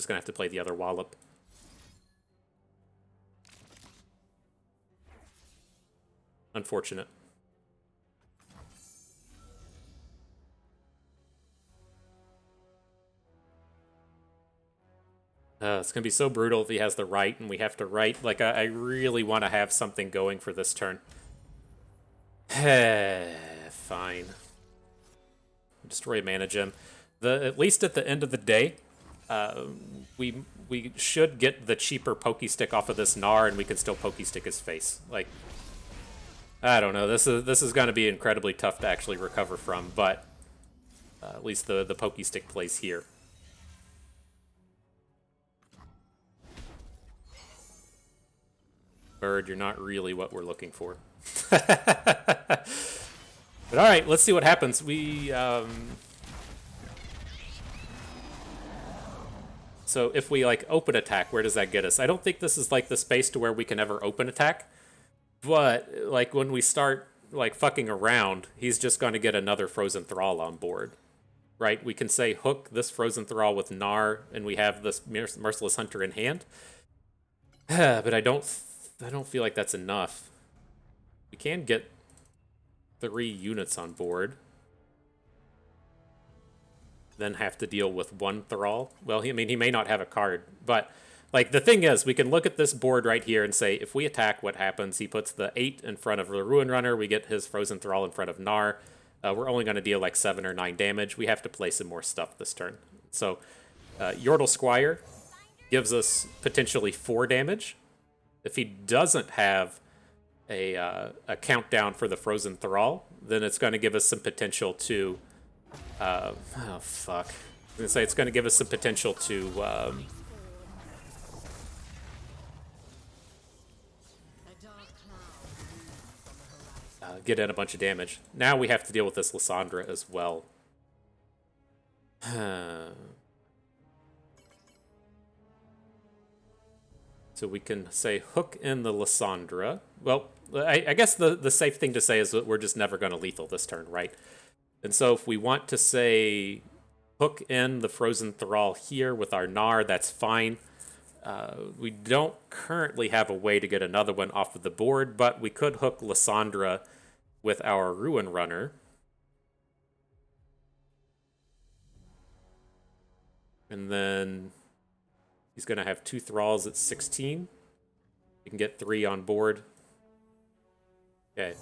gonna have to play the other Wallop. Unfortunate. It's going to be so brutal if he has the right and we have to right. Like, I really want to have something going for this turn. Fine. Destroy Mana Gem. At least at the end of the day, we should get the cheaper pokey stick off of this Gnar, and we can still pokey stick his face. Like, I don't know. This is going to be incredibly tough to actually recover from, but at least the pokey stick plays here. Bird, you're not really what we're looking for. But all right, let's see what happens. So if we like open attack, where does that get us? I don't think this is like the space to where we can ever open attack. But like when we start like fucking around, he's just going to get another Frozen Thrall on board. Right? We can say hook this Frozen Thrall with Gnar, and we have this Merciless Hunter in hand. But I don't feel like that's enough. We can get 3 units on board. Then have to deal with 1 Thrall. Well, he may not have a card, but like the thing is, we can look at this board right here and say, if we attack, what happens? He puts the 8 in front of the Ruin Runner. We get his Frozen Thrall in front of Gnar. We're only going to deal like 7 or 9 damage. We have to play some more stuff this turn. So Yordle Squire gives us potentially 4 damage. If he doesn't have a countdown for the Frozen Thrall, then it's going to give us some potential to... oh, fuck. I was going to say it's going to give us some potential to... get in a bunch of damage. Now we have to deal with this Lysandra as well. So we can say hook in the Lysandra. Well, I guess the safe thing to say is that we're just never going to lethal this turn, right? And so if we want to say hook in the Frozen Thrall here with our Gnar, that's fine. We don't currently have a way to get another one off of the board, but we could hook Lysandra with our Ruin Runner. And then he's going to have 2 Thralls at 16. We can get 3 on board. Okay.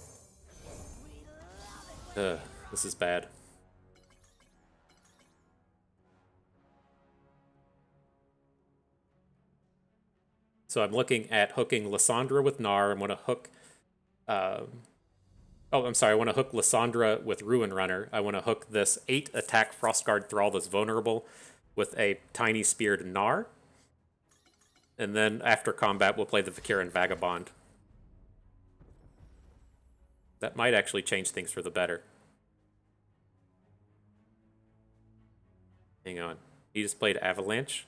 This is bad. So I'm looking at hooking Lysandra with Gnar. I want to hook... I want to hook Lysandra with Ruin Runner. I want to hook this 8 attack Frostguard Thrall that's vulnerable with a tiny speared Gnar. And then after combat, we'll play the Vakiran Vagabond. That might actually change things for the better. Hang on. He just played Avalanche.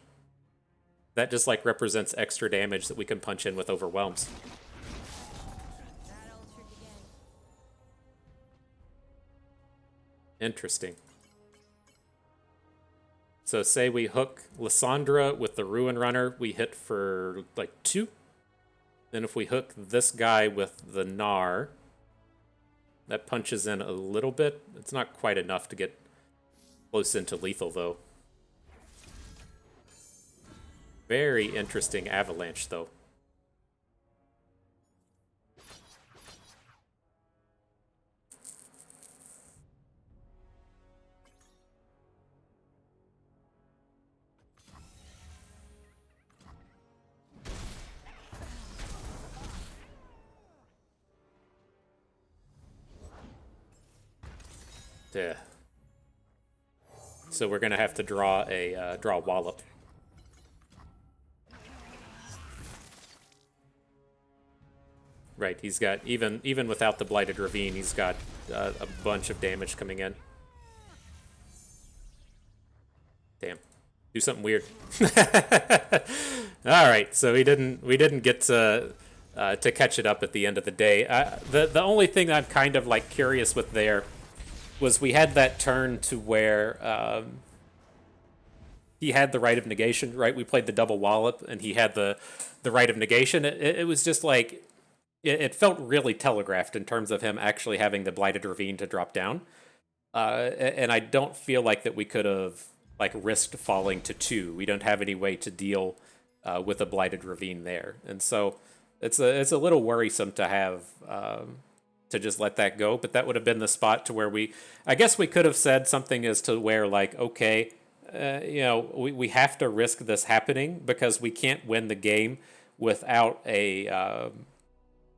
That just like represents extra damage that we can punch in with Overwhelms. Interesting. So say we hook Lysandra with the Ruin Runner, we hit for like 2. Then if we hook this guy with the Gnar, that punches in a little bit. It's not quite enough to get close into lethal though. Very interesting Avalanche though. Yeah. So we're gonna have to draw a Wallop. Right, he's got even without the Blighted Ravine, he's got a bunch of damage coming in. Damn, do something weird. All right, so we didn't get to catch it up at the end of the day. The only thing I'm kind of like curious with there was we had that turn to where he had the Rite of Negation, right? We played the double Wallop, and he had the Rite of Negation. It was just like, it felt really telegraphed in terms of him actually having the Blighted Ravine to drop down. And I don't feel like that we could have like risked falling to 2. We don't have any way to deal with a Blighted Ravine there. And so it's a little worrisome to have... to just let that go, but that would have been the spot to where I guess we could have said something as to where like, okay, we have to risk this happening because we can't win the game without a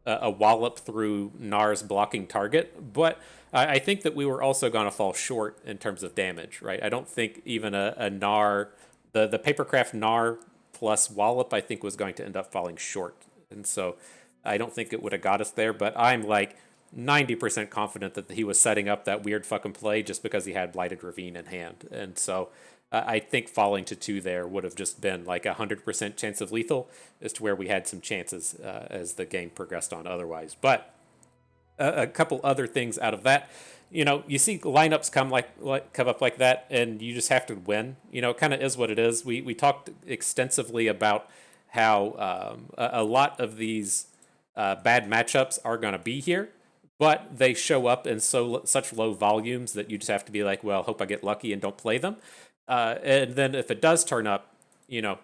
wallop through Gnar's blocking target. But I think that we were also going to fall short in terms of damage, right? I don't think even a Gnar, the Papercraft Gnar plus wallop, I think was going to end up falling short. And so I don't think it would have got us there, but I'm like 90% confident that he was setting up that weird fucking play just because he had Blighted Ravine in hand. And so I think falling to 2 there would have just been like 100% chance of lethal as to where we had some chances as the game progressed on otherwise. But a couple other things out of that. You see lineups come up like that, and you just have to win. It kind of is what it is. We talked extensively about how a lot of these bad matchups are going to be here, but they show up in such low volumes that you just have to be like, well, hope I get lucky and don't play them. And then if it does turn up, you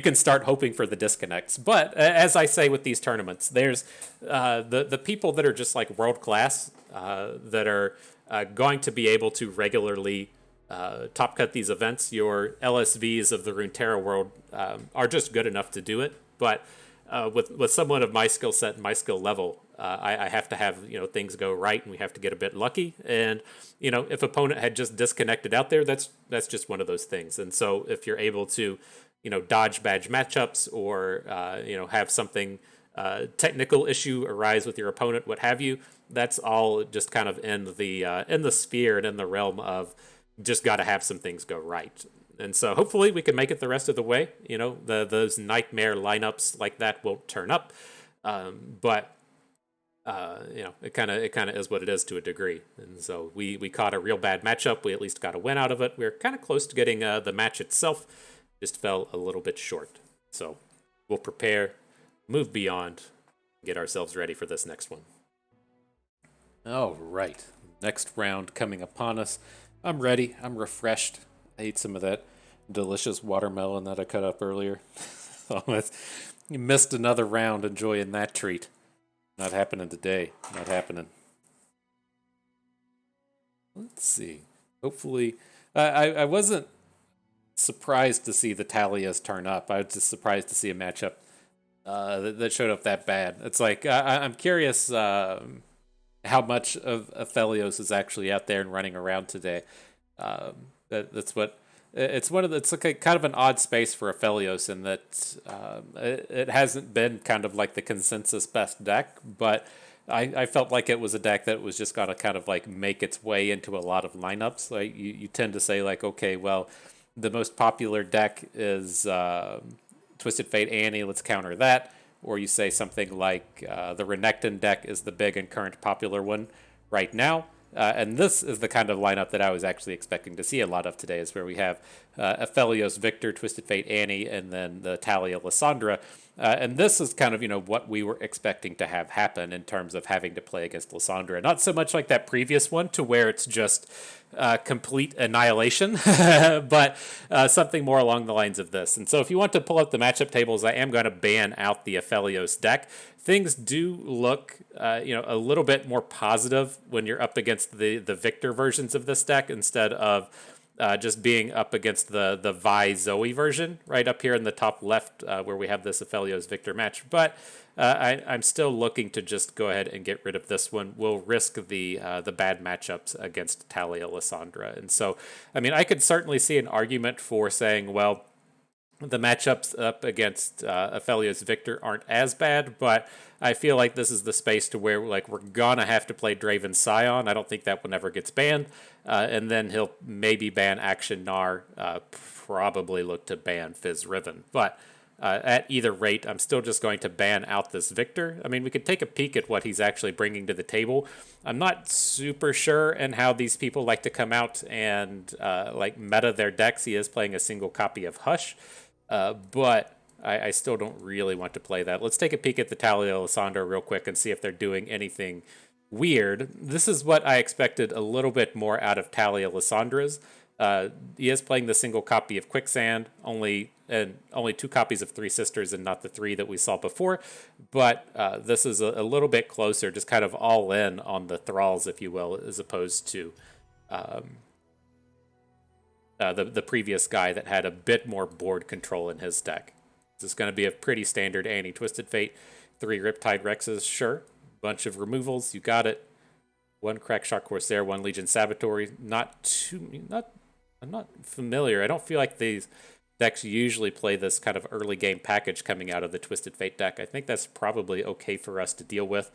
can start hoping for the disconnects. But as I say with these tournaments, there's the people that are just like world class that are going to be able to regularly top cut these events. Your LSVs of the Runeterra world are just good enough to do it. But with someone of my skill set and my skill level, I have to have things go right, and we have to get a bit lucky. And if opponent had just disconnected out there, that's just one of those things. And so if you're able to dodge badge matchups or have something technical issue arise with your opponent, what have you, that's all just kind of in the sphere and in the realm of just got to have some things go right. And so hopefully we can make it the rest of the way. Those nightmare lineups like that won't turn up, but it kind of is what it is to a degree. And so we caught a real bad matchup. We at least got a win out of it. We were kind of close to getting the match itself, just fell a little bit short. So we'll prepare, move beyond, get ourselves ready for this next one. All right, next round coming upon us. I'm ready. I'm refreshed. I ate some of that delicious watermelon that I cut up earlier. You missed another round enjoying that treat. Not happening today. Not happening. Let's see. Hopefully, I wasn't surprised to see the Talias turn up. I was just surprised to see a matchup that showed up that bad. It's like I'm curious how much of Aphelios is actually out there and running around today. That's what it's it's like a kind of an odd space for Aphelios in that it hasn't been kind of like the consensus best deck, but I felt like it was a deck that was just going to kind of like make its way into a lot of lineups. Like you tend to say like, okay, well, the most popular deck is Twisted Fate Annie, let's counter that. Or you say something like the Renekton deck is the big and current popular one right now. And this is the kind of lineup that I was actually expecting to see a lot of today, is where we have Aphelios Victor, Twisted Fate Annie, and then the Talia Lysandra. And this is kind of, what we were expecting to have happen in terms of having to play against Lysandra. Not so much like that previous one to where it's just complete annihilation, but something more along the lines of this. And so if you want to pull up the matchup tables, I am going to ban out the Aphelios deck. Things do look, a little bit more positive when you're up against the Victor versions of this deck instead of just being up against the Vi Zoe version right up here in the top left where we have this Aphelios Victor match. But I'm still looking to just go ahead and get rid of this one. We'll risk the bad matchups against Talia Lysandra. And so, I could certainly see an argument for saying, well, the matchups up against Aphelios Victor aren't as bad, but I feel like this is the space to where we're gonna have to play Draven Sion. I don't think that one ever gets banned, and then he'll maybe ban Akshan Gnar, probably look to ban Fizz Riven. But at either rate, I'm still just going to ban out this Victor. We could take a peek at what he's actually bringing to the table. I'm not super sure in how these people like to come out and meta their decks. He is playing a single copy of Hush. But I still don't really want to play that. Let's take a peek at the Talia Lysandra real quick and see if they're doing anything weird. This is what I expected a little bit more out of Talia Lysandra's. He is playing the single copy of Quicksand, only 2 copies of Three Sisters and not the 3 that we saw before. But this is a little bit closer, just kind of all in on the Thralls, if you will, as opposed to the previous guy that had a bit more board control in his deck. This is going to be a pretty standard Annie Twisted Fate. 3 Riptide Rexes, sure. Bunch of removals, you got it. 1 Crack Shot Corsair, 1 Legion Saboteur. I'm not familiar. I don't feel like these decks usually play this kind of early game package coming out of the Twisted Fate deck. I think that's probably okay for us to deal with.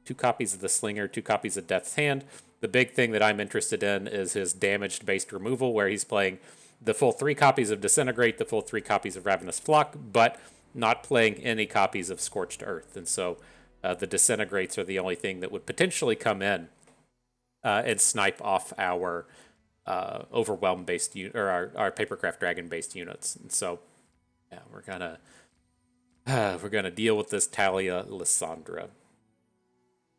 2 copies of the Slinger, 2 copies of Death's Hand. The big thing that I'm interested in is his damaged-based removal, where he's playing the full 3 copies of Disintegrate, the full 3 copies of Ravenous Flock, but not playing any copies of Scorched Earth. And so the Disintegrates are the only thing that would potentially come in and snipe off our Overwhelm-based or our Papercraft Dragon-based units. And so, yeah, we're gonna deal with this Talia Lysandra.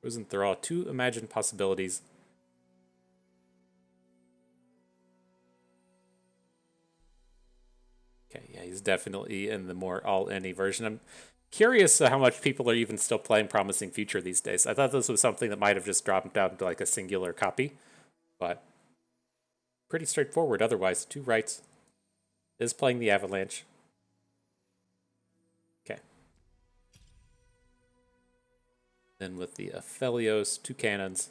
Frozen Thrall, 2 Imagined Possibilities. Okay, yeah, he's definitely in the more all-any version. I'm curious how much people are even still playing Promising Future these days. I thought this was something that might have just dropped down to like a singular copy, but pretty straightforward otherwise. 2 rights. Is playing the Avalanche. Okay. Then with the Aphelios, 2 cannons.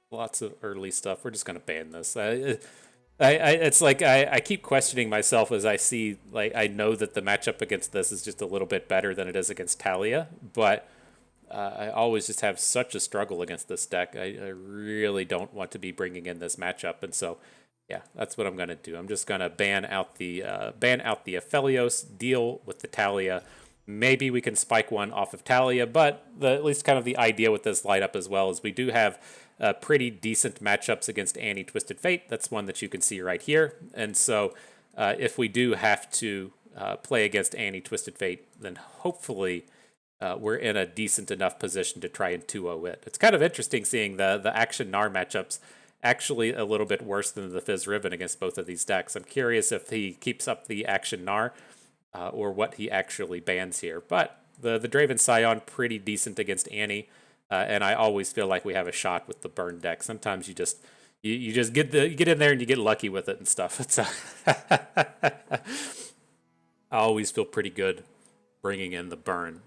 Lots of early stuff. We're just going to ban this. It's like I keep questioning myself as I see, like, I know that the matchup against this is just a little bit better than it is against Talia, but I always just have such a struggle against this deck. I really don't want to be bringing in this matchup, and so yeah, that's what I'm going to do. I'm just going to ban out the Aphelios, deal with the Talia. Maybe we can spike one off of Talia, but at least kind of the idea with this lineup as well is we do have pretty decent matchups against Annie Twisted Fate. That's one that you can see right here. And so if we do have to play against Annie Twisted Fate, then hopefully we're in a decent enough position to try and 2-0 it. It's kind of interesting seeing the Akshan Gnar matchups actually a little bit worse than the Fizz Riven against both of these decks. I'm curious if he keeps up the Akshan Gnar or what he actually bans here. But the Draven Sion, pretty decent against Annie. And I always feel like we have a shot with the burn deck. Sometimes you just get in there and you get lucky with it and stuff. It's I always feel pretty good bringing in the burn.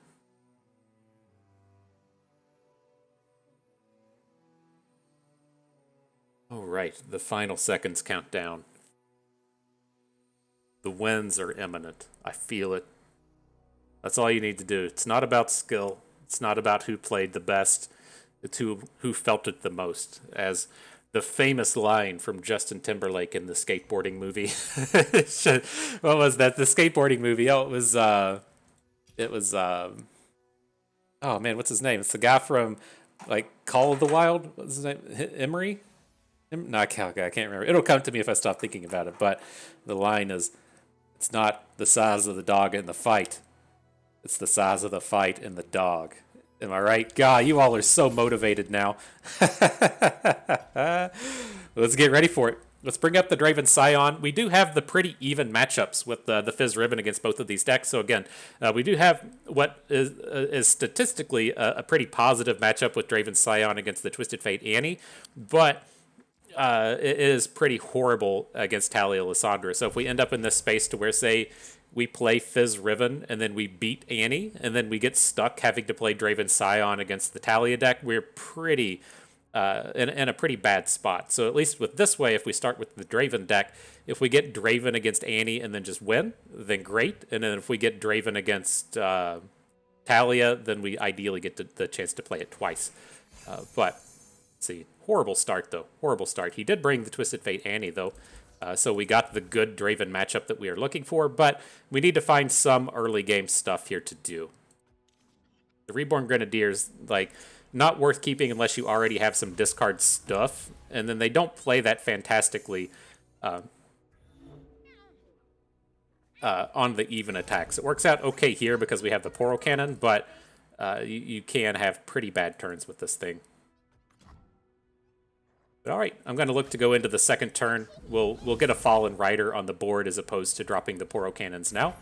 All right, the final seconds count down. The wins are imminent. I feel it. That's all you need to do. It's not about skill. It's not about who played the best. It's who felt it the most. As the famous line from Justin Timberlake in the skateboarding movie. What was that? The skateboarding movie. Oh, it was oh man, what's his name? It's the guy from like Call of the Wild. What's his name? Emery? No, I can't remember. It'll come to me if I stop thinking about it. But the line is, it's not the size of the dog in the fight. It's the size of the fight in the dog. Am I right? God, you all are so motivated now. Let's get ready for it. Let's bring up the Draven Sion. We do have the pretty even matchups with the Fizz Riven against both of these decks. So again, we do have what is statistically a pretty positive matchup with Draven Sion against the Twisted Fate Annie. But it is pretty horrible against Talia Lysandra. So if we end up in this space to where, say, we play Fizz Riven and then we beat Annie and then we get stuck having to play Draven Sion against the Talia deck, we're pretty in a pretty bad spot. So at least with this way, if we start with the Draven deck, if we get Draven against Annie and then just win, then great. And then if we get Draven against Talia, then we ideally get the chance to play it twice. But let's see. Horrible start, though. Horrible start. He did bring the Twisted Fate Annie, though. So we got the good Draven matchup that we are looking for, but we need to find some early game stuff here to do. The Reborn Grenadiers, like, not worth keeping unless you already have some discard stuff, and then they don't play that fantastically on the even attacks. It works out okay here because we have the Poro Cannon, but you can have pretty bad turns with this thing. But all right, I'm going to look to go into the second turn. We'll get a Fallen Rider on the board as opposed to dropping the Poro Cannons now.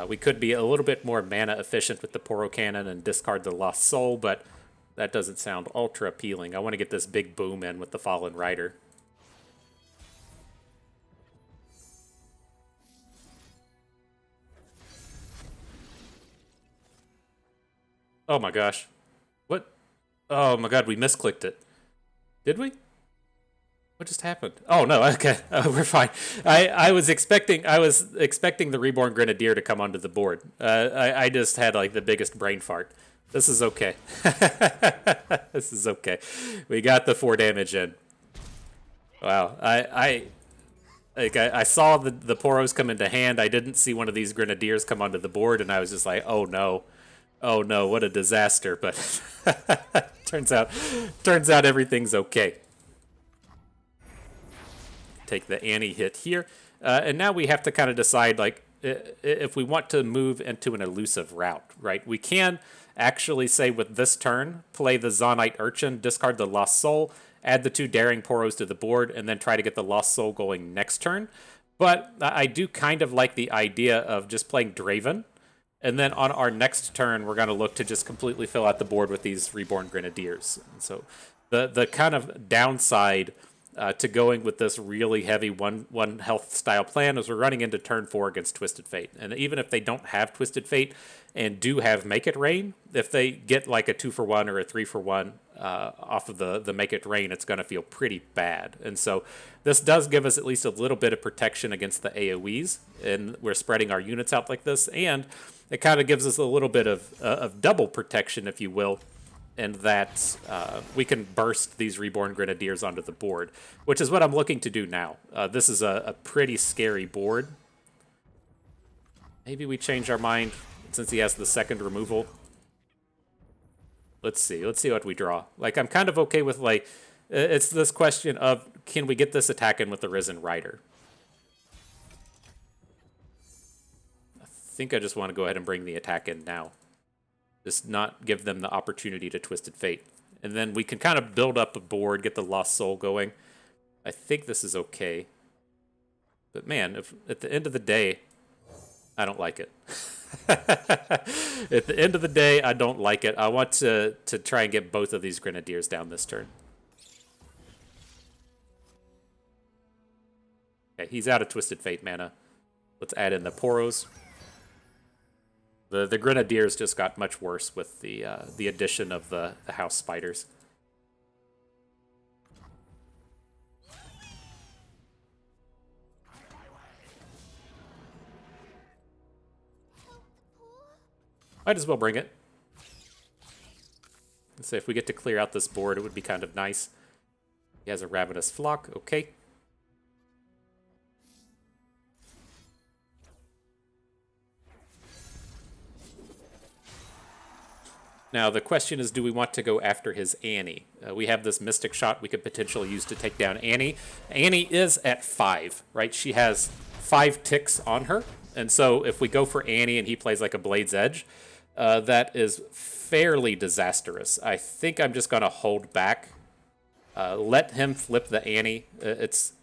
We could be a little bit more mana efficient with the Poro Cannon and discard the Lost Soul, but that doesn't sound ultra appealing. I want to get this big boom in with the Fallen Rider. Oh my gosh. What? Oh my god, we misclicked it. Did we? What just happened? Oh no, okay, we're fine. I was expecting the Reborn Grenadier to come onto the board. I just had like the biggest brain fart. This is okay. This is okay. We got the 4 damage in. Wow, I saw the Poros come into hand. I didn't see one of these Grenadiers come onto the board, and I was just like, oh no, what a disaster. But turns out everything's okay. Take the Annie hit here, and now we have to kind of decide like if we want to move into an elusive route, right? We can actually say with this turn, play the Zonite Urchin, discard the Lost Soul, add the 2 Daring Poros to the board, and then try to get the Lost Soul going next turn. But I do kind of like the idea of just playing Draven, and then on our next turn, we're going to look to just completely fill out the board with these Reborn Grenadiers. And so the kind of downside to going with this really heavy one health style plan is we're running into turn 4 against Twisted Fate. And even if they don't have Twisted Fate and do have Make It Rain, if they get like a 2-for-1 or a 3-for-1 off of the Make It Rain, it's going to feel pretty bad. And so this does give us at least a little bit of protection against the AoEs, and we're spreading our units out like this, and it kind of gives us a little bit of double protection, if you will, and that we can burst these Reborn Grenadiers onto the board, which is what I'm looking to do now. This is a pretty scary board. Maybe we change our mind since he has the second removal. Let's see what we draw. Like, I'm kind of okay with, like, it's this question of, can we get this attack in with the Risen Rider? I think I just want to go ahead and bring the attack in now. Just not give them the opportunity to Twisted Fate. And then we can kind of build up a board, get the Lost Soul going. I think this is okay. But man, if at the end of the day, I don't like it. At the end of the day, I don't like it. I want to try and get both of these Grenadiers down this turn. Okay, he's out of Twisted Fate mana. Let's add in the Poros. The Grenadiers just got much worse with the addition of the House Spiders. Might as well bring it. Let's say if we get to clear out this board, it would be kind of nice. He has a Ravenous Flock, okay. Now, the question is, do we want to go after his Annie? We have this Mystic Shot we could potentially use to take down Annie. Annie is at 5, right? She has 5 ticks on her. And so if we go for Annie and he plays like a Blade's Edge, that is fairly disastrous. I think I'm just going to hold back. Let him flip the Annie. This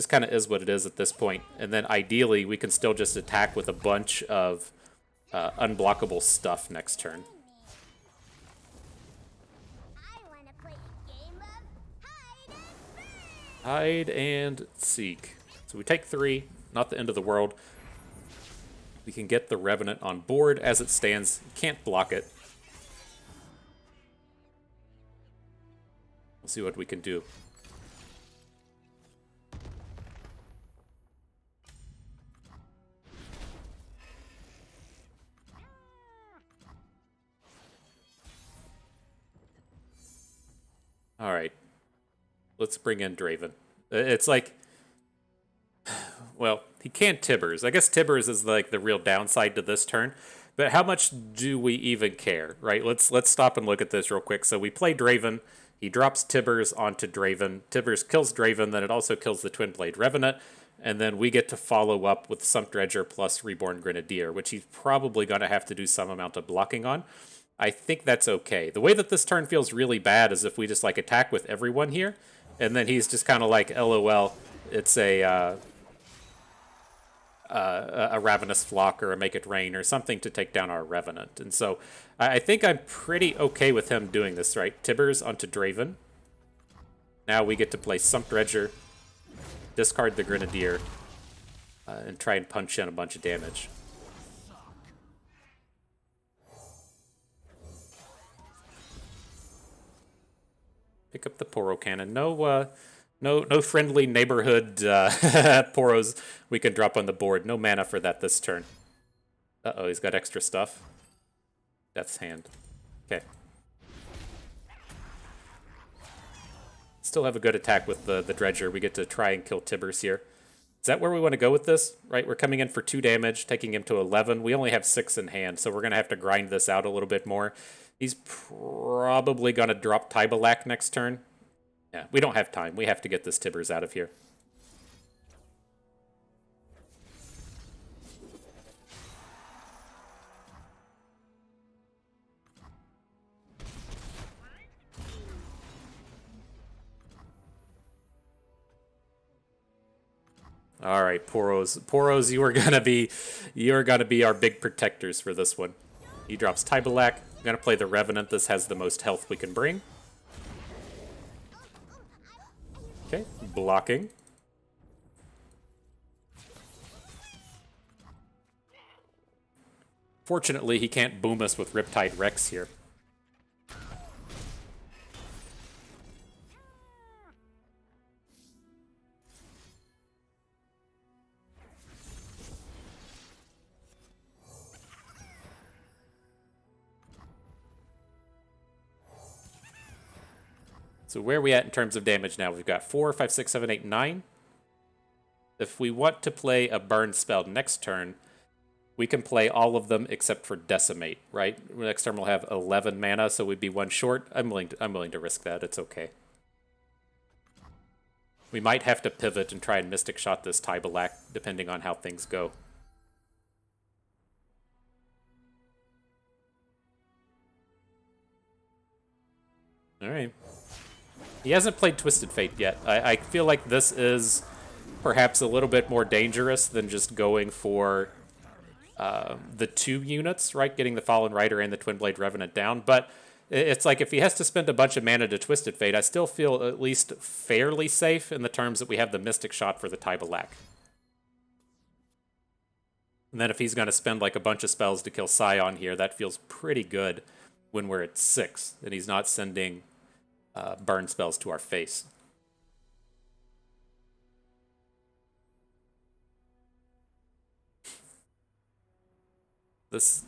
kind of is what it is at this point. And then ideally, we can still just attack with a bunch of unblockable stuff next turn. Hide and seek. So we take 3, not the end of the world. We can get the Revenant on board as it stands. Can't block it. We'll see what we can do. All right. Let's bring in Draven. It's like, well, he can't Tibbers. I guess Tibbers is like the real downside to this turn. But how much do we even care, right? Let's stop and look at this real quick. So we play Draven. He drops Tibbers onto Draven. Tibbers kills Draven. Then it also kills the Twin Blade Revenant. And then we get to follow up with Sump Dredger plus Reborn Grenadier, which he's probably going to have to do some amount of blocking on. I think that's okay. The way that this turn feels really bad is if we just like attack with everyone here. And then he's just kind of like, LOL, it's a Ravenous Flock or a Make It Rain or something to take down our Revenant. And so I think I'm pretty okay with him doing this, right? Tibbers onto Draven. Now we get to play Sump Dredger, discard the Grenadier, and try and punch in a bunch of damage. Pick up the Poro Cannon. No friendly neighborhood Poros we can drop on the board. No mana for that this turn. Uh-oh, he's got extra stuff. Death's Hand. Okay. Still have a good attack with the Dredger. We get to try and kill Tibbers here. Is that where we want to go with this? Right, we're coming in for 2 damage, taking him to 11. We only have 6 in hand, so we're going to have to grind this out a little bit more. He's probably going to drop Tybalak next turn. Yeah, we don't have time. We have to get this Tibbers out of here. All right, Poros, you are gonna be our big protectors for this one. He drops Tybalak. I'm gonna play the Revenant. This has the most health we can bring. Okay, blocking. Fortunately, he can't boom us with Riptide Rex here. So where are we at in terms of damage now? We've got 4, 5, 6, 7, 8, 9. If we want to play a burn spell next turn, we can play all of them except for Decimate, right? Next turn we'll have 11 mana, so we'd be 1 short. I'm willing to risk that. It's okay. We might have to pivot and try and Mystic Shot this Tybalak, depending on how things go. All right. He hasn't played Twisted Fate yet. I feel like this is perhaps a little bit more dangerous than just going for the 2 units, right? Getting the Fallen Rider and the Twin Blade Revenant down. But it's like if he has to spend a bunch of mana to Twisted Fate, I still feel at least fairly safe in the terms that we have the Mystic Shot for the Tybalak. And then if he's going to spend like a bunch of spells to kill Sion here, that feels pretty good when we're at 6. And he's not sending burn spells to our face. This,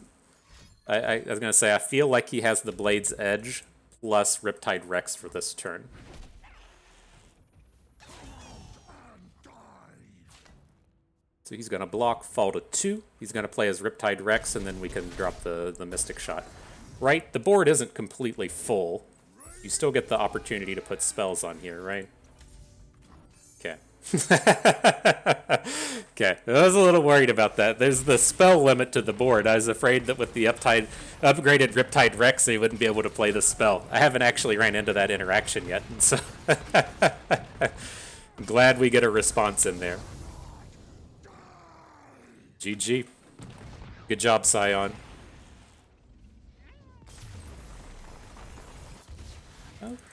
I was going to say, I feel like he has the Blade's Edge plus Riptide Rex for this turn. So he's going to block, fall to 2. He's going to play as Riptide Rex, and then we can drop the Mystic Shot. Right? The board isn't completely full. You still get the opportunity to put spells on here, right? Okay. Okay, I was a little worried about that. There's the spell limit to the board. I was afraid that with the upgraded Riptide Rex, they wouldn't be able to play the spell. I haven't actually ran into that interaction yet, so I'm glad we get a response in there. GG. Good job, Sion.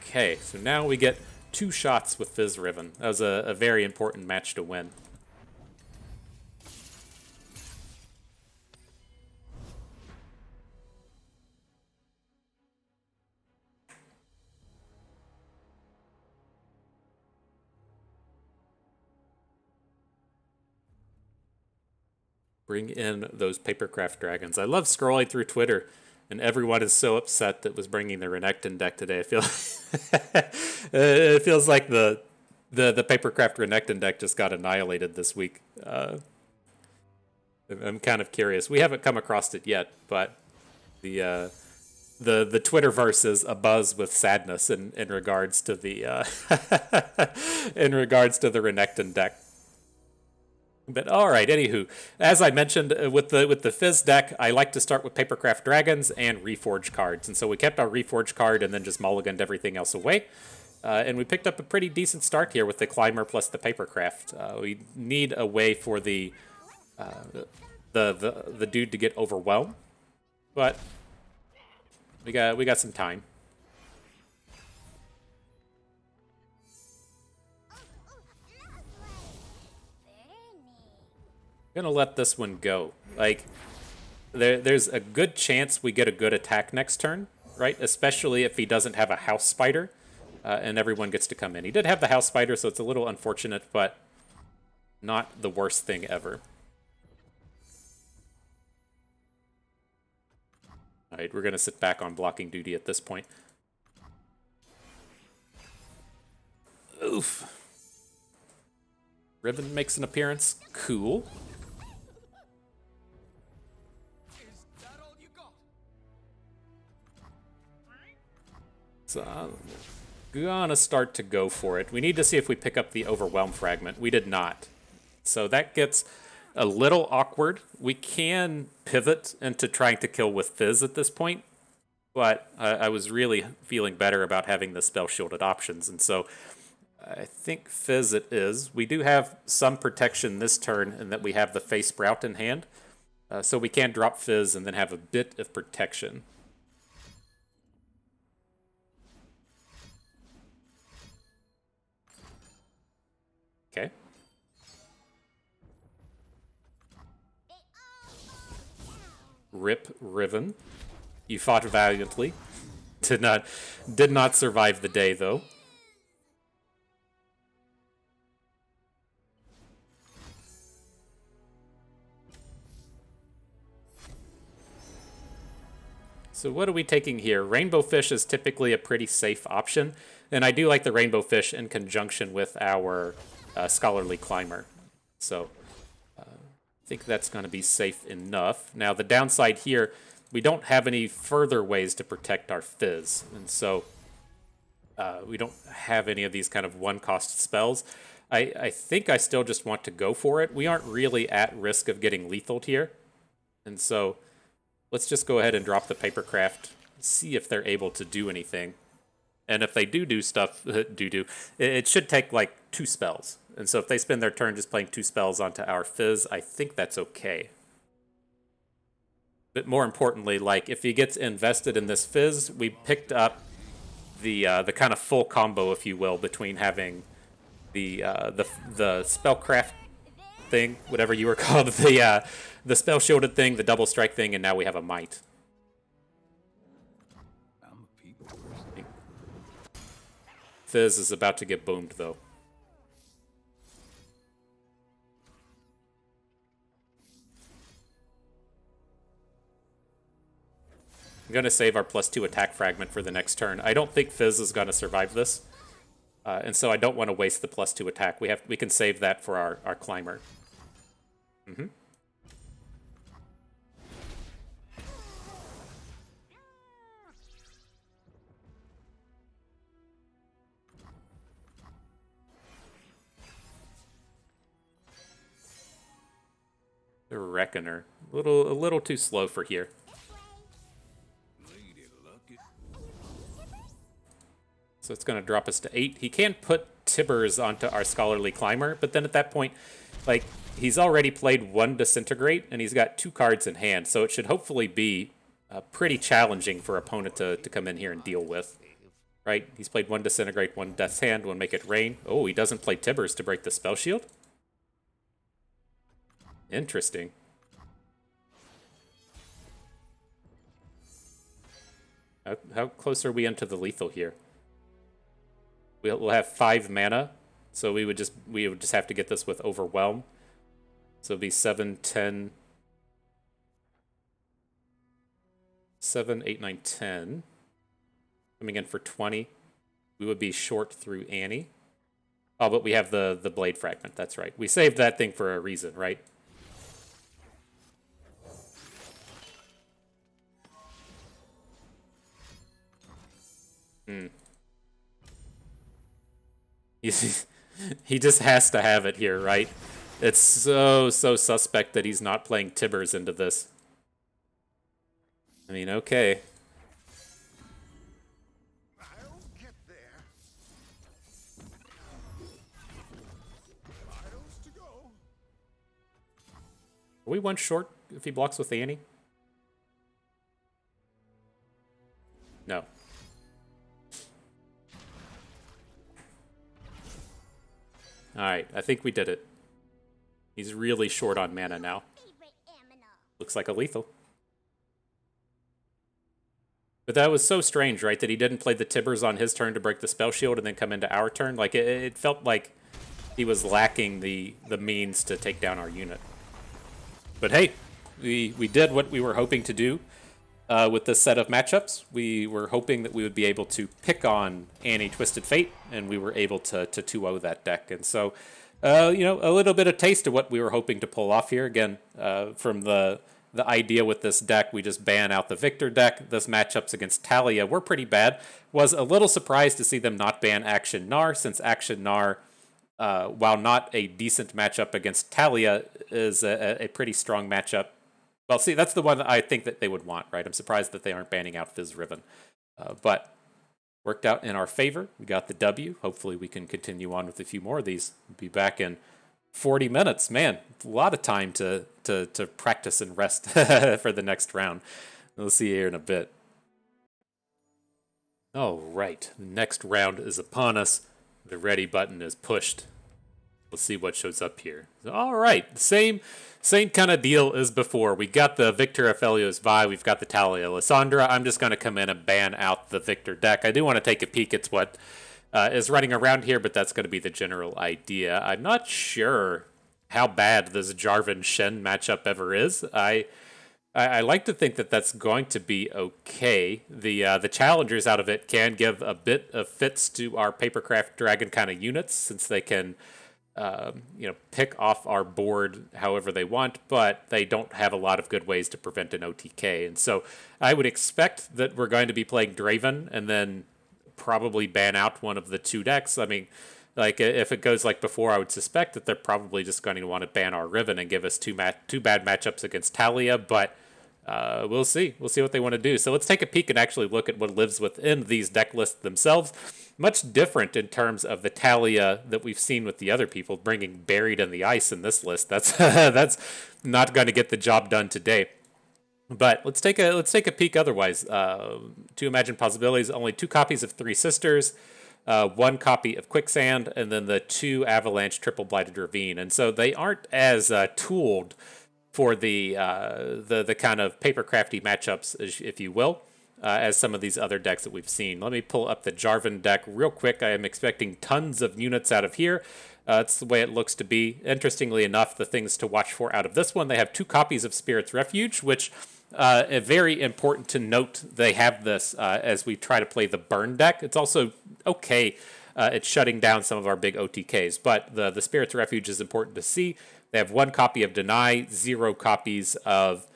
Okay, so now we get 2 shots with Fizz Riven. That was a very important match to win. Bring in those Papercraft Dragons. I love scrolling through Twitter, and everyone is so upset that was bringing the Renekton deck today. I feel it feels like the Papercraft Renekton deck just got annihilated this week. I'm kind of curious. We haven't come across it yet, but the Twitterverse is abuzz with sadness in regards to the in regards to the Renekton deck. But all right, anywho, as I mentioned with the Fizz deck, I like to start with Papercraft Dragons and Reforge cards, and so we kept our Reforge card and then just mulliganed everything else away, and we picked up a pretty decent start here with the Climber plus the Papercraft. We need a way for the dude to get overwhelmed, but we got some time. Gonna let this one go. Like, there's a good chance we get a good attack next turn, right? Especially if he doesn't have a House Spider. and everyone gets to come in. He did have the House Spider, so it's a little unfortunate, but not the worst thing ever. All right, we're going to sit back on blocking duty at this point. Oof. Riven makes an appearance. Cool. Is that all you got? So I'm gonna start to go for it. We need to see if we pick up the Overwhelm fragment. We did not. So that gets a little awkward. We can pivot into trying to kill with Fizz at this point, but I was really feeling better about having the spell shielded options, and so I think Fizz it is. We do have some protection this turn in that we have the Face Sprout in hand, so we can drop Fizz and then have a bit of protection. Okay. Rip Riven. You fought valiantly. Did not survive the day though. So what are we taking here? Rainbow Fish is typically a pretty safe option, and I do like the Rainbow Fish in conjunction with our Scholarly Climber. So I think that's going to be safe enough. Now the downside here, we don't have any further ways to protect our Fizz, and so we don't have any of these kind of one-cost spells. I think I still just want to go for it. We aren't really at risk of getting lethaled here, and so let's just go ahead and drop the Papercraft, see if they're able to do anything. And if they do stuff, it should take like 2 spells. And so if they spend their turn just playing 2 spells onto our Fizz, I think that's okay. But more importantly, like if he gets invested in this Fizz, we picked up the kind of full combo, if you will, between having the spellcraft thing, whatever you were called, the spell shielded thing, the double strike thing, and now we have a might. I'm a people person. Fizz is about to get boomed though. I'm going to save our +2 attack fragment for the next turn. I don't think Fizz is going to survive this, and so I don't want to waste the +2 attack. We can save that for our climber. The Reckoner, a little too slow for here. Lady Lucky. So it's going to drop us to 8. He can put Tibbers onto our Scholarly Climber, but then at that point, like, he's already played 1 Disintegrate, and he's got 2 cards in hand, so it should hopefully be pretty challenging for opponent to come in here and deal with. Right? He's played 1 Disintegrate, 1 Death's Hand, 1 Make It Rain. Oh, he doesn't play Tibbers to break the Spell Shield? Interesting. How close are we into the lethal here? We'll have 5 mana, so we would just have to get this with Overwhelm. So it'd be 7, 10, 7, 8, 9, 10. Coming in for 20. We would be short through Annie. Oh, but we have the Blade Fragment, that's right. We saved that thing for a reason, right? He just has to have it here, right? It's so suspect that he's not playing Tibbers into this. I mean, okay. I'll get there. Miles to go. Are we 1 short if he blocks with Annie? No. Alright, I think we did it. He's really short on mana now. Favorite aminal. Looks like a lethal. But that was so strange, right? That he didn't play the Tibbers on his turn to break the spell shield and then come into our turn. Like, it felt like he was lacking the means to take down our unit. But hey, we did what we were hoping to do with this set of matchups. We were hoping that we would be able to pick on Annie Twisted Fate, and we were able to 2-0 that deck. And so, you know, a little bit of taste of what we were hoping to pull off here. Again, from the idea with this deck, we just ban out the Victor deck. This matchups against Talia were pretty bad. Was a little surprised to see them not ban Akshan Gnar, since Akshan Gnar, while not a decent matchup against Talia, is a pretty strong matchup. Well, see, that's the one that I think that they would want, right? I'm surprised that they aren't banning out Fizz Riven. But worked out in our favor. We got the W. Hopefully we can continue on with a few more of these. We'll be back in 40 minutes. Man, a lot of time to practice and rest for the next round. We'll see you here in a bit. All right, the next round is upon us. The ready button is pushed. We'll see what shows up here. All right, same kind of deal as before. We got the Victor Aphelios Vi. We've got the Talia Lysandra. I'm just going to come in and ban out the Victor deck. I do want to take a peek at what is running around here, but that's going to be the general idea. I'm not sure how bad this Jarvan Shen matchup ever is. I like to think that that's going to be okay. The challengers out of it can give a bit of fits to our Papercraft Dragon kind of units, since they can pick off our board however they want, but they don't have a lot of good ways to prevent an OTK. And so I would expect that we're going to be playing Draven and then probably ban out one of the two decks. I mean, like, if it goes like before, I would suspect that they're probably just going to want to ban our Riven and give us two bad matchups against Talia, but we'll see. We'll see what they want to do. So let's take a peek and actually look at what lives within these deck lists themselves. Much different in terms of the Talia that we've seen with the other people, bringing Buried in the Ice in this list. That's that's not going to get the job done today. But let's take a peek otherwise. To Imagine Possibilities, only 2 copies of Three Sisters, 1 copy of Quicksand, and then the 2 Avalanche Triple Blighted Ravine. And so they aren't as tooled for the kind of papercrafty matchups, if you will, as some of these other decks that we've seen. Let me pull up the Jarvan deck real quick. I am expecting tons of units out of here. It's the way it looks to be. Interestingly enough, the things to watch for out of this one, they have 2 copies of Spirit's Refuge, which very important to note. They have this as we try to play the burn deck. It's also okay. It's shutting down some of our big OTKs, but the Spirit's Refuge is important to see. They have 1 copy of Deny, 0 copies of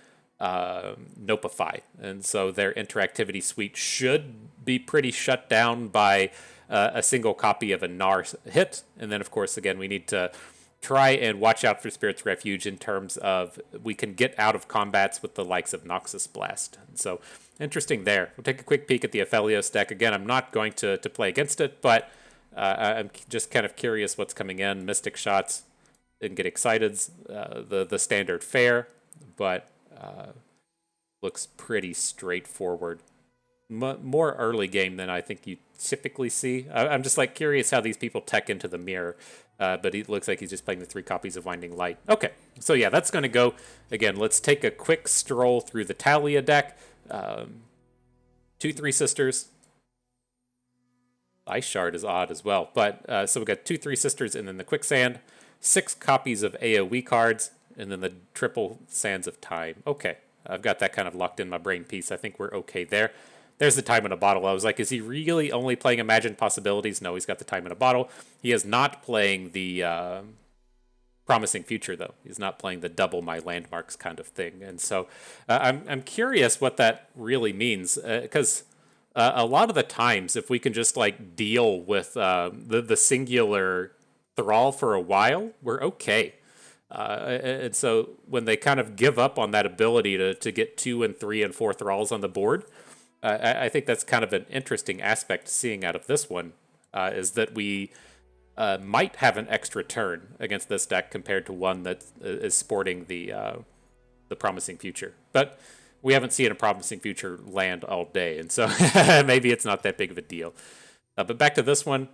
Nopify. And so their interactivity suite should be pretty shut down by a single copy of a Gnar hit. And then, of course, again, we need to try and watch out for Spirit's Refuge in terms of we can get out of combats with the likes of Noxus Blast. And so interesting there. We'll take a quick peek at the Aphelios deck. Again, I'm not going to play against it, but I'm just kind of curious what's coming in. Mystic Shots and get excited, the standard fare, but looks pretty straightforward. More early game than I think you typically see. I'm just like curious how these people tech into the mirror, but it looks like he's just playing the 3 copies of Winding Light. Okay, so yeah, that's going to go. Again, let's take a quick stroll through the Talia deck. 2 Three Sisters. Ice Shard is odd as well, but so we got 2 Three Sisters and then the Quicksand. 6 copies of AoE cards, and then the Triple Sands of Time. Okay, I've got that kind of locked in my brain piece. I think we're okay there. There's the Time in a Bottle. I was like, is he really only playing Imagine Possibilities? No, he's got the Time in a Bottle. He is not playing the Promising Future, though. He's not playing the double my landmarks kind of thing. And so I'm curious what that really means, because a lot of the times, if we can just like deal with the singular Thrall for a while, we're okay. And so when they kind of give up on that ability to get 2 and 3 and 4 Thralls on the board, I think that's kind of an interesting aspect seeing out of this one, is that we might have an extra turn against this deck compared to one that is sporting the Promising Future. But we haven't seen a Promising Future land all day, and so maybe it's not that big of a deal. But back to this one.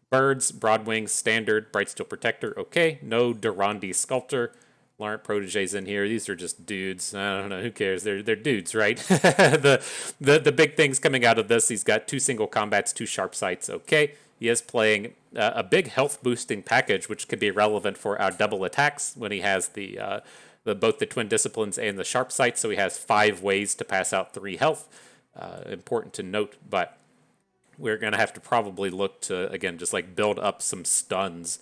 Birds, Broadwings, Standard, Brightsteel Protector, okay. No Durandi Sculptor. aren't proteges in here. These are just dudes. I don't know. Who cares? They're dudes, right? The big things coming out of this. He's got 2 single combats, 2 sharp sights. Okay, he is playing a big health boosting package, which could be relevant for our double attacks when he has the both the twin disciplines and the sharp sight. So he has 5 ways to pass out 3 health. Important to note, but we're gonna have to probably look to again just like build up some stuns.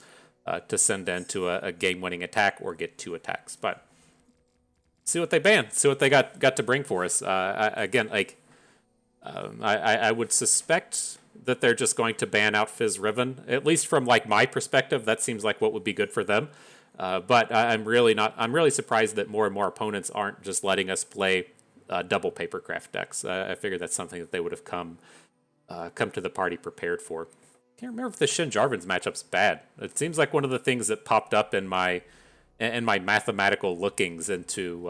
To send into a game-winning attack or get 2 attacks, but see what they ban, see what they got to bring for us. I would suspect that they're just going to ban out Fizz Riven, at least from like my perspective. That seems like what would be good for them. But I'm really surprised that more and more opponents aren't just letting us play double papercraft decks. I figured that's something that they would have come to the party prepared for. Can't remember if the Shin Jarvan's matchup's bad. It seems like one of the things that popped up in my mathematical lookings into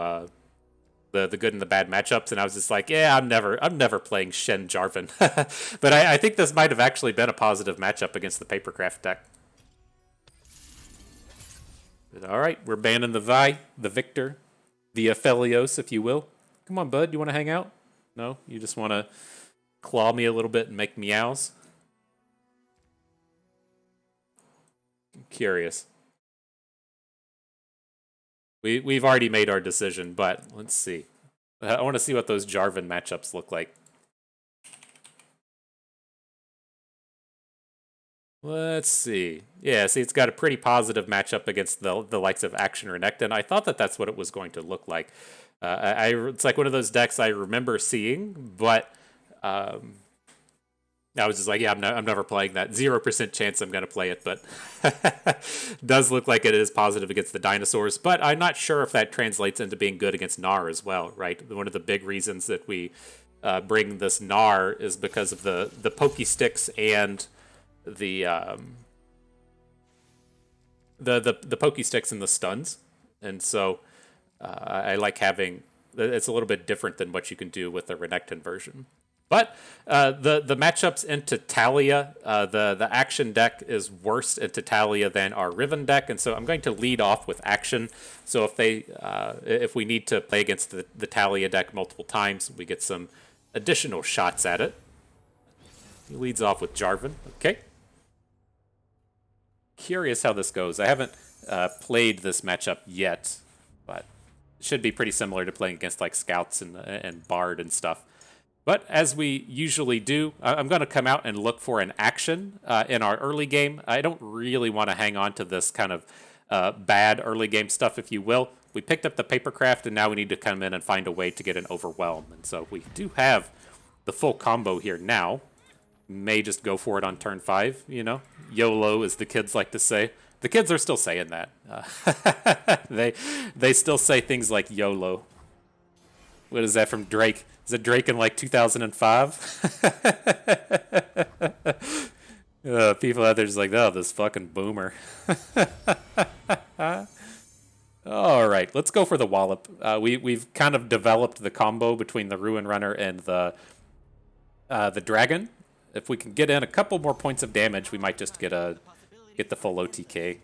the good and the bad matchups, and I was just like, yeah, I'm never playing Shin Jarvan. But I think this might have actually been a positive matchup against the papercraft deck. But all right, we're banning the Vi, the Victor, the Aphelios, if you will. Come on, bud, you want to hang out? No, you just want to claw me a little bit and make meows. Curious. We've already made our decision, but let's see. I want to see what those Jarvan matchups look like. Let's see. Yeah, see, it's got a pretty positive matchup against the likes of Akshan or Nectin. I thought that that's what it was going to look like. It's like one of those decks I remember seeing, but I was just like, yeah, I'm never playing that. 0% chance I'm going to play it, but does look like it is positive against the dinosaurs. But I'm not sure if that translates into being good against Gnar as well, right? One of the big reasons that we bring this Gnar is because of the pokey sticks and the pokey sticks and the stuns. And so I like having... It's a little bit different than what you can do with the Renekton version. But the matchups into Talia, the Akshan deck is worse into Talia than our Riven deck, and so I'm going to lead off with Akshan. So if we need to play against the Talia deck multiple times, we get some additional shots at it. He leads off with Jarvan. Okay. Curious how this goes. I haven't played this matchup yet, but it should be pretty similar to playing against like Scouts and Bard and stuff. But as we usually do, I'm going to come out and look for an action in our early game. I don't really want to hang on to this kind of bad early game stuff, if you will. We picked up the papercraft, and now we need to come in and find a way to get an overwhelm. And so we do have the full combo here now. May just go for it on turn 5, you know? YOLO, as the kids like to say. The kids are still saying that. They still say things like YOLO. What is that from Drake? Is it Drake in like 2005? People out there just like, oh, this fucking boomer. All right, let's go for the wallop. We've kind of developed the combo between the Ruin Runner and the Dragon. If we can get in a couple more points of damage, we might just get the full OTK.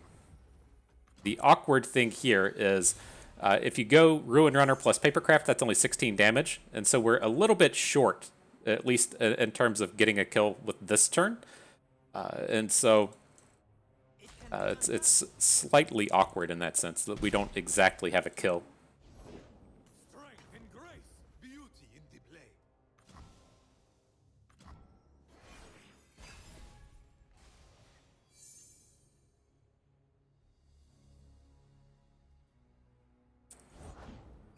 The awkward thing here is if you go Ruin Runner plus Papercraft, that's only 16 damage, and so we're a little bit short, at least in terms of getting a kill with this turn. And so it's slightly awkward in that sense that we don't exactly have a kill. Strength and grace, beauty in the play.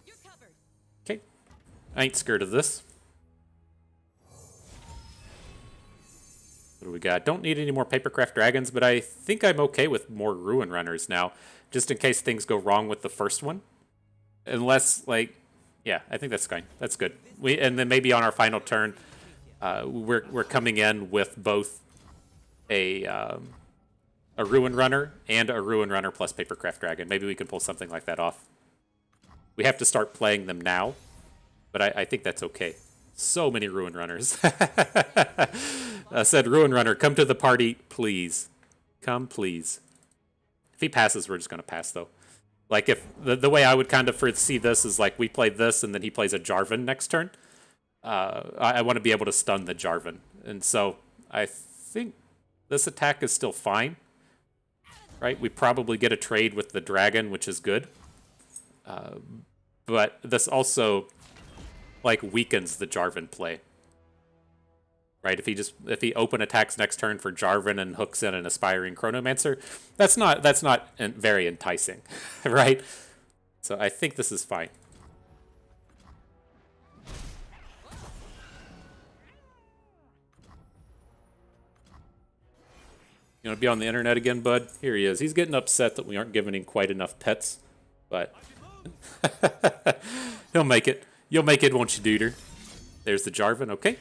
You're covered. Okay, I ain't scared of this. What do we got? Don't need any more Papercraft Dragons, but I think I'm okay with more Ruin Runners now, just in case things go wrong with the first one. Unless, like, yeah, I think that's fine. That's good. And then maybe on our final turn, we're coming in with both a Ruin Runner and a Ruin Runner plus Papercraft Dragon. Maybe we can pull something like that off. We have to start playing them now, but I think that's okay. So many Ruin Runners. Said Ruin Runner, come to the party, please. Come, please. If he passes, we're just going to pass, though. Like, if the way I would kind of foresee this is like we play this and then he plays a Jarvan next turn. I want to be able to stun the Jarvan. And so I think this attack is still fine. Right? We probably get a trade with the dragon, which is good. But this also, like, weakens the Jarvan play. Right? If he open attacks next turn for Jarvan and hooks in an Aspiring Chronomancer, that's not very enticing, right? So I think this is fine. You want to be on the internet again, bud? Here he is. He's getting upset that we aren't giving him quite enough pets, but he'll make it. You'll make it, won't you, duder? There's the Jarvan. Okay.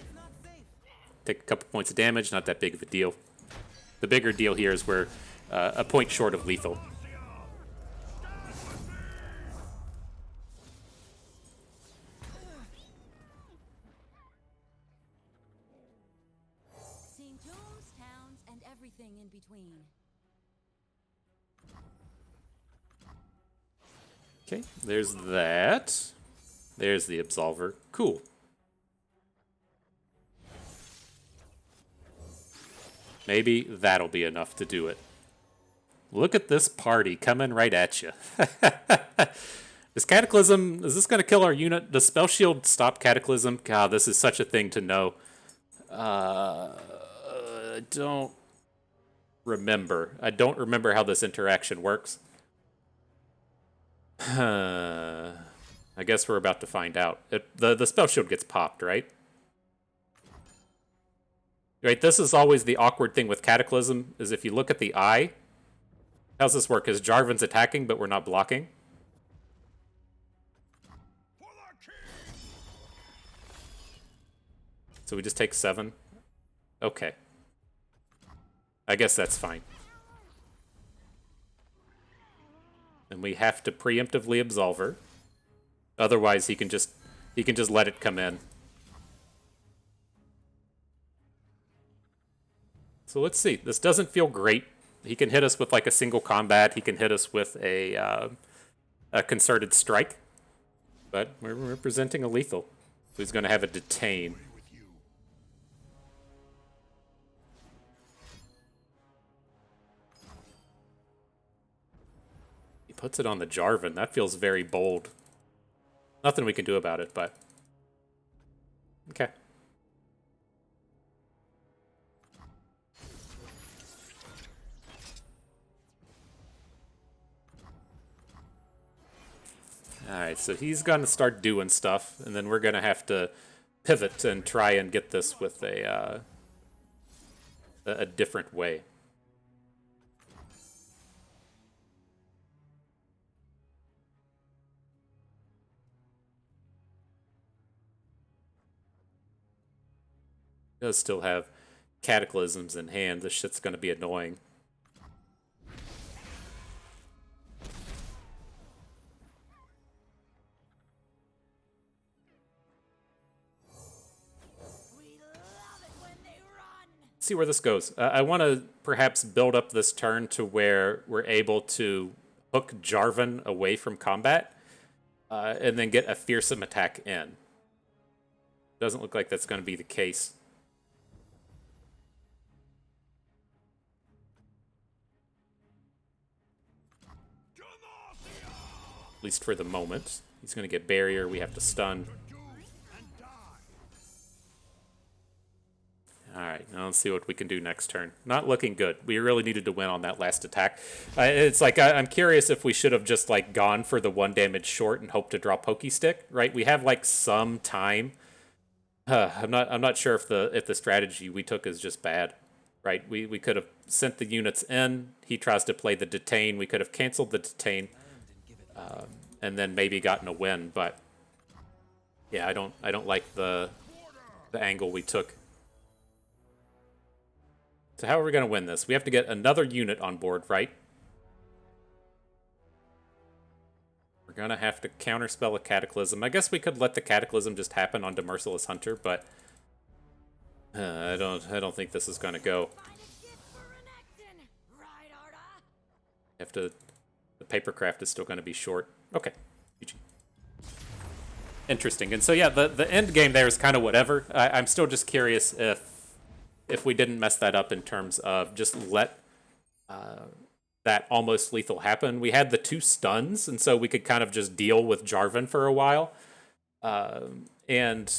Take a couple points of damage, not that big of a deal. The bigger deal here is we're a point short of lethal. Seeing tombs, towns, and everything in between. Okay, there's that. There's the Absolver. Cool. Maybe that'll be enough to do it. Look at this party coming right at you. Is Cataclysm, is this going to kill our unit? Does Spell Shield stop Cataclysm? God, this is such a thing to know. I don't remember. I don't remember how this interaction works. I guess we're about to find out. The Spell Shield gets popped, right? Right, this is always the awkward thing with Cataclysm, is if you look at the eye, how's this work? Is Jarvan's attacking, but we're not blocking? So we just take 7? Okay. I guess that's fine. And we have to preemptively Absolver. Otherwise, he can just let it come in. So let's see. This doesn't feel great. He can hit us with like a single combat. He can hit us with a concerted strike. But we're presenting a lethal. So he's going to have a detain. He puts it on the Jarvan. That feels very bold. Nothing we can do about it, but... Okay. Alright, so he's going to start doing stuff, and then we're going to have to pivot and try and get this with a different way. Does still have Cataclysms in hand. This shit's going to be annoying. See where this goes. I want to perhaps build up this turn to where we're able to hook Jarvan away from combat and then get a fearsome attack in. Doesn't look like that's going to be the case. At least for the moment. He's going to get barrier. We have to stun. Alright, now let's see what we can do next turn. Not looking good. We really needed to win on that last attack. It's like, I'm curious if we should have just, like, gone for the 1 damage short and hoped to draw Pokey Stick, right? We have, like, some time. I'm not sure if the strategy we took is just bad, right? We could have sent the units in. He tries to play the detain. We could have canceled the detain and then maybe gotten a win, but yeah, I don't like the angle we took. So how are we going to win this? We have to get another unit on board, right? We're going to have to counterspell a Cataclysm. I guess we could let the Cataclysm just happen onto Merciless Hunter, but I don't think this is going to go. Have to The papercraft is still going to be short. Okay. GG. Interesting. And so yeah, the end game there is kind of whatever. I'm still just curious if we didn't mess that up in terms of just let that almost lethal happen. We had the 2 stuns, and so we could kind of just deal with Jarvan for a while. And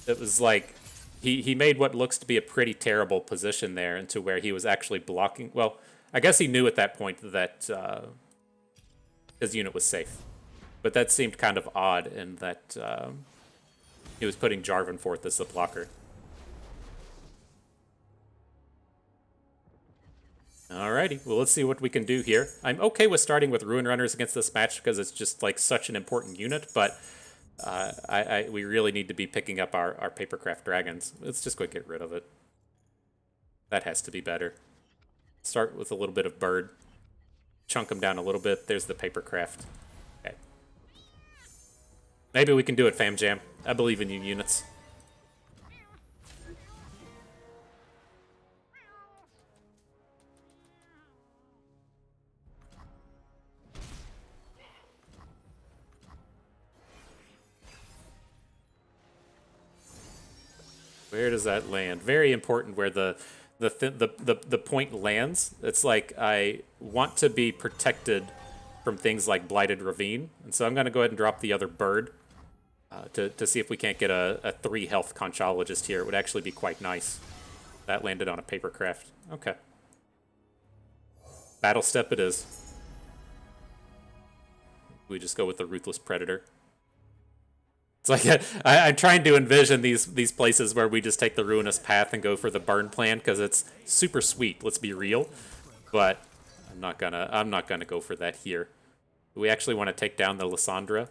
it was like he made what looks to be a pretty terrible position there into where he was actually blocking. Well, I guess he knew at that point that his unit was safe. But that seemed kind of odd in that he was putting Jarvan forth as the blocker. Alrighty, well, let's see what we can do here. I'm okay with starting with Ruin Runners against this match because it's just like such an important unit, but we really need to be picking up our Papercraft Dragons. Let's just go get rid of it. That has to be better. Start with a little bit of Bird. Chunk them down a little bit. There's the Papercraft. Okay. Maybe we can do it, Fam Jam. I believe in you, units. Where does that land? Very important where the point lands. It's like I want to be protected from things like Blighted Ravine, and so I'm going to go ahead and drop the other bird to see if we can't get a 3 health Conchologist here. It would actually be quite nice. That landed on a Papercraft. Okay. Battle Step it is. We just go with the Ruthless Predator. It's like I'm trying to envision these places where we just take the Ruinous Path and go for the burn plan because it's super sweet. Let's be real, but I'm not gonna go for that here. Do we actually want to take down the Lysandra?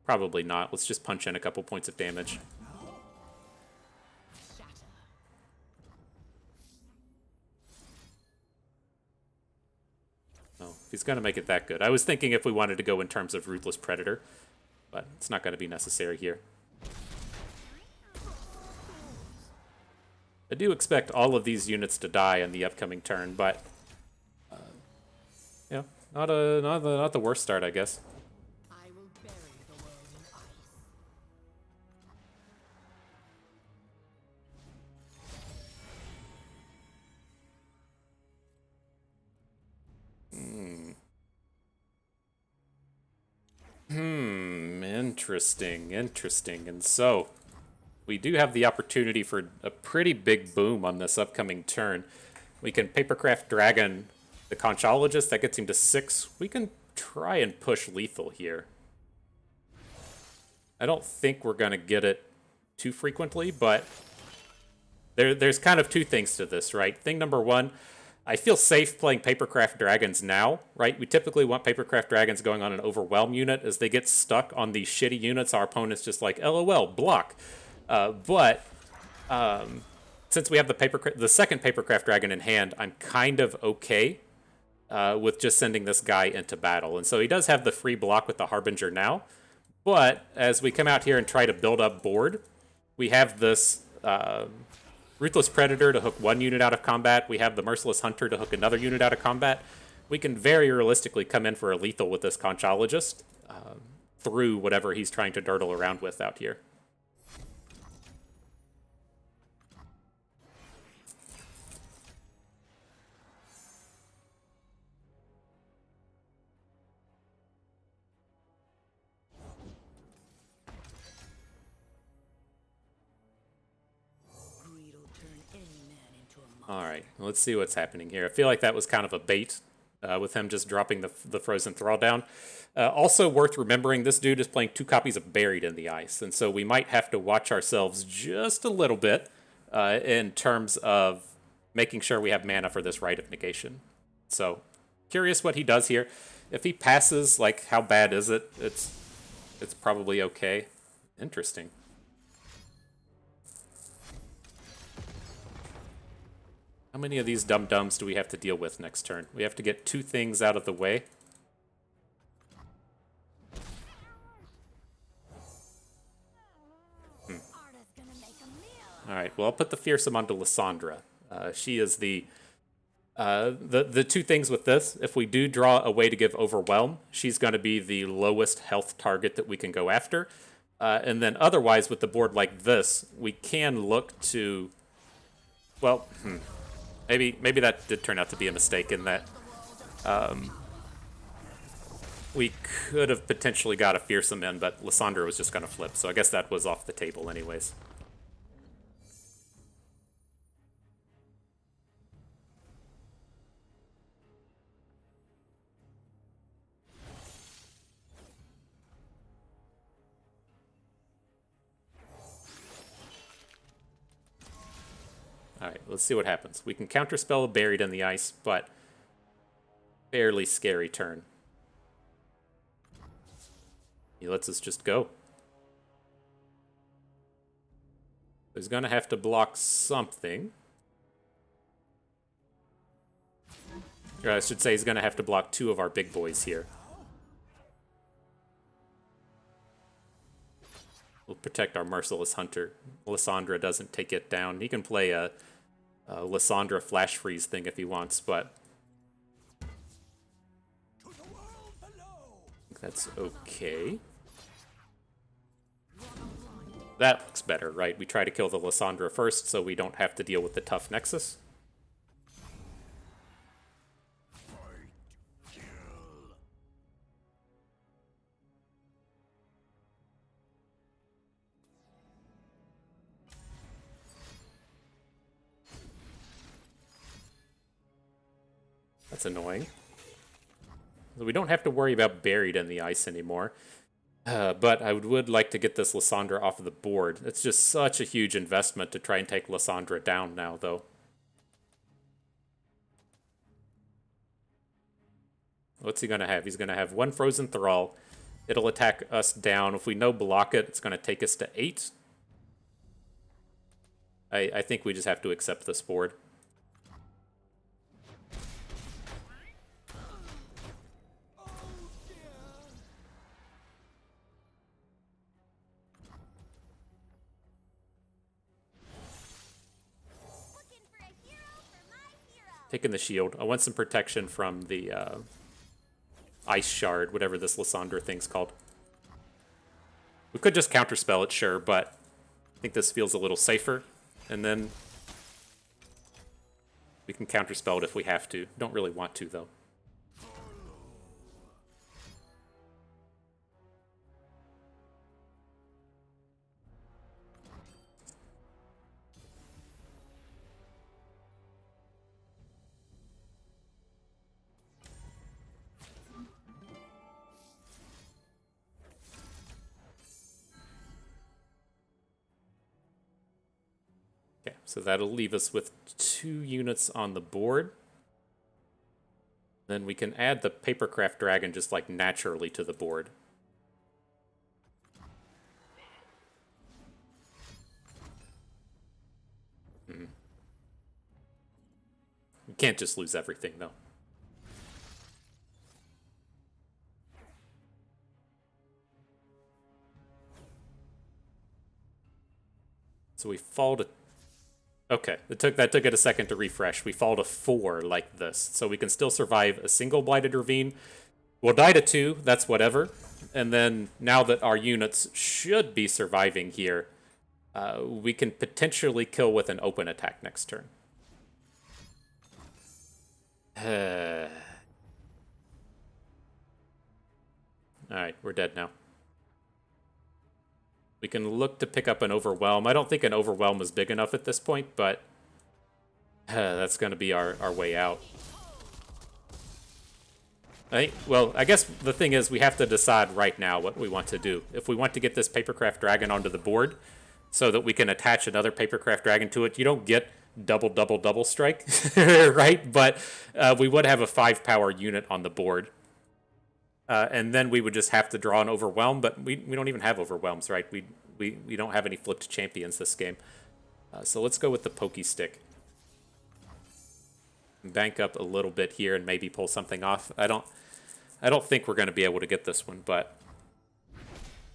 Probably not. Let's just punch in a couple points of damage. Oh, he's gonna make it that good. I was thinking if we wanted to go in terms of Ruthless Predator. But it's not going to be necessary here. I do expect all of these units to die in the upcoming turn, but yeah, not the worst start, I guess. I will bury the world in ice. Interesting. And so, we do have the opportunity for a pretty big boom on this upcoming turn. We can Papercraft Dragon the Conchologist. That gets him to 6. We can try and push lethal here. I don't think we're going to get it too frequently, but there's kind of 2 things to this, right? Thing number 1, I feel safe playing Papercraft Dragons now, right? We typically want Papercraft Dragons going on an Overwhelm unit. As they get stuck on these shitty units, our opponent's just like, LOL, block. But since we have the second Papercraft Dragon in hand, I'm kind of okay with just sending this guy into battle. And so he does have the free block with the Harbinger now. But as we come out here and try to build up board, we have this Ruthless Predator to hook 1 unit out of combat. We have the Merciless Hunter to hook another unit out of combat. We can very realistically come in for a lethal with this Conchologist through whatever he's trying to dirtle around with out here. Alright, let's see what's happening here. I feel like that was kind of a bait with him just dropping the Frozen Thrall down. Also worth remembering, this dude is playing 2 copies of Buried in the Ice, and so we might have to watch ourselves just a little bit in terms of making sure we have mana for this Rite of Negation. So, curious what he does here. If he passes, like, how bad is it? It's probably okay. Interesting. How many of these dum-dums do we have to deal with next turn? We have to get 2 things out of the way. Alright, well, I'll put the Fearsome onto Lysandra. She is the The two things with this, if we do draw a way to give Overwhelm, she's going to be the lowest health target that we can go after. And then otherwise, with the board like this, we can look to... Well, maybe that did turn out to be a mistake in that we could have potentially got a Fearsome in, but Lysandra was just going to flip, so I guess that was off the table anyways. Alright, let's see what happens. We can counterspell Buried in the Ice, but fairly scary turn. He lets us just go. He's going to have to block something. Or I should say he's going to have to block two of our big boys here. We'll protect our Merciless Hunter. Lysandra doesn't take it down. He can play a Lysandra Flash Freeze thing if he wants, but To the world below. that's okay. That looks better, right? We try to kill the Lysandra first so we don't have to deal with the tough Nexus. Kill. That's annoying. We don't have to worry about Buried in the Ice anymore. But I would like to get this Lysandra off of the board. It's just such a huge investment to try and take Lysandra down now, though. What's he going to have? He's going to have one Frozen Thrall. It'll attack us down. If we no block it, it's going to take us to 8. I think we just have to accept this board. Looking for a hero for my hero. Taking the shield. I want some protection from the Ice Shard, whatever this Lysandra thing's called. We could just counterspell it, sure, but I think this feels a little safer. And then we can counterspell it if we have to. Don't really want to, though. Okay, so that'll leave us with 2 units on the board. Then we can add the Papercraft Dragon just like naturally to the board. We can't just lose everything, though. So we fall to... Okay, that took it a second to refresh. We fall to 4 like this. So we can still survive a single Blighted Ravine. We'll die to 2, that's whatever. And then now that our units should be surviving here, we can potentially kill with an open attack next turn. Alright, we're dead now. We can look to pick up an Overwhelm. I don't think an Overwhelm is big enough at this point, but that's going to be our way out. Well, I guess the thing is we have to decide right now what we want to do. If we want to get this Papercraft Dragon onto the board so that we can attach another Papercraft Dragon to it, you don't get double strike, right? But we would have a 5-power unit on the board. And then we would just have to draw an Overwhelm, but we don't even have Overwhelms, right? We don't have any flipped champions this game. So let's go with the Pokey Stick. Bank up a little bit here and maybe pull something off. I don't think we're going to be able to get this one, but...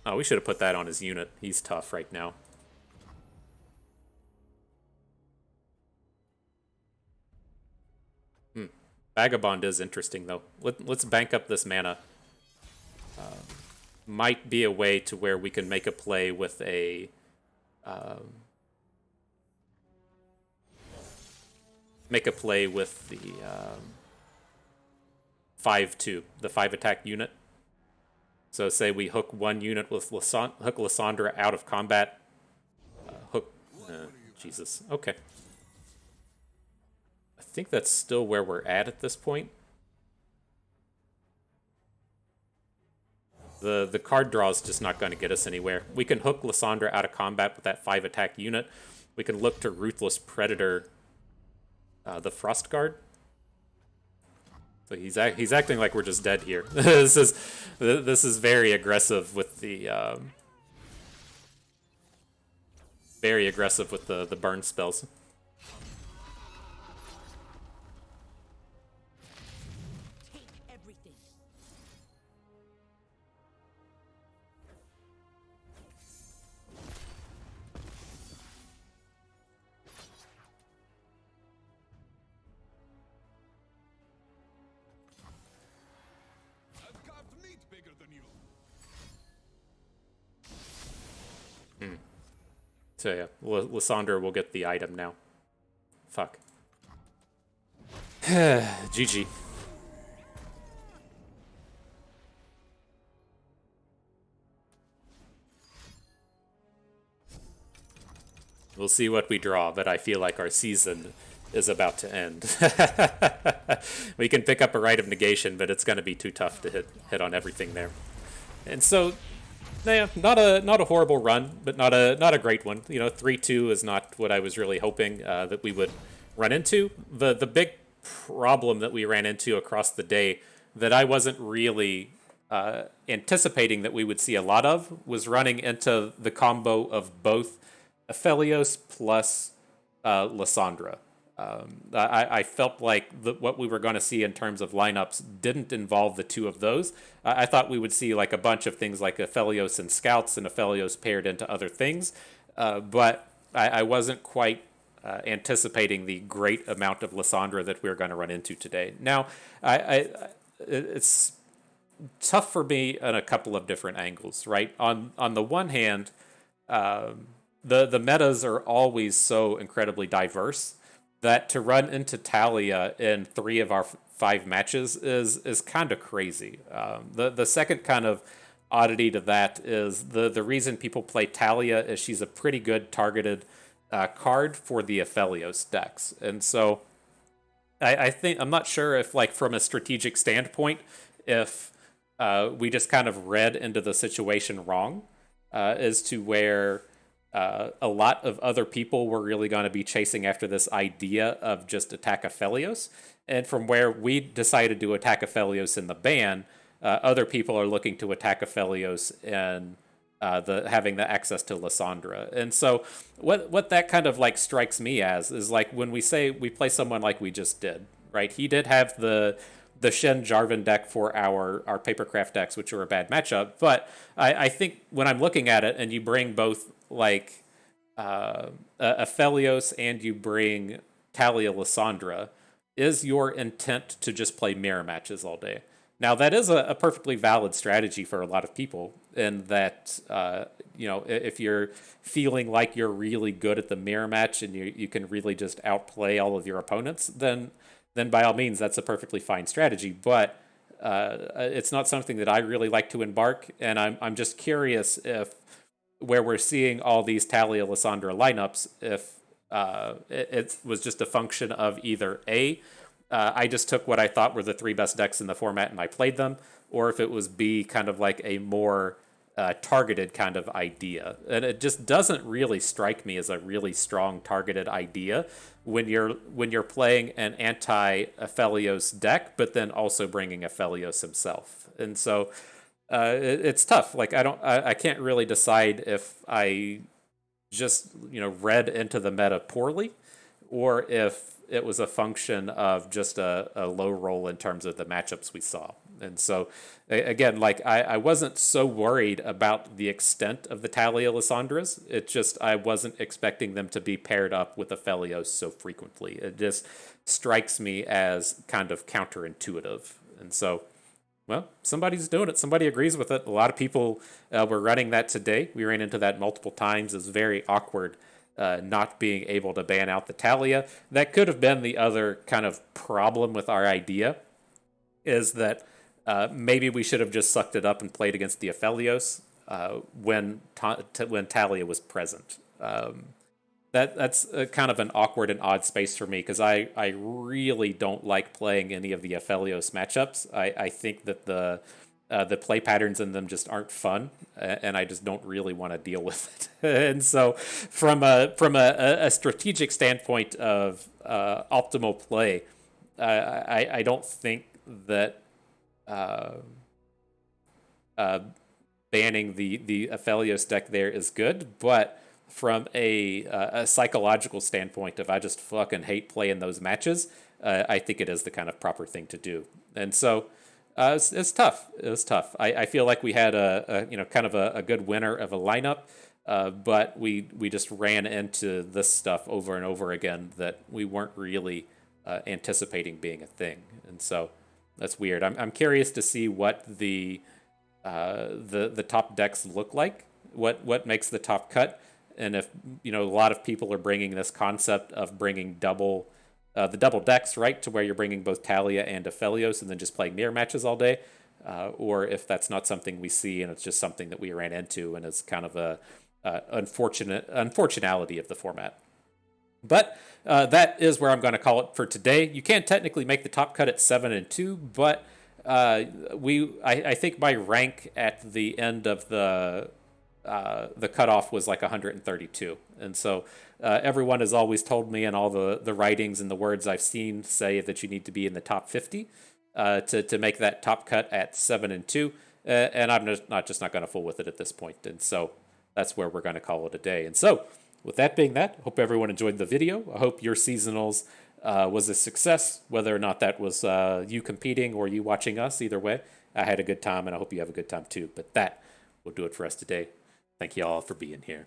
Oh, we should have put that on his unit. He's tough right now. Vagabond is interesting, though. Let's bank up this mana. Might be a way to where we can make a play with a... make a play with the 5-2, the 5 attack unit. So say we hook one unit with hook Lysandra out of combat. Jesus. Okay. I think that's still where we're at this point. The card draw is just not going to get us anywhere. We can hook Lysandra out of combat with that 5 attack unit. We can look to Ruthless Predator the Frost Guard. So he's acting like we're just dead here. this is very aggressive with the burn spells. Take everything. I've carved meat bigger than you. So yeah, Lysandra will get the item now. Fuck. GG. We'll see what we draw, but I feel like our season is about to end. We can pick up a Rite of Negation, but it's going to be too tough to hit on everything there. And so, yeah, not a horrible run, but not a great one. You know, 3-2 is not what I was really hoping that we would run into. The big problem that we ran into across the day that I wasn't really anticipating that we would see a lot of was running into the combo of both Aphelios plus Lysandra. I felt like what we were going to see in terms of lineups didn't involve the two of those. I thought we would see like a bunch of things like Aphelios and Scouts and Aphelios paired into other things, but I wasn't quite anticipating the great amount of Lysandra that we were going to run into today. Now, it's tough for me on a couple of different angles, right? On the one hand, the metas are always so incredibly diverse that to run into Talia in 3 of our 5 matches is kind of crazy. The second kind of oddity to that is the reason people play Talia is she's a pretty good targeted card for the Aphelios decks. And so I think, I'm not sure if like from a strategic standpoint, if we just kind of read into the situation wrong as to where a lot of other people were really going to be chasing after this idea of just attack Aphelios. And from where we decided to attack Aphelios in the ban, other people are looking to attack Aphelios and having the access to Lysandra. And so what that kind of like strikes me as is like when we say we play someone like we just did, right? He did have the Shen Jarvan deck for our Papercraft decks, which were a bad matchup. But I think when I'm looking at it and you bring both like Aphelios and you bring Talia Lysandra, is your intent to just play mirror matches all day? Now, that is a perfectly valid strategy for a lot of people, in that, you know, if you're feeling like you're really good at the mirror match and you can really just outplay all of your opponents, then by all means, that's a perfectly fine strategy. But it's not something that I really like to embark, and I'm just curious if where we're seeing all these Talia Lysandra lineups, if it was just a function of either I just took what I thought were the 3 best decks in the format and I played them, or if it was B, kind of like a more targeted kind of idea. And it just doesn't really strike me as a really strong targeted idea when you're playing an anti-Aphelios deck, but then also bringing Aphelios himself. And so it's tough. Like I can't really decide if I just read into the meta poorly, or if it was a function of just a low roll in terms of the matchups we saw. And so, again, like I wasn't so worried about the extent of the Talia Lissandras. It's just I wasn't expecting them to be paired up with Aphelios so frequently. It just strikes me as kind of counterintuitive. And so, well, somebody's doing it. Somebody agrees with it. A lot of people were running that today. We ran into that multiple times. It's very awkward not being able to ban out the Talia. That could have been the other kind of problem with our idea, is that maybe we should have just sucked it up and played against the Aphelios when Talia was present. That's kind of an awkward and odd space for me, because I really don't like playing any of the Aphelios matchups. I think that the play patterns in them just aren't fun, and I just don't really want to deal with it. And so, from a strategic standpoint of optimal play, I don't think that banning the Aphelios deck there is good, but from a psychological standpoint, if I just fucking hate playing those matches, I think it is the kind of proper thing to do. And so it's tough. It was tough. I feel like we had a kind of a good winner of a lineup, but we just ran into this stuff over and over again that we weren't really anticipating being a thing. And so that's weird. I'm curious to see what the top decks look like. What makes the top cut. And if, a lot of people are bringing this concept of bringing the double decks, right, to where you're bringing both Talia and Aphelios and then just playing mirror matches all day, or if that's not something we see and it's just something that we ran into and it's kind of a unfortunality of the format. But that is where I'm going to call it for today. You can technically make the top cut at 7-2, but I think my rank at the end of the cutoff was like 132. And so everyone has always told me, and all the writings and the words I've seen say that you need to be in the top 50 to make that top cut at 7-2. And I'm just not going to fool with it at this point. And so that's where we're going to call it a day. And so with that being that, hope everyone enjoyed the video. I hope your seasonals was a success, whether or not that was you competing or you watching us. Either way, I had a good time, and I hope you have a good time too. But that will do it for us today. Thank you all for being here.